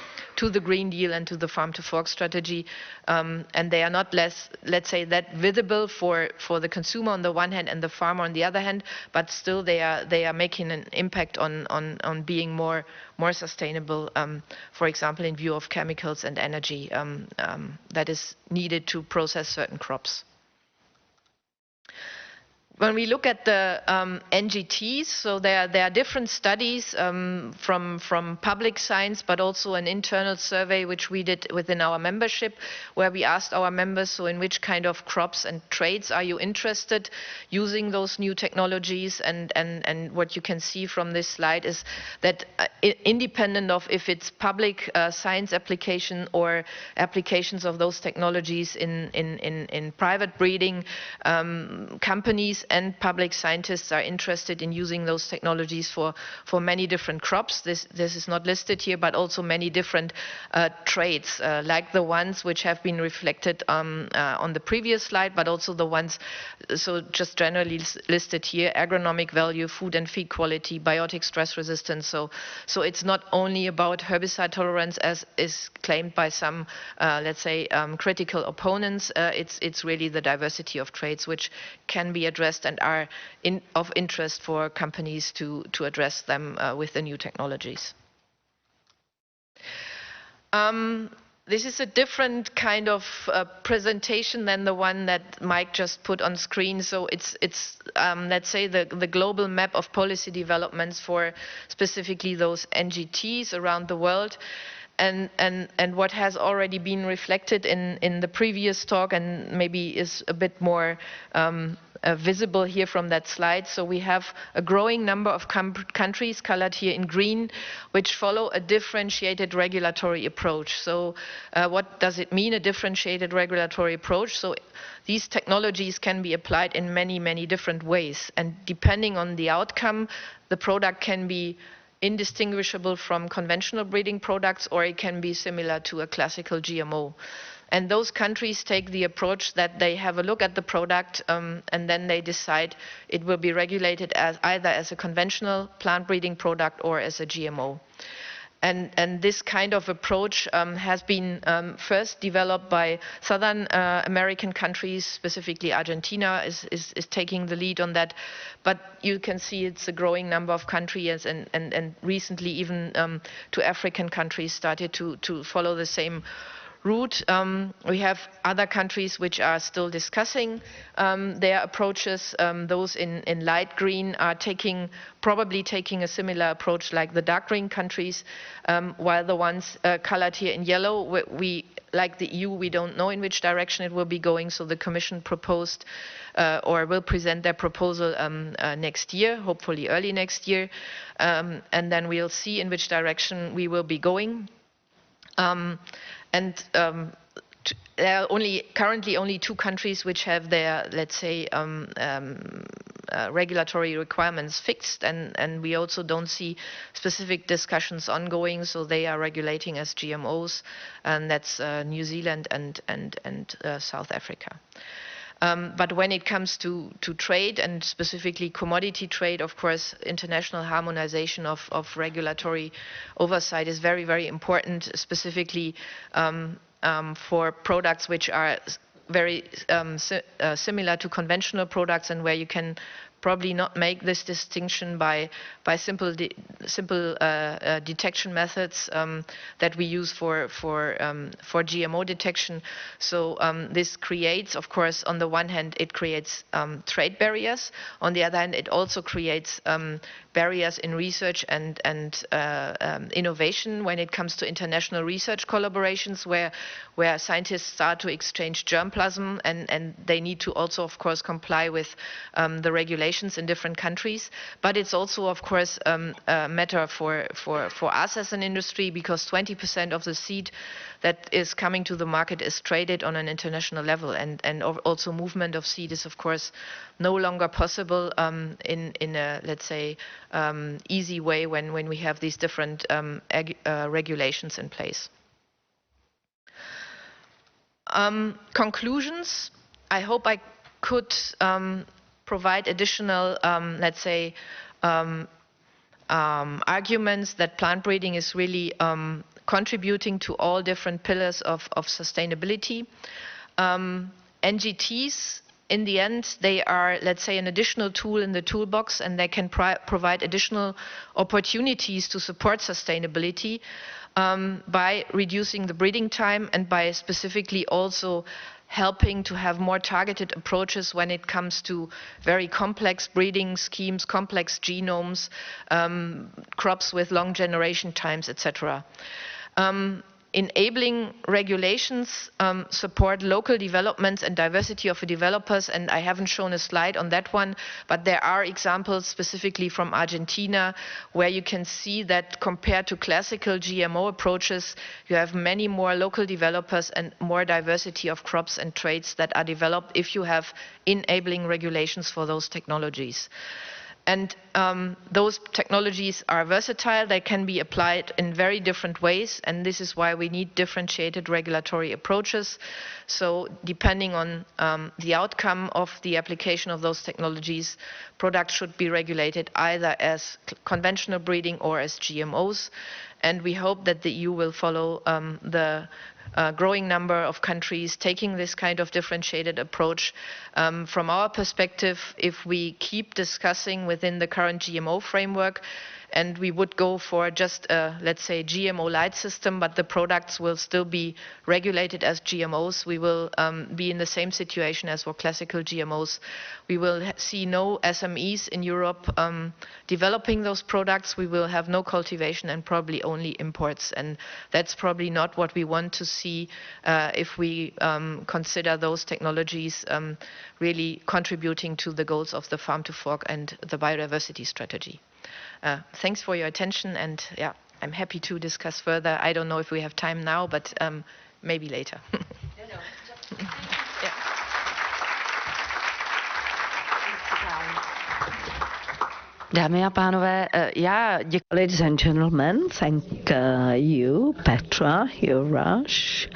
the Green Deal and to the farm to fork strategy. And they are not less, let's say, that visible for the consumer on the one hand and the farmer on the other hand, but still they are making an impact on being more sustainable, for example, in view of chemicals and energy that is needed to process certain crops. When we look at the NGTs, so there are different studies from public science, but also an internal survey which we did within our membership, where we asked our members, so in which kind of crops and traits are you interested using those new technologies? And what you can see from this slide is that independent of if it's public science application or applications of those technologies in private breeding, companies and public scientists are interested in using those technologies for many different crops. This is not listed here, but also many different traits, like the ones which have been reflected on the previous slide, but also the ones, so just generally listed here: agronomic value, food and feed quality, biotic stress resistance. So it's not only about herbicide tolerance, as is claimed by some, let's say, critical opponents. It's really the diversity of traits which can be addressed and are of interest for companies to address them with the new technologies. This is a different kind of presentation than the one that Mike just put on screen. So it's let's say the global map of policy developments for specifically those NGTs around the world. And what has already been reflected in the previous talk and maybe is a bit more visible here from that slide. So we have a growing number of countries colored here in green, which follow a differentiated regulatory approach. So what does it mean, a differentiated regulatory approach? So these technologies can be applied in many different ways. And depending on the outcome, the product can be indistinguishable from conventional breeding products, or it can be similar to a classical GMO. And those countries take the approach that they have a look at the product and then they decide it will be regulated as either as a conventional plant breeding product or as a GMO. And this kind of approach has been first developed by Southern American countries, specifically Argentina is taking the lead on that. But you can see it's a growing number of countries, and recently even to African countries started to follow the same route. We have other countries which are still discussing their approaches. Those in light green are probably taking a similar approach like the dark green countries, while the ones colored here in yellow, we, like the EU, we don't know in which direction it will be going. So the Commission proposed or will present their proposal next year, hopefully early next year, and then we'll see in which direction we will be going. There are currently only 2 countries which have their, let's say, regulatory requirements fixed, and we also don't see specific discussions ongoing. So they are regulating as GMOs, and that's New Zealand and South Africa. But when it comes to trade, and specifically commodity trade, of course, international harmonization of regulatory oversight is very important, specifically for products which are very similar to conventional products and where you can probably not make this distinction by simple detection methods that we use for GMO detection. So this creates, of course, on the one hand, it creates trade barriers. On the other hand, it also creates barriers in research and innovation when it comes to international research collaborations, where scientists start to exchange germplasm, and they need to also, of course, comply with the regulations in different countries. But it's also, of course, a matter for us as an industry, because 20% of the seed that is coming to the market is traded on an international level, and also movement of seed is, of course, no longer possible in a, let's say, easy way when we have these different regulations in place. Conclusions. I hope I could provide additional, let's say, arguments that plant breeding is really contributing to all different pillars of sustainability. NGTs, in the end, they are, let's say, an additional tool in the toolbox, and they can provide additional opportunities to support sustainability by reducing the breeding time, and by specifically also helping to have more targeted approaches when it comes to very complex breeding schemes, complex genomes, crops with long generation times, etc. Enabling regulations support local developments and diversity of developers, and I haven't shown a slide on that one, but there are examples specifically from Argentina where you can see that compared to classical GMO approaches, you have many more local developers and more diversity of crops and traits that are developed if you have enabling regulations for those technologies. And those technologies are versatile. They can be applied in very different ways, and this is why we need differentiated regulatory approaches. So depending on the outcome of the application of those technologies, products should be regulated either as conventional breeding or as GMOs. And we hope that the EU will follow the growing number of countries taking this kind of differentiated approach. From our perspective, if we keep discussing within the current GMO framework, and we would go for just a, let's say, GMO light system, but the products will still be regulated as GMOs, we will be in the same situation as for classical GMOs. We will see no SMEs in Europe developing those products. We will have no cultivation and probably only imports, and that's probably not what we want to see if we consider those technologies really contributing to the goals of the Farm to Fork and the biodiversity strategy. Thanks for your attention, and yeah, I'm happy to discuss further. I don't know if we have time now, but maybe later. Dámy a pánové, já děkuji. Ladies and gentlemen, thank you, Petra Jorasch,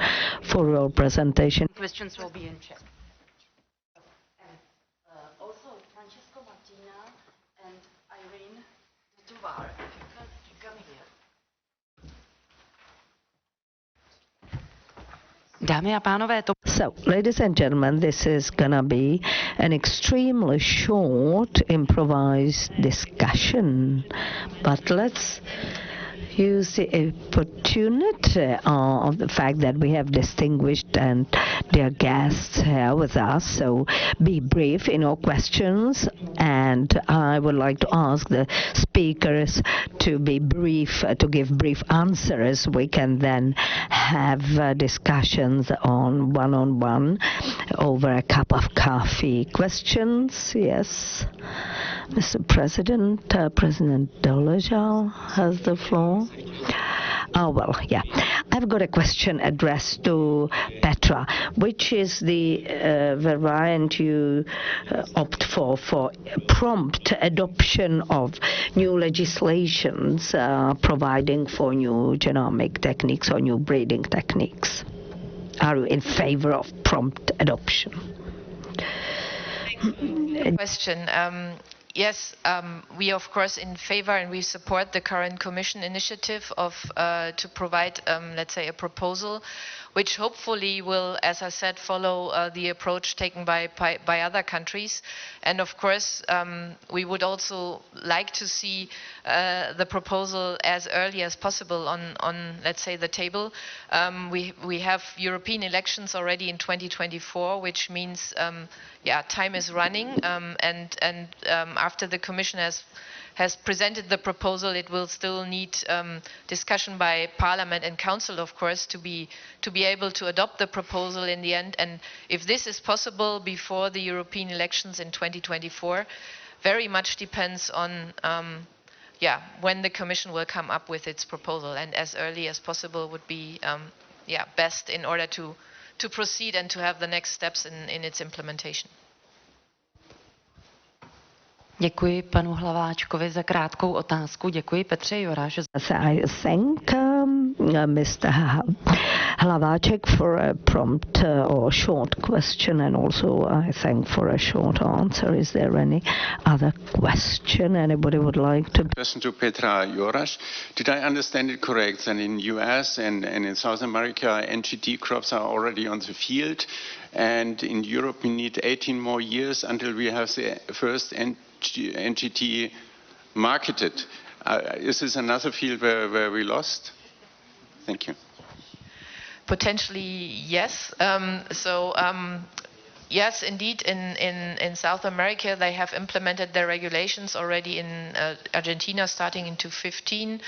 for your presentation. Questions will be in chat. Also, Francesco Mattina and Irene, Tovar, if you could come here. Dámy a pánové, So, ladies and gentlemen, this is gonna be an extremely short improvised discussion, but let's use the opportunity of the fact that we have distinguished and dear guests here with us. So be brief in your questions, and I would like to ask the speakers to be brief, to give brief answers. We can then have discussions on one-on-one over a cup of coffee. Questions? Yes. Mr. President, President Doležal has the floor. Oh, well, yeah. I've got a question addressed to Petra. Which is the variant you opt for prompt adoption of new legislations providing for new genomic techniques or new breeding techniques? Are you in favor of prompt adoption? Question. Yes, we are of course in favor, and we support the current Commission initiative of to provide, let's say, a proposal which hopefully will, as I said, follow the approach taken by other countries. And of course, we would also like to see the proposal as early as possible on let's say, the table. We have European elections already in 2024, which means, time is running, and after the Commission has presented the proposal, it will still need discussion by Parliament and Council, of course, to be able to adopt the proposal in the end. And if this is possible before the European elections in 2024, very much depends on when the Commission will come up with its proposal, and as early as possible would be best in order to proceed and to have the next steps in its implementation. Děkuji panu Hlaváčkovi za krátkou otázku. Děkuji Petře Jorasch. I thank Mr. Hlaváček for a prompt or short question, and also I thank for a short answer. Is there any other question anybody would like to? Question to Petra Jorasch. Did I understand it correct that in US and in South America, NGT crops are already on the field, and in Europe we need 18 more years until we have the first NGT marketed? Is this another field where we lost? Thank you. Potentially, yes. Yes, indeed, in South America, they have implemented their regulations already in Argentina starting in 2015.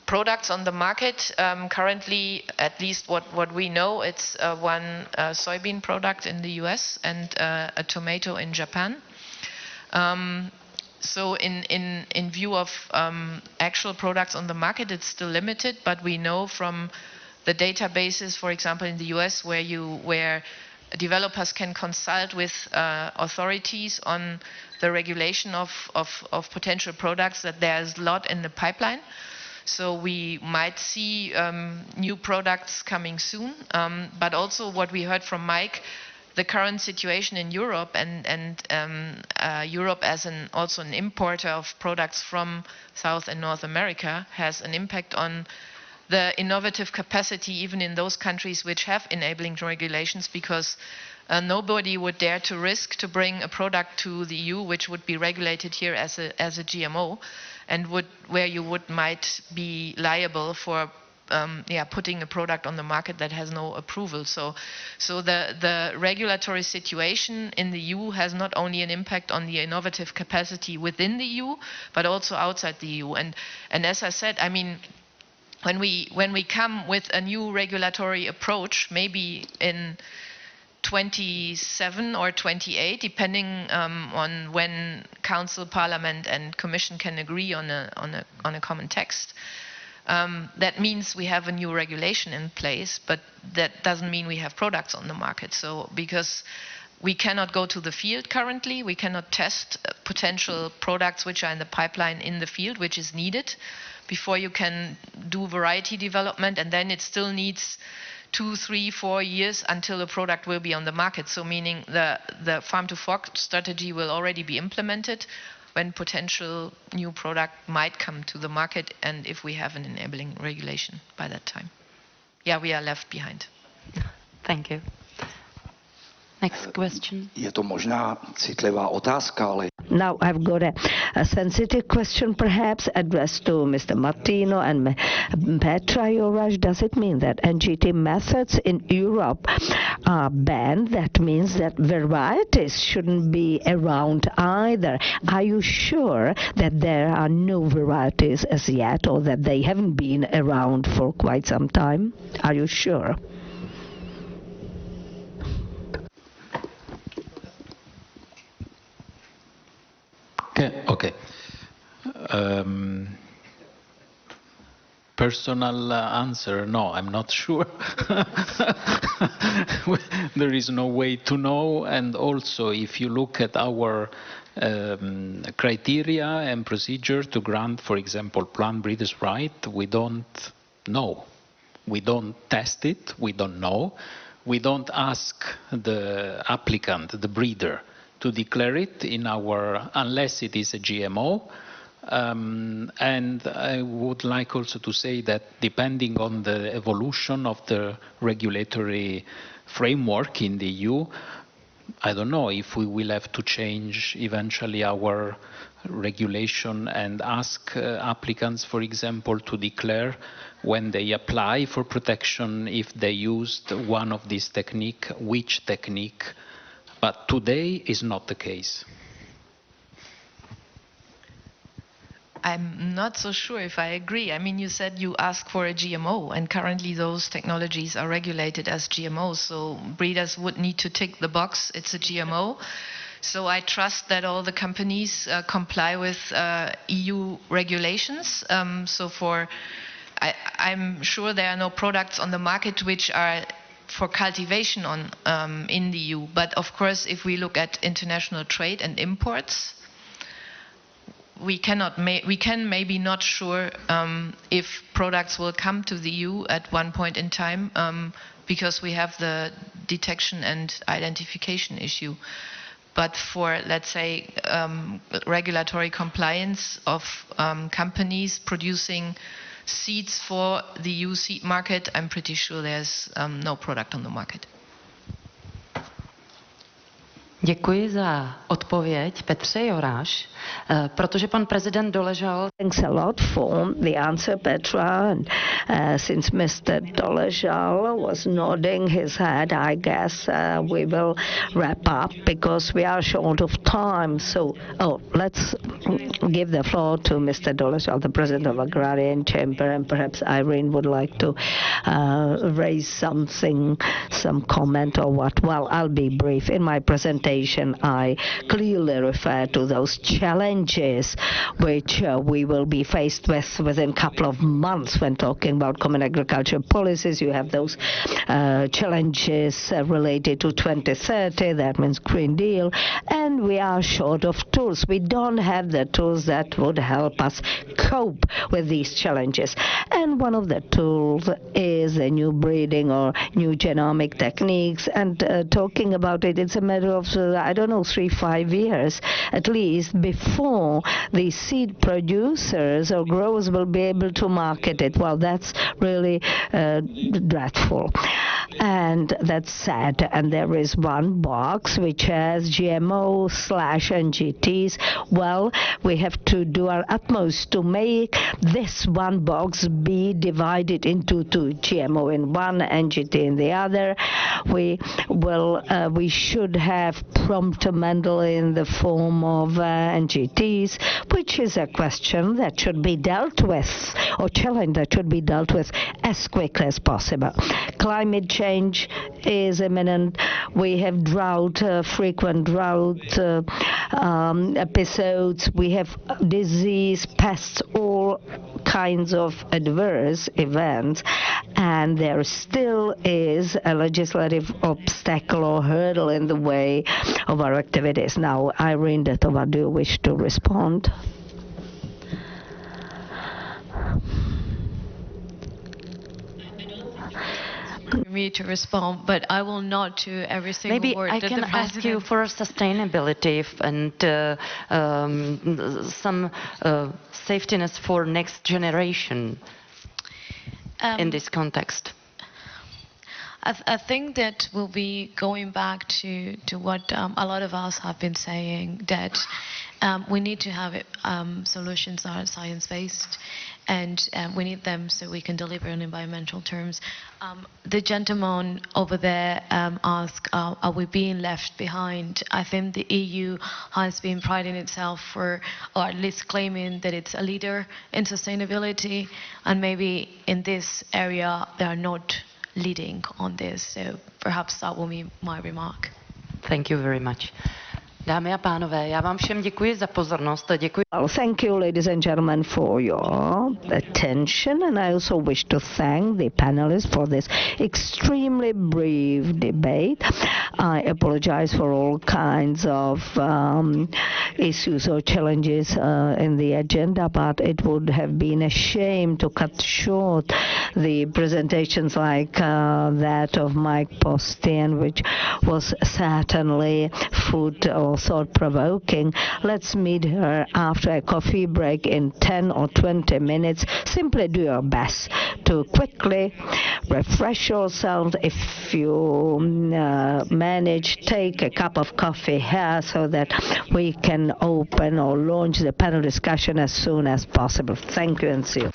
Products on the market, currently, at least what we know, it's one soybean product in the US and a tomato in Japan. So in view of actual products on the market, it's still limited, but we know from the databases, for example, in the US, where developers can consult with authorities on the regulation of potential products, that there's a lot in the pipeline. So we might see new products coming soon, but also what we heard from Mike, the current situation in Europe and Europe as also an importer of products from South and North America has an impact on the innovative capacity even in those countries which have enabling regulations, because nobody would dare to risk to bring a product to the EU which would be regulated here as a GMO, and where you might be liable for putting a product on the market that has no approval. So the regulatory situation in the EU has not only an impact on the innovative capacity within the EU, but also outside the EU. And as I said, I mean, when we come with a new regulatory approach, maybe in 27 or 28, depending on when Council, Parliament, and Commission can agree on a common text. That means we have a new regulation in place, but that doesn't mean we have products on the market. So because we cannot go to the field currently, we cannot test potential products which are in the pipeline in the field, which is needed before you can do variety development, and then it still needs 2, 3, 4 years until a product will be on the market. So meaning the farm-to-fork strategy will already be implemented when potential new product might come to the market, and if we have an enabling regulation by that time. Yeah, we are left behind. Thank you. Next question. Je to možná citlivá otázka, ale... Now I've got a sensitive question perhaps addressed to Mr. Mattina and Petra Jorasch. Does it mean that NGT methods in Europe are banned? That means that varieties shouldn't be around either. Are you sure that there are no varieties as yet, or that they haven't been around for quite some time? Are you sure? Okay. Personal answer, no, I'm not sure. There is no way to know, and also if you look at our criteria and procedure to grant, for example, plant breeders' right, we don't know. We don't test it, we don't know. We don't ask the applicant, the breeder, to declare it in our, unless it is a GMO, And I would like also to say that depending on the evolution of the regulatory framework in the EU, I don't know if we will have to change eventually our regulation and ask applicants, for example, to declare when they apply for protection if they used one of these techniques, which technique. But today is not the case. I'm not so sure if I agree. I mean, you said you ask for a GMO, and currently those technologies are regulated as GMOs, so breeders would need to tick the box, it's a GMO. So I trust that all the companies comply with EU regulations. I'm sure there are no products on the market which are for cultivation in the EU. But of course, if we look at international trade and imports, we can maybe not sure if products will come to the EU at one point in time because we have the detection and identification issue. But for, let's say, regulatory compliance of companies producing seeds for the EU seed market, I'm pretty sure there's no product on the market. Děkuji za odpověď Petře Jorasch, protože pan prezident Doležal. Thanks a lot for the answer, Petra. And since Mr. Doležal was nodding his head, I guess we will wrap up because we are short of time. So, let's give the floor to Mr. Doležal, the president of Agrarian Chamber, and perhaps Irene would like to raise some comment or what. Well, I'll be brief. In my presentation, I clearly refer to those challenges which we will be faced with within a couple of months when talking about common agricultural policies. You have those challenges related to 2030, that means Green Deal, and we are short of tools. We don't have the tools that would help us cope with these challenges. And one of the tools is the new breeding or new genomic techniques. And talking about it, it's a matter of 3-5 years at least before the seed producers or growers will be able to market it. Well, that's really dreadful. And that's sad. And there is one box which has GMO/NGTs. Well, we have to do our utmost to make this one box be divided into two, GMO in one, NGT in the other. We should have prompt amendment in the form of NGTs, which is a question that should be dealt with, or challenge that should be dealt with as quickly as possible. Climate change is imminent. We have frequent drought episodes. We have disease, pests, all kinds of adverse events, and there still is a legislative obstacle or hurdle in the way of our activities. Now, Irene de Tovar, do you wish to respond? For me to respond, but I will not to every single Maybe word I that can the ask president... you for sustainability and some safetiness for next generation in this context. I think that we'll be going back to what a lot of us have been saying, that we need to have solutions that are science-based, and we need them so we can deliver in environmental terms. The gentleman over there asked, are we being left behind? I think the EU has been priding itself for, or at least claiming that it's a leader in sustainability, and maybe in this area they are not leading on this, so perhaps that will be my remark. Thank you very much. Dámy a pánové, já vám všem děkuji za pozornost. Děkuji. Well, thank you, ladies and gentlemen, for your attention, and I also wish to thank the panelists for this extremely brief debate. I apologize for all kinds of issues or challenges in the agenda, but it would have been a shame to cut short the presentations like that of Mike Paustian, which was certainly food or thought-provoking. Let's meet her after a coffee break in 10 or 20 minutes. Simply do your best to quickly refresh yourself. If you manage, take a cup of coffee here so that we can open or launch the panel discussion as soon as possible. Thank you and see you.